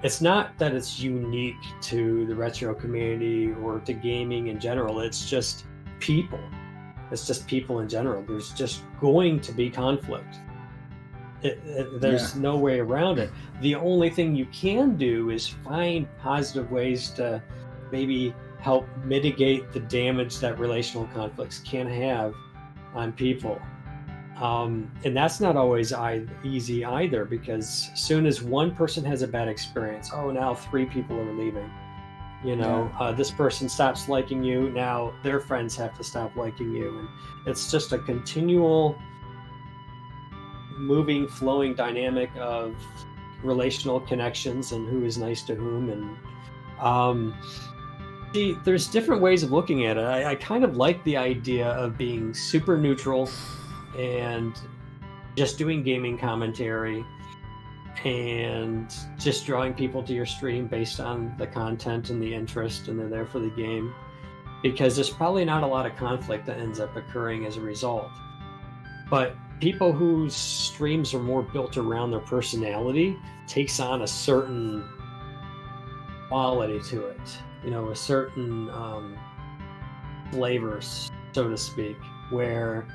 It's not that it's unique to the retro community or to gaming in general. It's just people. It's just people in general. There's just going to be conflict. There's no way around it. The only thing you can do is find positive ways to maybe help mitigate the damage that relational conflicts can have on people. And that's not always easy either, because as soon as one person has a bad experience, now 3 people are leaving. This person stops liking you, now their friends have to stop liking you. And it's just a continual moving, flowing dynamic of relational connections and who is nice to whom. And see, there's different ways of looking at it. I kind of like the idea of being super neutral and just doing gaming commentary and just drawing people to your stream based on the content and the interest, and they're there for the game, because there's probably not a lot of conflict that ends up occurring as a result. But people whose streams are more built around their personality takes on a certain quality to it, a certain flavors, so to speak, where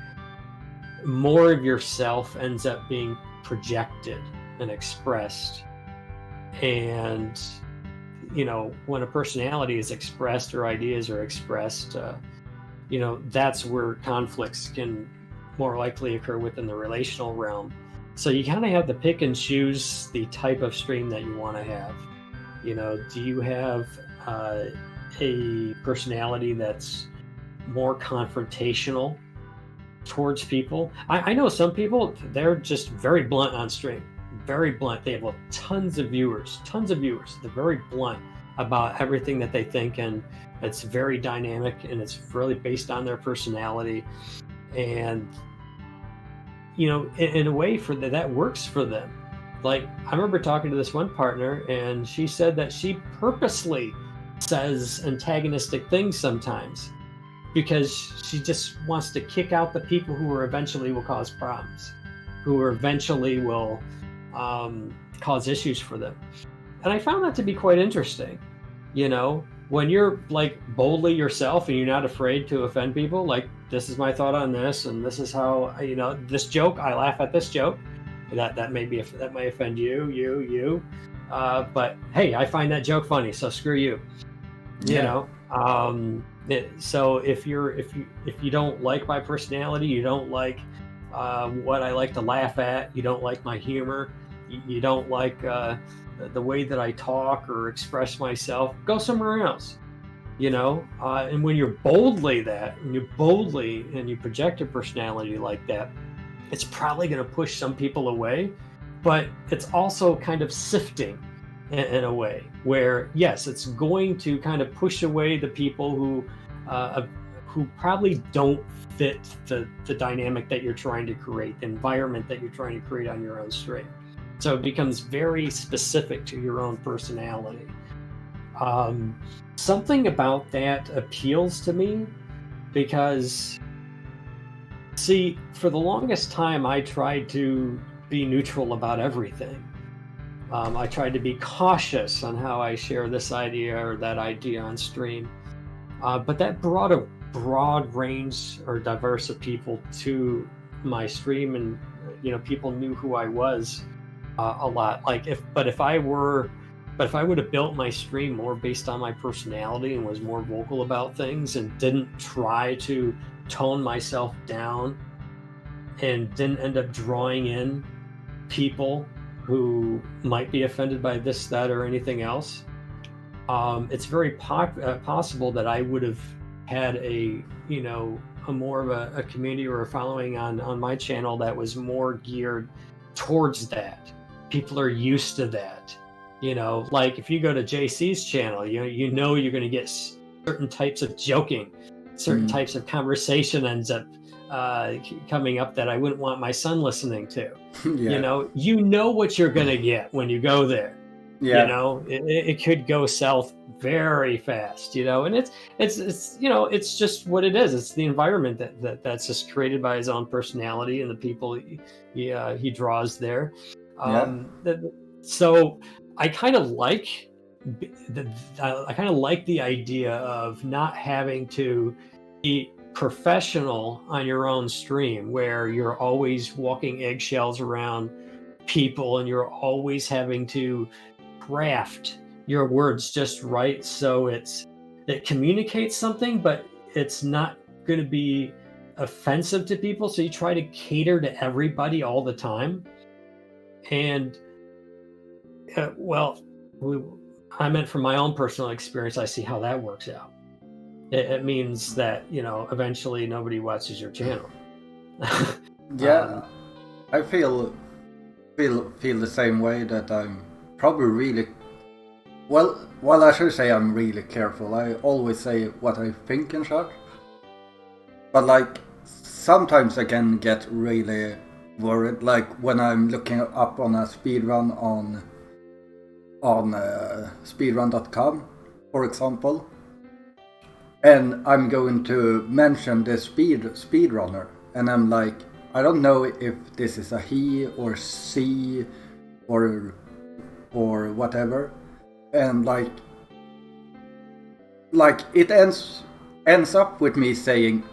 more of yourself ends up being projected and expressed. And when a personality is expressed or ideas are expressed, that's where conflicts can more likely occur within the relational realm. So you kind of have to pick and choose the type of stream that you want to have. Do you have a personality that's more confrontational towards people? I know some people, they're just very blunt on stream. Very blunt. They have tons of viewers. They're very blunt about everything that they think, and it's very dynamic, and it's really based on their personality. And in a way that works for them. Like, I remember talking to this one partner, and she said that she purposely says antagonistic things sometimes because she just wants to kick out the people who eventually will cause problems, who eventually will cause issues for them. And I found that to be quite interesting. When you're like boldly yourself and you're not afraid to offend people, like, this is my thought on this, and this is how, this joke, I laugh at this joke. That might offend you. But hey, I find that joke funny, so screw you. So if you don't like my personality, you don't like what I like to laugh at, you don't like my humor, you don't like the way that I talk or express myself, go somewhere else. And when you're boldly and you project a personality like that, it's probably going to push some people away, but it's also kind of sifting in a way where, yes, it's going to kind of push away the people who probably don't fit the dynamic that you're trying to create, the environment that you're trying to create on your own stream. So it becomes very specific to your own personality. Something about that appeals to me because, see, for the longest time, I tried to be neutral about everything. I tried to be cautious on how I share this idea or that idea on stream. But that brought a broad range or diverse of people to my stream, and people knew who I was a lot. But if I would have built my stream more based on my personality and was more vocal about things and didn't try to tone myself down and didn't end up drawing in people who might be offended by this, that, or anything else, it's very possible that I would have had a more of a community or a following on my channel that was more geared towards that. People are used to that. Like if you go to JC's channel, you're going to get certain types of joking, certain types of conversation ends up coming up that I wouldn't want my son listening to. Yeah. You know what you're going to get when you go there. Yeah. It could go south very fast, and it's just what it is. It's the environment that's just created by his own personality and the people he draws there. So I kind of like the idea of not having to be professional on your own stream, where you're always walking eggshells around people and you're always having to craft your words just right so it communicates something, but it's not going to be offensive to people. So you try to cater to everybody all the time. And I meant from my own personal experience, I see how that works out. It means that eventually nobody watches your channel. Yeah. I feel the same way, that I'm probably really well, I should say I'm really careful. I always say what I think and such. But like sometimes I can get really worried, like when I'm looking up on a speedrun on speedrun.com, for example, and I'm going to mention the speedrunner, and I'm like, I don't know if this is a he or she or whatever, and like it ends up with me saying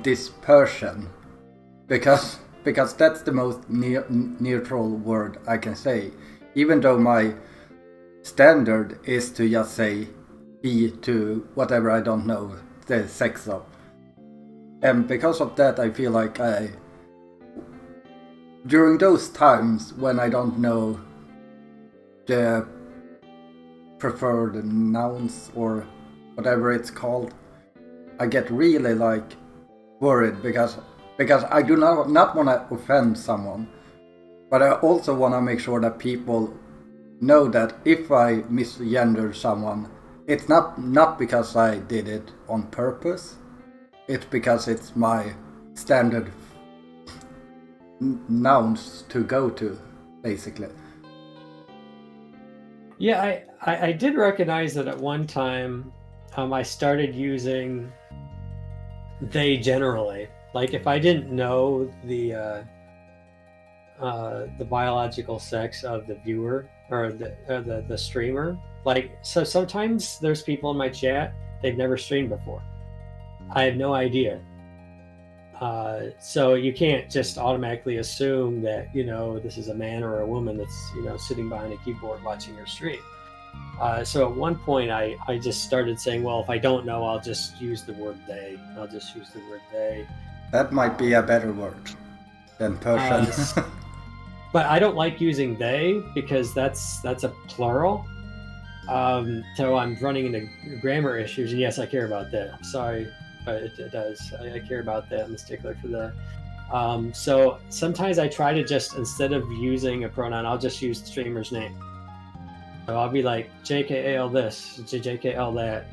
this person, because that's the most neutral word I can say, even though my standard is to just say he to whatever I don't know the sex of. And because of that, I feel like during those times when I don't know the preferred nouns or whatever it's called, I get really like worried, because I do not want to offend someone, but I also want to make sure that people know that if I misgender someone, it's not because I did it on purpose. It's because it's my standard nouns to go to, basically. Yeah, I did recognize that at one time I started using they generally. Like if I didn't know the biological sex of the viewer or the streamer, like, so sometimes there's people in my chat, they've never streamed before. I have no idea. So you can't just automatically assume that, this is a man or a woman that's, sitting behind a keyboard watching your stream. So at one point I just started saying, well, if I don't know, I'll just use the word they. I'll just use the word they. That might be a better word than person. But I don't like using they because that's a plural. So I'm running into grammar issues, and yes, I care about that. I'm sorry, but it does. I care about that. I'm a stickler for that. So sometimes I try to just, instead of using a pronoun, I'll just use the streamer's name. So I'll be like JKL this, JKL that,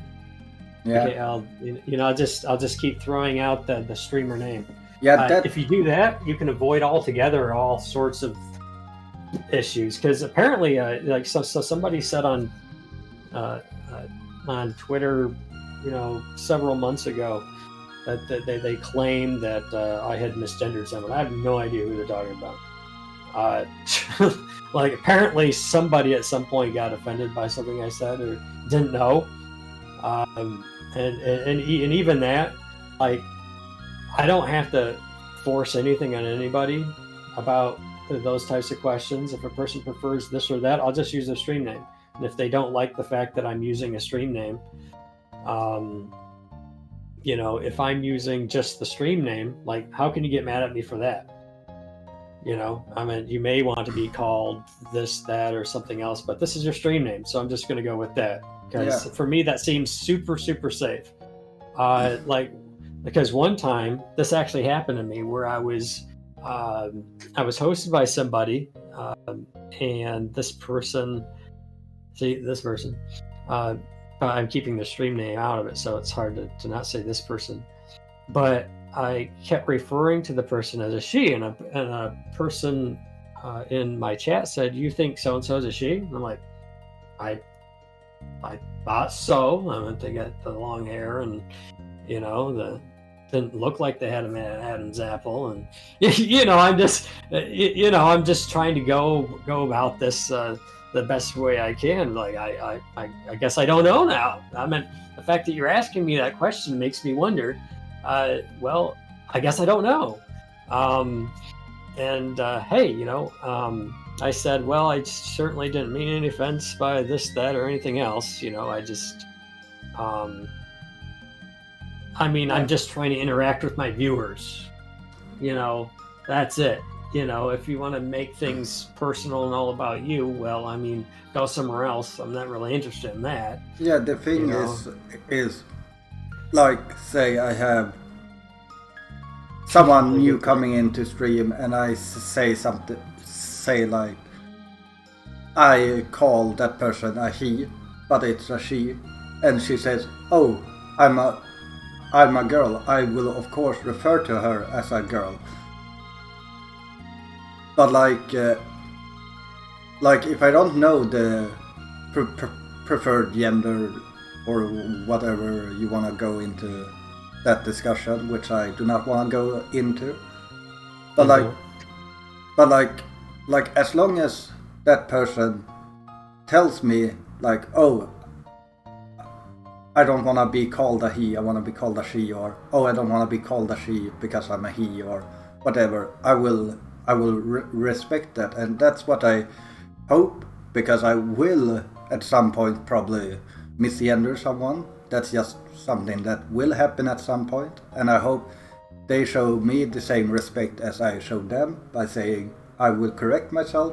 Yeah. JKL. I'll just keep throwing out the streamer name. Yeah. If you do that, you can avoid altogether all sorts of issues. Because apparently, so somebody said on Twitter, several months ago, that they claimed that I had misgendered someone. I have no idea who they're talking about. Like apparently somebody at some point got offended by something I said or didn't know, and even that, like, I don't have to force anything on anybody about those types of questions. If a person prefers this or that, I'll just use their stream name. And if they don't like the fact that I'm using a stream name, if I'm using just the stream name, like, how can you get mad at me for that? You may want to be called this, that, or something else, but this is your stream name, so I'm just going to go with that. Because for me, that seems super, super safe. Because one time, this actually happened to me where I was hosted by somebody, and this person, I'm keeping the stream name out of it, so it's hard to not say this person, but I kept referring to the person as a she, and a person in my chat said, "You think so and so is a she?" And I'm like, I thought so. I mean, they got the long hair, and didn't look like they had a Adam's apple, and I'm just trying to go about this the best way I can. Like I guess I don't know now. I mean, the fact that you're asking me that question makes me wonder. Well, I guess I don't know. Hey, I said, well, I certainly didn't mean any offense by this, that, or anything else. I just, I'm just trying to interact with my viewers. That's it. If you want to make things personal and all about you, well, go somewhere else. I'm not really interested in that. Yeah, the thing is like, say I have someone new coming into stream and I say something, say like, I call that person a he, but it's a she, and she says, "Oh, I'm a girl. I will of course refer to her as a girl." But like if I don't know the preferred gender or whatever you want to go into that discussion, which I do not want to go into, but like as long as that person tells me like, "Oh, I don't want to be called a he, I want to be called a she," or "Oh, I don't want to be called a she because I'm a he," or whatever, I will respect that, and that's what I hope, because I will at some point probably misgender someone. That's just something that will happen at some point, and I hope they show me the same respect as I showed them by saying I will correct myself,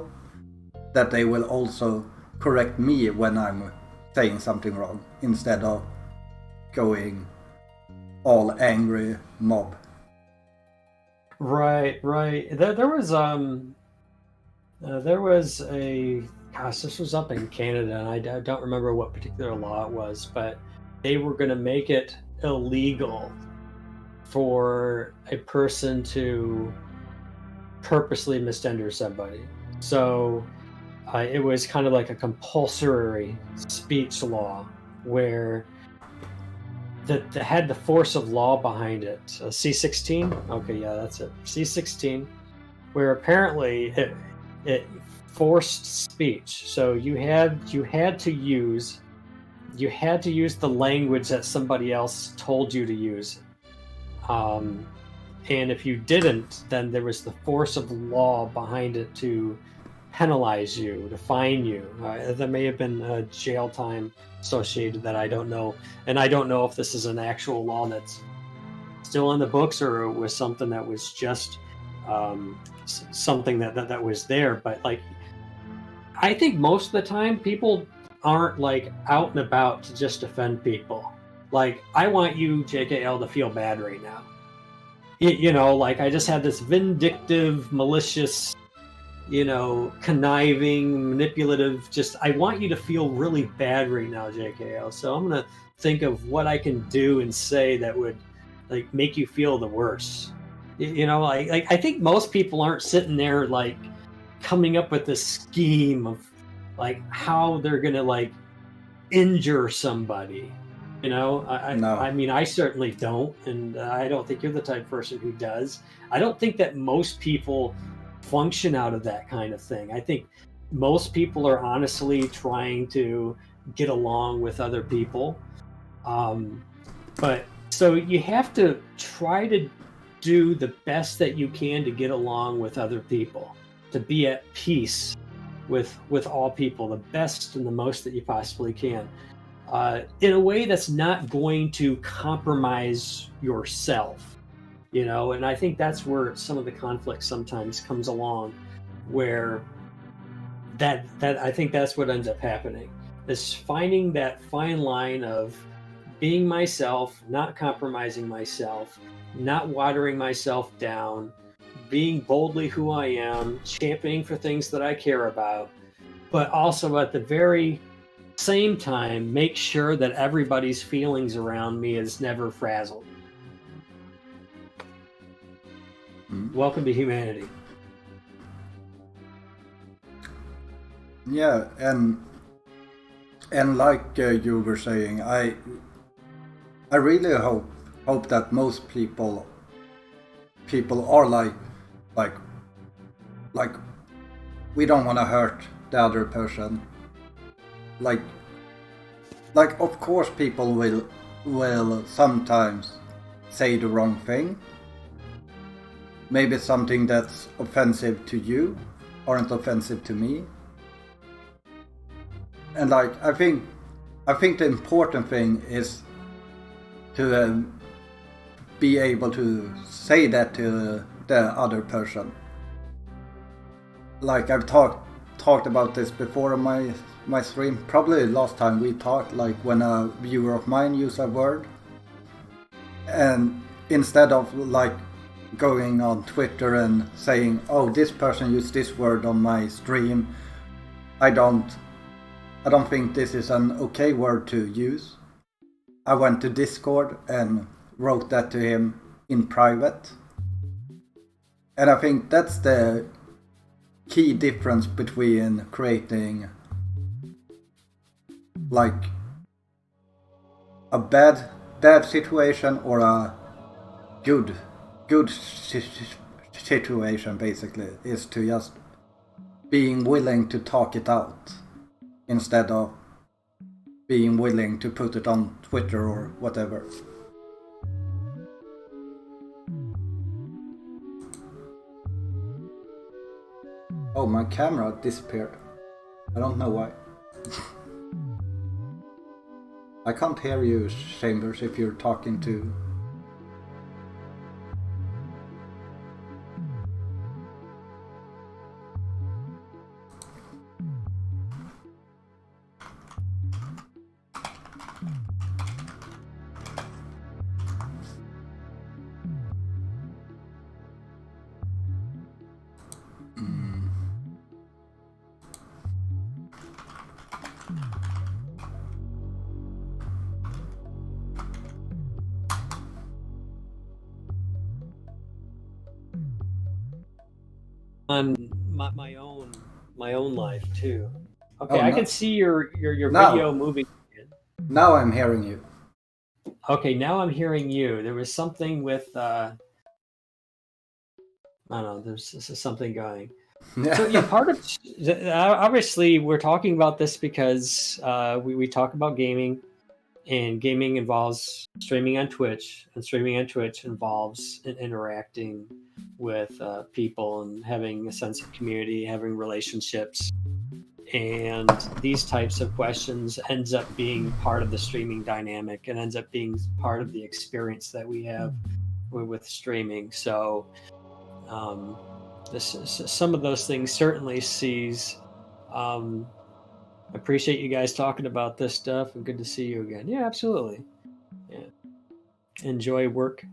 that they will also correct me when I'm saying something wrong, instead of going all angry mob. Right. There was a, gosh, this was up in Canada, and I don't remember what particular law it was, but they were going to make it illegal for a person to purposely misgender somebody. So it was kind of like a compulsory speech law where that had the force of law behind it. C-16? Okay, yeah, that's it. C-16, where apparently it forced speech. So you had to use the language that somebody else told you to use. And if you didn't, then there was the force of law behind it to penalize you, to fine you. There may have been jail time associated that I don't know. And I don't know if this is an actual law that's still in the books or it was something that was just something that was there. But like, I think most of the time people aren't like out and about to just offend people. Like, I want you, JKL, to feel bad right now. You know, like I just had this vindictive, malicious, conniving, manipulative, just, I want you to feel really bad right now, JKL. So I'm going to think of what I can do and say that would like make you feel the worst. I think most people aren't sitting there like coming up with this scheme of like how they're going to like injure somebody. No. I mean, I certainly don't, and I don't think you're the type of person who does. I don't think that most people function out of that kind of thing. I think most people are honestly trying to get along with other people. But so you have to try to do the best that you can to get along with other people, to be at peace with all people, the best and the most that you possibly can. In a way that's not going to compromise yourself, and I think that's where some of the conflict sometimes comes along, where that I think that's what ends up happening, is finding that fine line of being myself, not compromising myself, not watering myself down, being boldly who I am, championing for things that I care about, but also at the very same time make sure that everybody's feelings around me is never frazzled. Welcome to humanity. Yeah, and like you were saying, I really hope that most people are like we don't want to hurt the other person. Like of course people will sometimes say the wrong thing. Maybe something that's offensive to you aren't offensive to me. And like I think the important thing is to be able to say that to the other person. Like I've talked about this before on my stream. Probably last time we talked, like when a viewer of mine used a word, and instead of like going on Twitter and saying, "Oh, this person used this word on my stream. I don't think this is an okay word to use." I went to Discord and wrote that to him in private. And I think that's the key difference between creating like a bad situation or a good situation, basically, is to just being willing to talk it out instead of being willing to put it on Twitter or whatever. Oh, my camera disappeared. I don't know why. I can't hear you, Chambers, if you're talking to... On my own life too. Okay, Oh, I no. can see your Now. video moving. Now I'm hearing you. Okay, now I'm hearing you. There was something with I don't know. There's something going. So yeah, part of obviously we're talking about this because we talk about gaming, and gaming involves streaming on Twitch, and streaming on Twitch involves interacting with people and having a sense of community, having relationships, and these types of questions ends up being part of the streaming dynamic and ends up being part of the experience that we have with streaming. So some of those things certainly sees. Appreciate you guys talking about this stuff, and good to see you again. Yeah, absolutely. Yeah, enjoy work.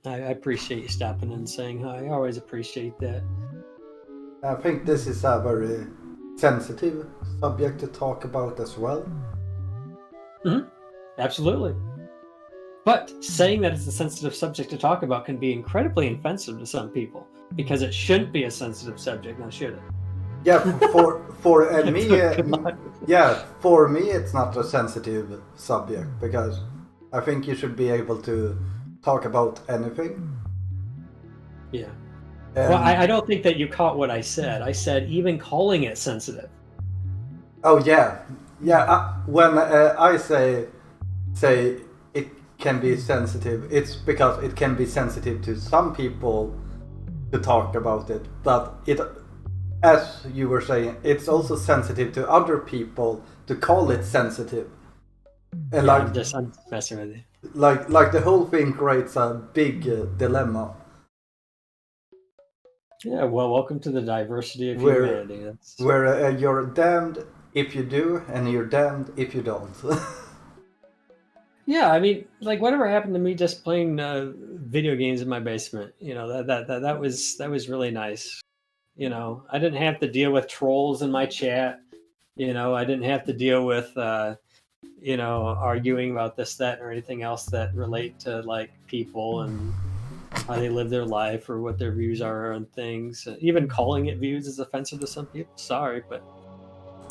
I appreciate you stopping in and saying hi. I always appreciate that. I think this is a very sensitive subject to talk about as well. Mm-hmm. Absolutely. But saying that it's a sensitive subject to talk about can be incredibly offensive to some people because it shouldn't be a sensitive subject, now should it? Yeah, for me, yeah, for me it's not a sensitive subject because I think you should be able to talk about anything. Yeah. Well, I don't think that you caught what I said. I said even calling it sensitive. Oh yeah. When I say it can be sensitive, it's because it can be sensitive to some people to talk about it, but it, as you were saying, it's also sensitive to other people to call it sensitive. And yeah, I'm messing with you. Like the whole thing creates a big dilemma. Yeah, well, welcome to the diversity of humanity. Where you're damned if you do, and you're damned if you don't. Yeah, I mean, like whatever happened to me just playing video games in my basement, you know, that was really nice. You know, I didn't have to deal with trolls in my chat. You know, I didn't have to deal with you know, arguing about this, that, or anything else that relate to like people and how they live their life or what their views are on things. Even calling it views is offensive to some people. Sorry, but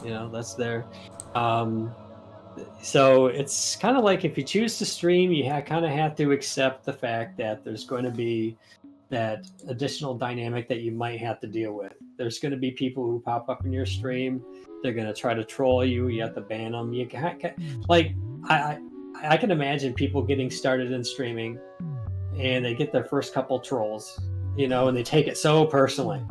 you know, that's there. So it's kind of like if you choose to stream, you kind of have to accept the fact that there's going to be that additional dynamic that you might have to deal with. There's going to be people who pop up in your stream. They're going to try to troll you. You have to ban them. You like I can imagine people getting started in streaming, and they get their first couple trolls, you know, and they take it so personally,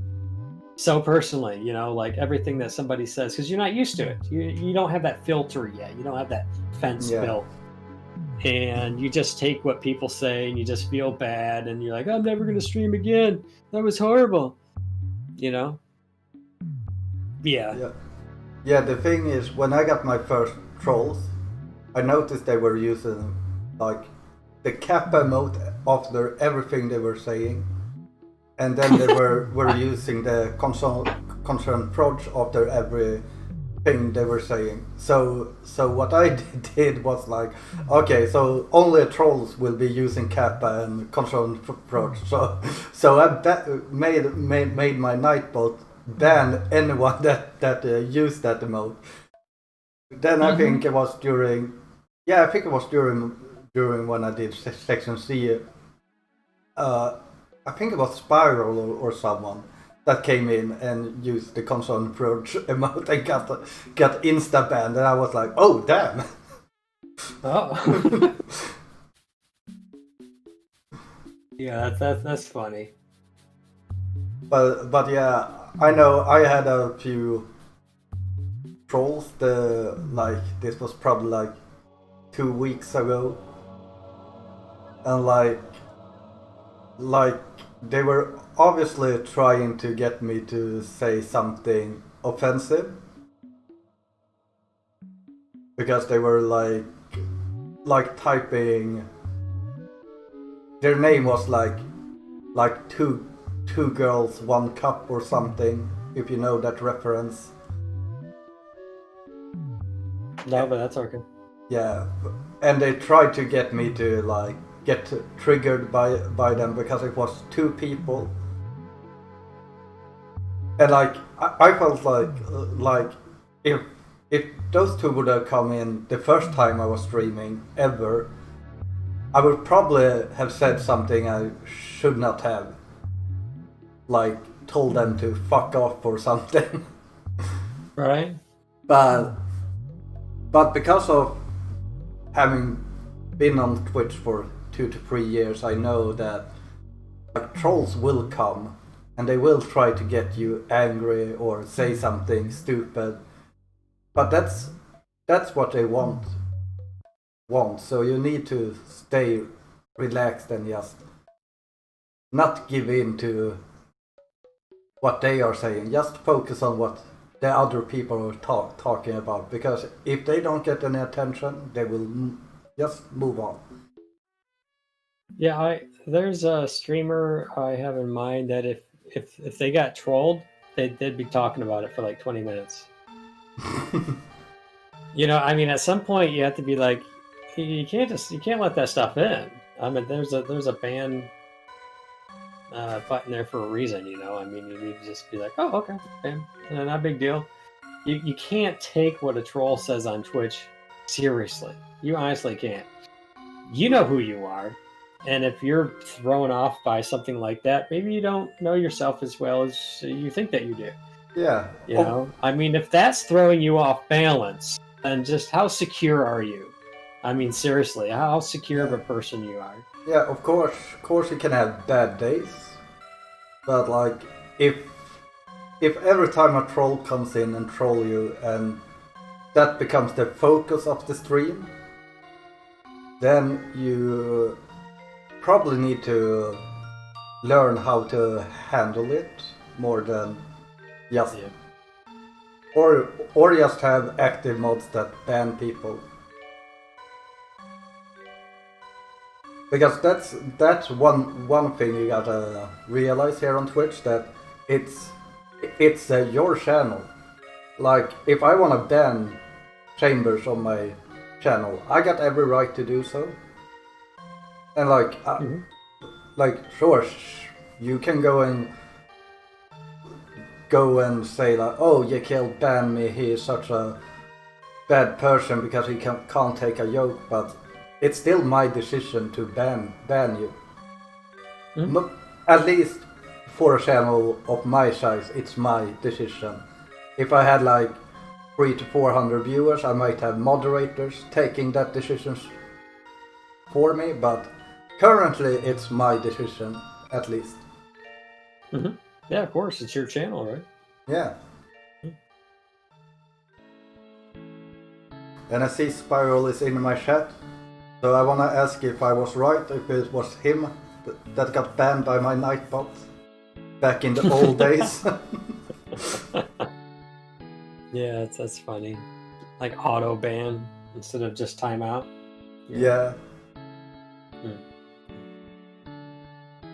you know, like everything that somebody says, because you're not used to it. You don't have that filter yet. You don't have that fence built. And you just take what people say and you just feel bad and you're like, I'm never going to stream again. That was horrible. You know? Yeah. Yeah, the thing is, when I got my first trolls, I noticed they were using like the Kappa emote after everything they were saying, and then they were using the concern approach after everything they were saying. So what I did was like, okay, so only trolls will be using Kappa and concern approach. So I made my Nightbot ban anyone that used that emote. Then I think it was during when I did Section C. I think it was Spiral or someone that came in and used the concern approach emote and got insta banned, and I was like, oh damn. Oh. Yeah, that's funny. But yeah, I know I had a few trolls. This was probably like 2 weeks ago, and like they were obviously trying to get me to say something offensive, because they were like typing. Their name was like two girls, one cup or something, if you know that reference. No, but that's okay. Yeah, and they tried to get me to like get triggered by them because it was two people, and like I felt like if those two would have come in the first time I was streaming ever, I would probably have said something I should not have, like told them to fuck off or something. Right? But because of having been on Twitch for 2 to 3 years, I know that like trolls will come and they will try to get you angry or say something stupid. But that's what they want. So you need to stay relaxed and just not give in to what they are saying. Just focus on what the other people are talking about, because if they don't get any attention, they will just move on. Yeah, there's a streamer I have in mind that if they got trolled, they'd be talking about it for like 20 minutes. You know, I mean, at some point you have to be like, you can't let that stuff in. I mean, there's a ban button there for a reason. You know, I mean, you need to just be like, oh, okay, ban, not a big deal. You can't take what a troll says on Twitch seriously. You honestly can't. You know who you are, and if you're thrown off by something like that, maybe you don't know yourself as well as you think that you do. Yeah. You know, I mean, if that's throwing you off balance, then just how secure are you? I mean, seriously, how secure of a person you are? Yeah, of course you can have bad days, but like if every time a troll comes in and troll you and that becomes the focus of the stream, then you probably need to learn how to handle it more than just or just have active mods that ban people. Because that's one thing you gotta realize here on Twitch, that it's your channel. Like if I wanna ban Chambers on my channel, I got every right to do so. And like sure, you can go and say like, oh, Jekyll banned me, he is such a bad person because he can't take a joke, but it's still my decision to ban you. At least for a channel of my size, it's my decision. If I had like 300 to 400 viewers, I might have moderators taking that decision for me, but currently it's my decision, at least. Mm-hmm. Yeah, of course, it's your channel, right? Yeah. And I see Spiral is in my chat, so I wanna ask if I was right, if it was him that got banned by my Nightbot back in the old days. Yeah, that's funny. Like auto ban instead of just timeout. Yeah.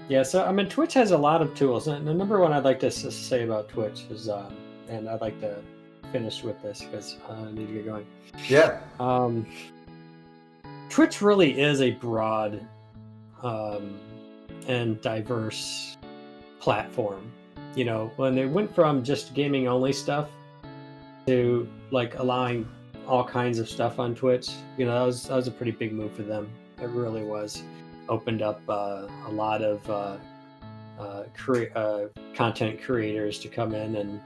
Yeah, so I mean, Twitch has a lot of tools, and the number one I'd like to say about Twitch is, and I'd like to finish with this because I need to get going. Yeah. Twitch really is a broad and diverse platform. You know, when they went from just gaming only stuff to like allowing all kinds of stuff on Twitch, you know, that was a pretty big move for them. It really was. Opened up a lot of content creators to come in and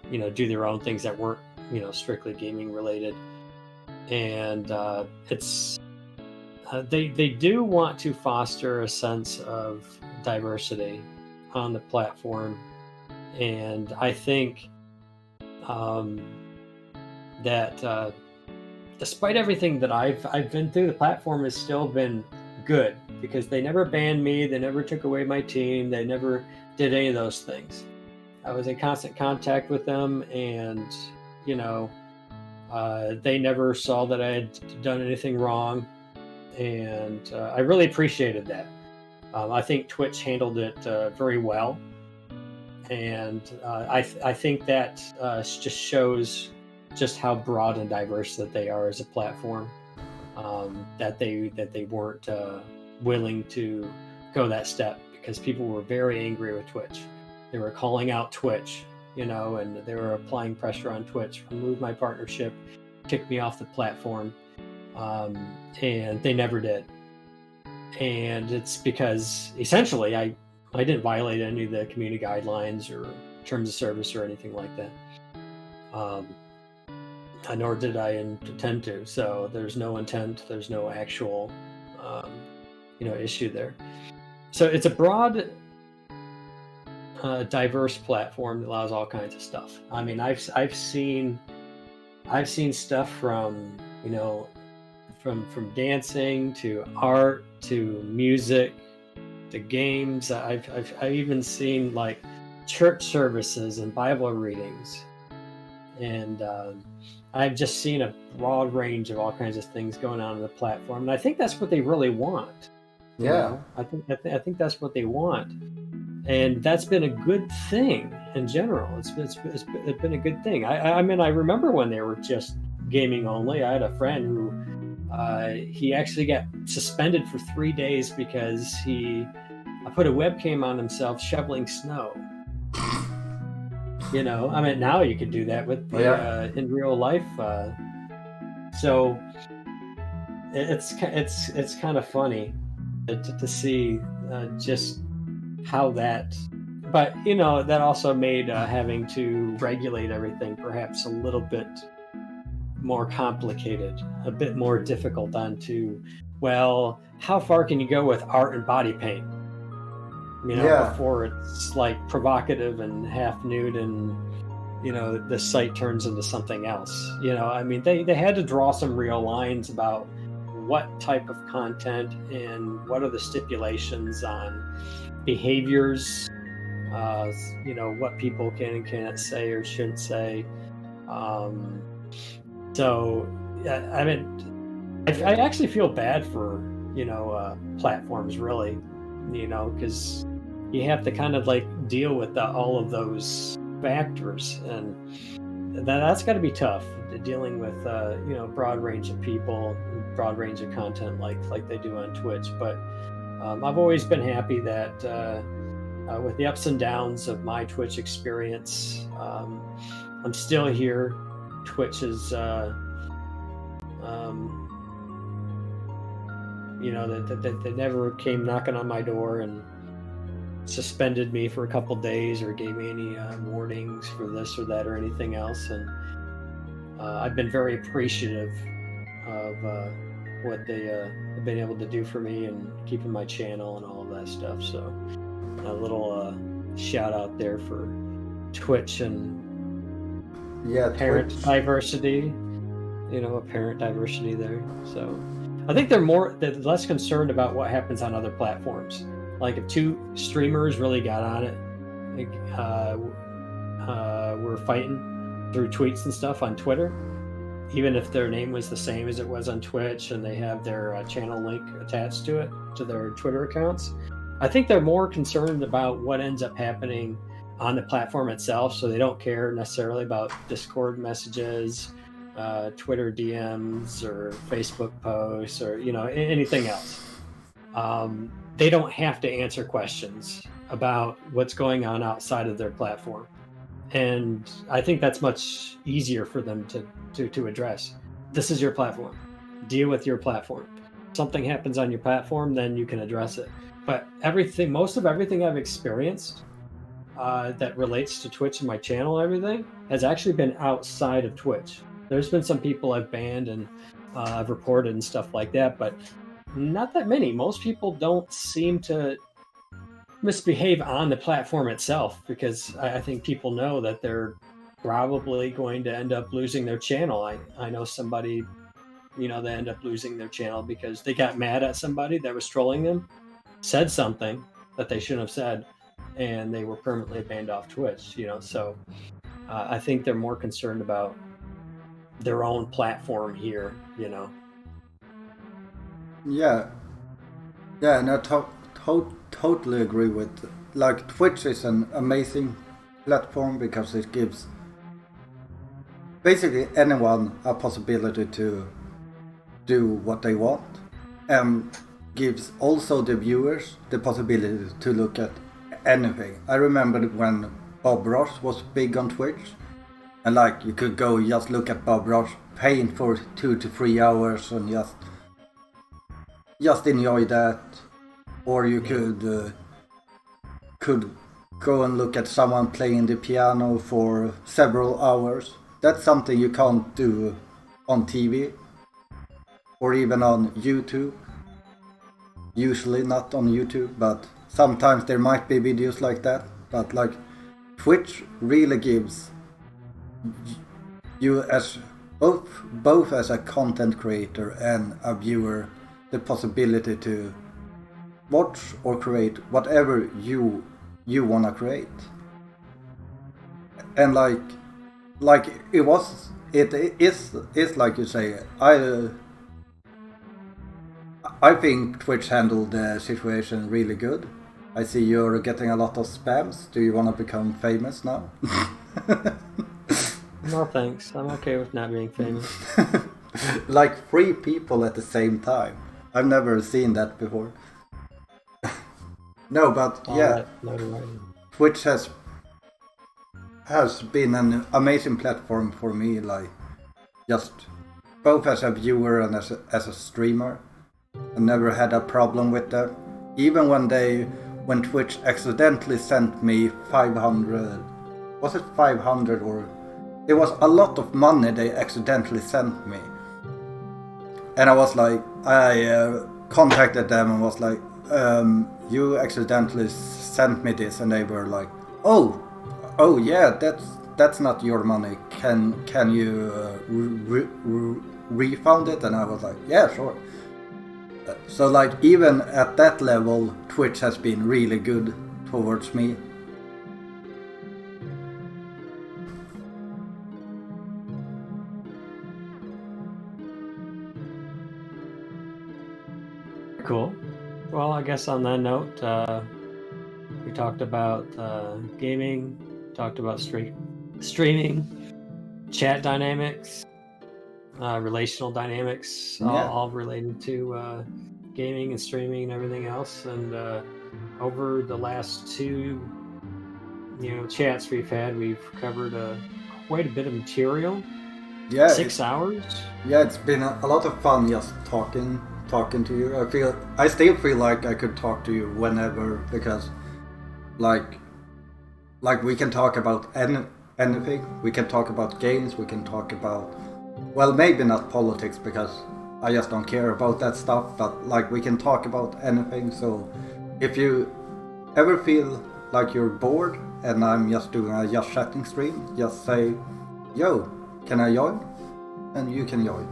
you know, do their own things that weren't, you know, strictly gaming related. And it's they do want to foster a sense of diversity on the platform, and I think that despite everything that I've been through, the platform has still been good because they never banned me, they never took away my team, they never did any of those things. I was in constant contact with them, and you know, they never saw that I had done anything wrong, and I really appreciated that. I think Twitch handled it very well, and I think that just shows just how broad and diverse that they are as a platform. That they weren't willing to go that step because people were very angry with Twitch. They were calling out Twitch, you know, and they were applying pressure on Twitch, remove my partnership, kick me off the platform, and they never did. And it's because essentially I didn't violate any of the community guidelines or terms of service or anything like that. Nor did I intend to. So there's no intent, there's no actual you know, issue there. So it's a broad diverse platform that allows all kinds of stuff. I mean, I've seen stuff from, you know, from dancing to art to music to games. I've even seen like church services and Bible readings, and I've just seen a broad range of all kinds of things going on in the platform, and I think that's what they really want. Yeah. You know? I think that's what they want, and that's been a good thing in general. It's been a good thing. I mean, I remember when they were just gaming only. I had a friend who he actually got suspended for 3 days because he put a webcam on himself shoveling snow. You know, I mean, now you could do that with the, in real life. So it's kind of funny to see just how that. But you know, that also made having to regulate everything perhaps a little bit more complicated, a bit more difficult onto, well, how far can you go with art and body paint? You know, before it's like provocative and half nude and, you know, the site turns into something else. You know, I mean, they had to draw some real lines about what type of content and what are the stipulations on behaviors, you know, what people can and can't say or shouldn't say. So, I mean, I actually feel bad for, you know, platforms, really, you know, because you have to kind of like deal with all of those factors, and that's got to be tough, dealing with, you know, broad range of people, broad range of content like they do on Twitch. But I've always been happy that with the ups and downs of my Twitch experience, I'm still here. Twitch is, you know, that never came knocking on my door and suspended me for a couple days or gave me any warnings for this or that or anything else. And I've been very appreciative of what they have been able to do for me and keeping my channel and all of that stuff. So a little shout out there for Twitch and parent Twitch. diversity, you know, apparent diversity there. So I think they're less concerned about what happens on other platforms. Like if two streamers really got on it, like, were fighting through tweets and stuff on Twitter, even if their name was the same as it was on Twitch and they have their channel link attached to it, to their Twitter accounts. I think they're more concerned about what ends up happening on the platform itself, so they don't care necessarily about Discord messages, Twitter DMs, or Facebook posts, or anything else. They don't have to answer questions about what's going on outside of their platform, and I think that's much easier for them to address. This is your platform. Deal with your platform. If something happens on your platform, then you can address it. But most of everything I've experienced that relates to Twitch and my channel and everything has actually been outside of Twitch. There's been some people I've banned and I've reported and stuff like that, but not that many. Most people don't seem to misbehave on the platform itself, because I think people know that they're probably going to end up losing their channel. I know somebody, they end up losing their channel because they got mad at somebody that was trolling them, said something that they shouldn't have said, and they were permanently banned off Twitch. So I think they're more concerned about their own platform here. Yeah, and I totally agree with. Like, Twitch is an amazing platform because it gives basically anyone a possibility to do what they want, and gives also the viewers the possibility to look at anything. I remember when Bob Ross was big on Twitch, and like you could go just look at Bob Ross paint for 2 to 3 hours and just enjoy that, or you could go and look at someone playing the piano for several hours. That's something you can't do on TV or even on YouTube. Usually not on YouTube, but sometimes there might be videos like that. But like, Twitch really gives you as both as a content creator and a viewer the possibility to watch or create whatever you wanna create. And like it is like you say. I think Twitch handled the situation really good. I see you're getting a lot of spams. Do you want to become famous now? No thanks, I'm okay with not being famous. Like 3 people at the same time. I've never seen that before. No, but yeah, Twitch has been an amazing platform for me, like just both as a viewer and as a streamer. I never had a problem with that. Even when Twitch accidentally sent me 500, was it 500 or it was a lot of money they accidentally sent me. And I was like, I contacted them and was like, you accidentally sent me this, and they were like, oh yeah, that's not your money. Can you refund it? And I was like, yeah, sure. So like, even at that level, Twitch has been really good towards me. Cool. Well, I guess on that note, we talked about gaming, talked about streaming, chat dynamics, relational dynamics, all related to gaming and streaming and everything else. And over the last 2 chats we've had, we've covered quite a bit of material. Yeah, 6 hours. Yeah, it's been a lot of fun just talking to you. I still feel like I could talk to you whenever, because like we can talk about anything. We can talk about games, we can talk about, well, maybe not politics, because I just don't care about that stuff, but like, we can talk about anything. So if you ever feel like you're bored and I'm just doing a just chatting stream, just say, yo, can I join? And you can join.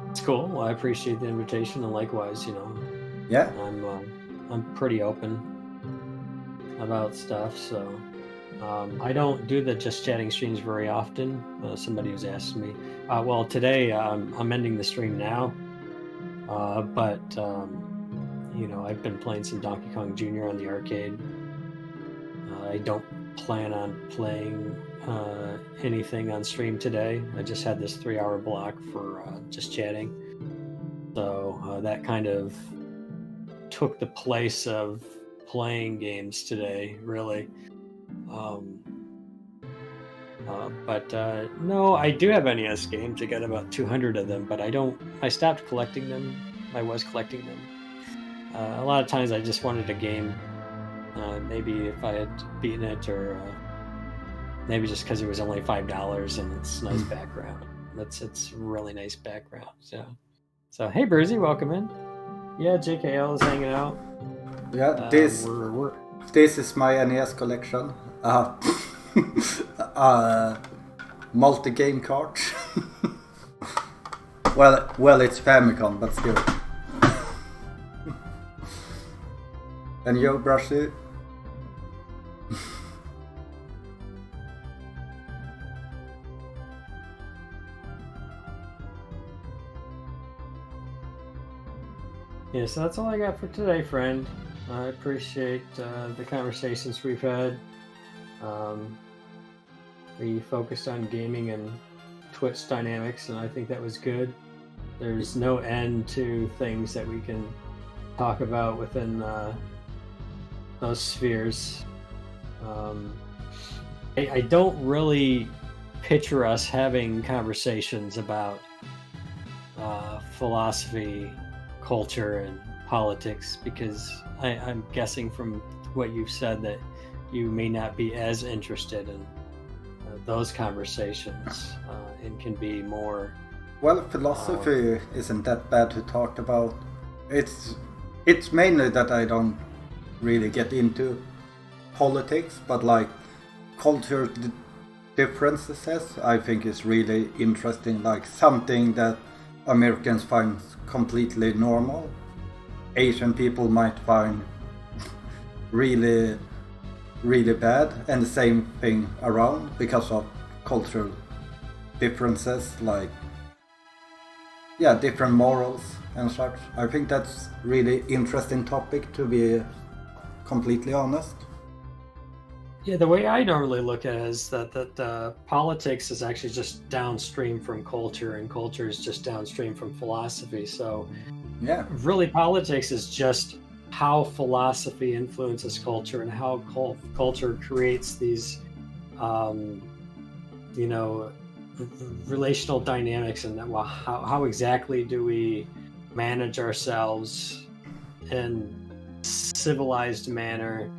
It's cool. Well, I appreciate the invitation, and likewise, Yeah. I'm pretty open about stuff, so I don't do the just chatting streams very often. Somebody was asking me. Well, today I'm ending the stream now, but I've been playing some Donkey Kong Jr. on the arcade. I don't plan on playing anything on stream today. I just had this 3-hour block for just chatting, so that kind of took the place of playing games today, really. But no, I do have NES games. I got about 200 of them, but I stopped collecting them. I was collecting them. A lot of times I just wanted a game, maybe if I had beaten it, or maybe just because it was only $5 and it's nice background. It's really nice background. So hey, Bruzy, welcome in. Yeah, JKL is hanging out. Yeah, this is my NES collection. Multi-game cards. well, it's Famicom, but still. And yo, Brushy. Yeah, so that's all I got for today, friend. I appreciate the conversations we've had. We focused on gaming and Twitch dynamics, and I think that was good. There's no end to things that we can talk about within those spheres. I don't really picture us having conversations about philosophy, culture, and politics, because I'm guessing from what you've said that you may not be as interested in those conversations, and can be more. Well, philosophy isn't that bad to talk about. It's mainly that I don't really get into politics, but like culture differences, I think is really interesting. Like something that Americans find completely normal, Asian people might find really bad, and the same thing around because of cultural differences, like different morals and such. I think that's really interesting topic, to be completely honest. Yeah, the way I normally look at it is that politics is actually just downstream from culture, and culture is just downstream from philosophy. So yeah, really politics is just how philosophy influences culture, and how culture creates these relational dynamics, and how exactly do we manage ourselves in civilized manner,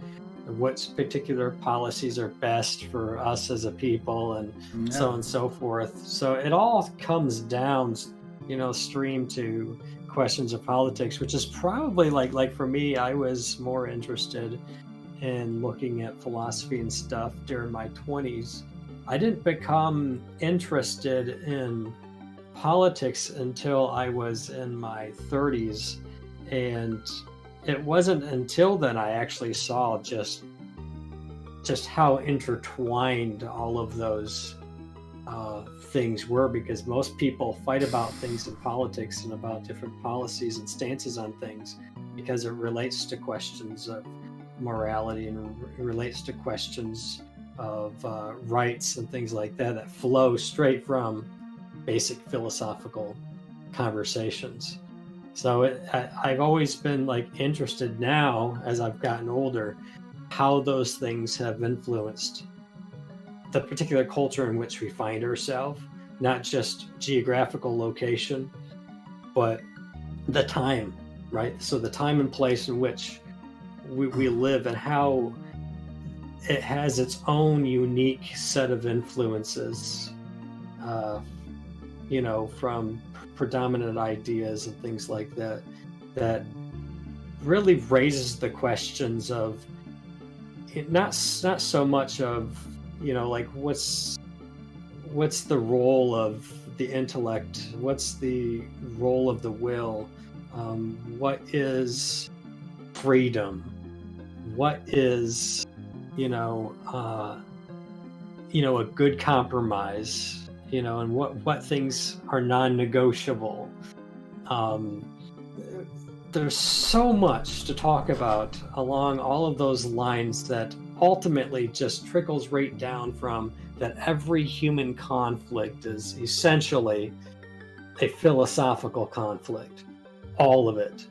what particular policies are best for us as a people, and so on and so forth. So it all comes down, stream to questions of politics, which is probably like for me, I was more interested in looking at philosophy and stuff during my 20s. I didn't become interested in politics until I was in my 30s, and it wasn't until then I actually saw just how intertwined all of those things were, because most people fight about things in politics and about different policies and stances on things because it relates to questions of morality, and it relates to questions of rights and things like that flow straight from basic philosophical conversations. So I've always been interested now, as I've gotten older, how those things have influenced the particular culture in which we find ourselves, not just geographical location, but the time, right? So the time and place in which we live, and how it has its own unique set of influences, from predominant ideas and things like that, that really raises the questions of not so much of what's the role of the intellect, what's the role of the will, what is freedom, what is a good compromise, and what things are non-negotiable. There's so much to talk about along all of those lines that ultimately just trickles right down from that every human conflict is essentially a philosophical conflict. All of it.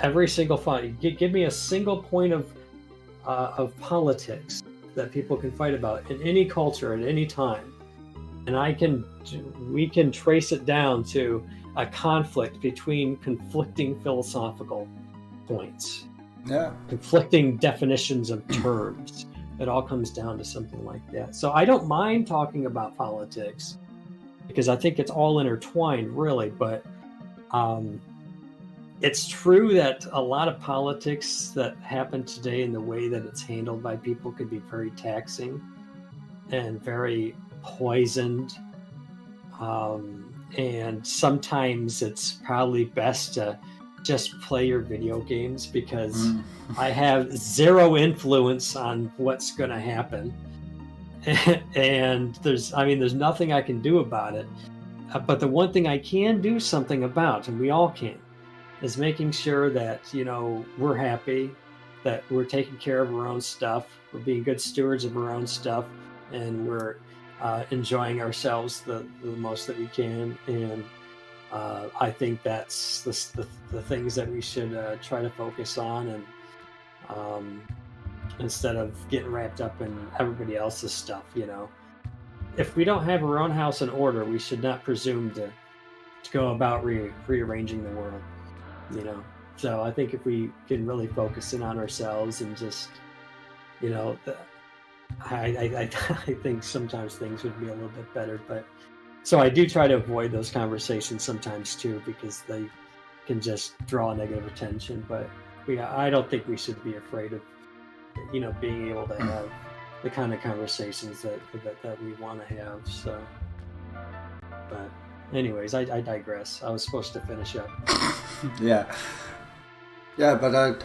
Every single fight. Give me a single point of politics that people can fight about in any culture at any time, and we can trace it down to a conflict between conflicting philosophical points, conflicting definitions of terms. It all comes down to something like that. So I don't mind talking about politics because I think it's all intertwined, really. But it's true that a lot of politics that happen today and the way that it's handled by people could be very taxing and very poisoned. And sometimes it's probably best to just play your video games because I have zero influence on what's going to happen. And there's nothing I can do about it. But the one thing I can do something about, and we all can, is making sure that, we're happy, that we're taking care of our own stuff, we're being good stewards of our own stuff, and we're enjoying ourselves the most that we can. And I think that's the things that we should try to focus on, and instead of getting wrapped up in everybody else's stuff. If we don't have our own house in order, we should not presume to go about rearranging the world. So I think if we can really focus in on ourselves and just, I think sometimes things would be a little bit better. But so I do try to avoid those conversations sometimes too, because they can just draw negative attention. But I don't think we should be afraid of, being able to have the kind of conversations that we want to have. So, but anyways, I digress. I was supposed to finish up. Yeah, but I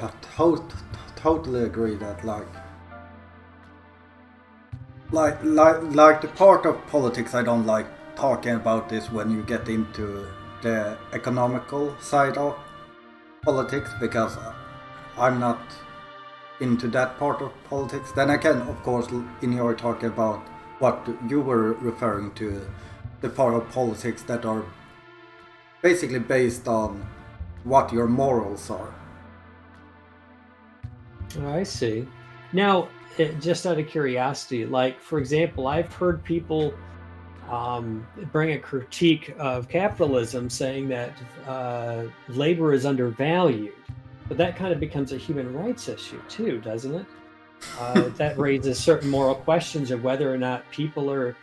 totally agree that like the part of politics I don't like talking about is when you get into the economical side of politics, because I'm not into that part of politics. Then I can, of course, enjoy talking about what you were referring to, the part of politics that are basically based on what your morals are. Oh, I see. Now, just out of curiosity, like, for example, I've heard people bring a critique of capitalism, saying that labor is undervalued. But that kind of becomes a human rights issue too, doesn't it? That raises certain moral questions of whether or not people are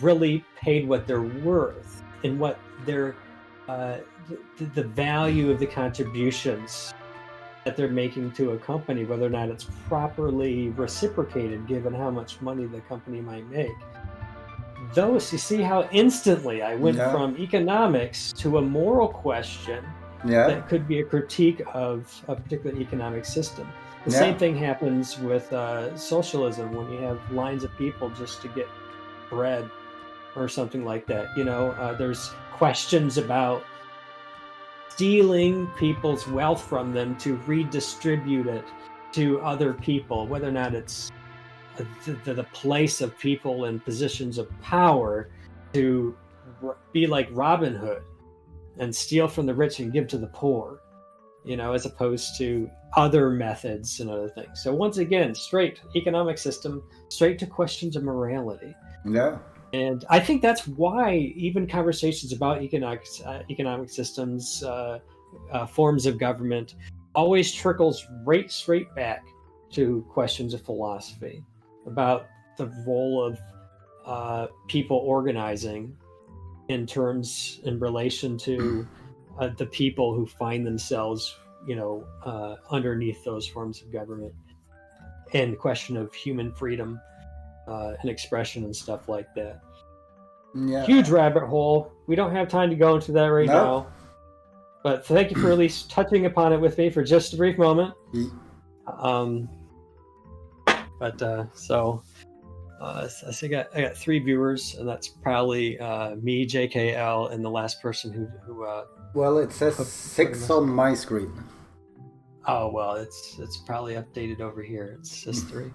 really paid what they're worth and what their the value of the contributions that they're making to a company, whether or not it's properly reciprocated given how much money the company might make. You see how instantly I went from economics to a moral question that could be a critique of a particular economic system. The same thing happens with socialism, when you have lines of people just to get bread or something like that. There's questions about stealing people's wealth from them to redistribute it to other people, whether or not it's the place of people in positions of power to be like Robin Hood and steal from the rich and give to the poor, as opposed to other methods and other things. So once again, straight economic system, straight to questions of morality. Yeah. And I think that's why even conversations about economic systems, forms of government, always trickles right straight back to questions of philosophy, about the role of people organizing in relation to the people who find themselves, underneath those forms of government, and the question of human freedom and expression and stuff like that. Yeah. Huge rabbit hole. We don't have time to go into that right now. But thank you for at least touching upon it with me for just a brief moment. I think I got 3 viewers, and that's probably me, JKL, and the last person who Well, it says 6 on my screen. Oh well, it's probably updated over here. It says 3.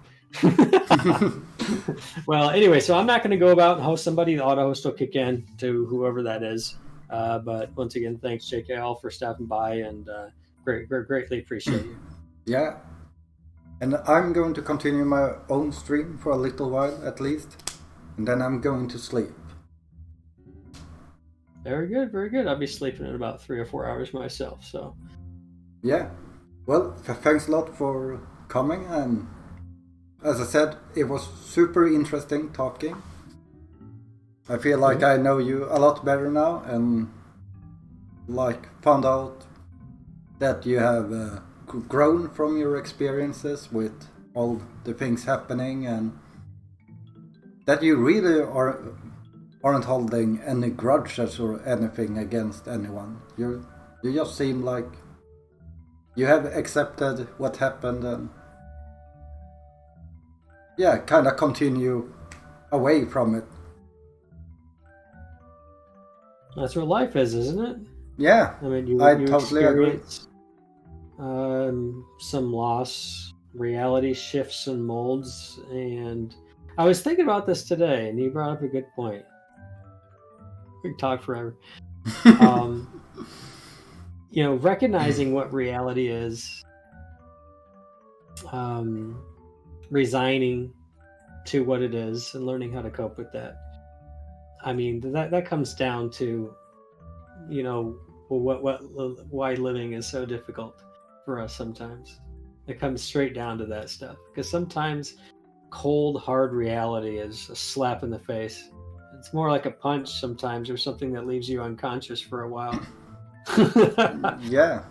Well, anyway, so I'm not going to go about and host somebody. The auto host will kick in to whoever that is. But once again, thanks JKL for stopping by, and greatly appreciate you. Yeah. And I'm going to continue my own stream for a little while at least, and then I'm going to sleep. Very good, very good. I'll be sleeping in about 3 or 4 hours myself. So. Yeah. Well, thanks a lot for coming, and as I said, it was super interesting talking. I feel like I know you a lot better now, and like found out that you have grown from your experiences with all the things happening, and that you really aren't holding any grudges or anything against anyone. You just seem like you have accepted what happened, and yeah, kind of continue away from it. That's what life is, isn't it? Yeah, I mean, you totally agree. experience some loss, reality shifts and molds, and I was thinking about this today, and you brought up a good point. We could talk forever. Recognizing what reality is, resigning to what it is, and learning how to cope with that. I mean, that comes down to, why living is so difficult for us sometimes. It comes straight down to that stuff, because sometimes cold, hard reality is a slap in the face. It's more like a punch sometimes, or something that leaves you unconscious for a while. Yeah.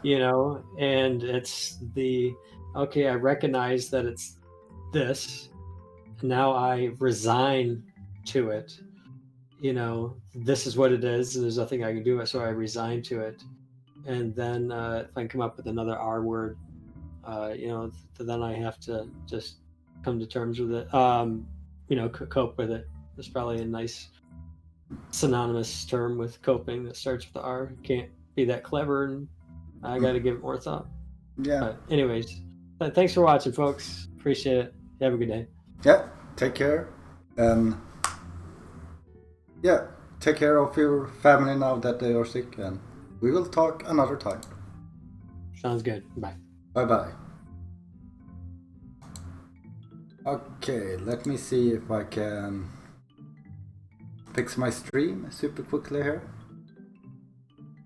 And it's I recognize that it's this. Now I resign to it. This is what it is, and there's nothing I can do, so I resign to it. And then if I come up with another R word, then I have to just come to terms with it. Cope with it. It's probably a nice synonymous term with coping that starts with R. Can't be that clever, and I got to give it more thought. Yeah. But anyways, thanks for watching, folks. Appreciate it. Have a good day. Yeah. Take care. Yeah. Take care of your family now that they are sick, and we will talk another time. Sounds good. Bye. Bye-bye. Okay, let me see if I can fix my stream super quickly here.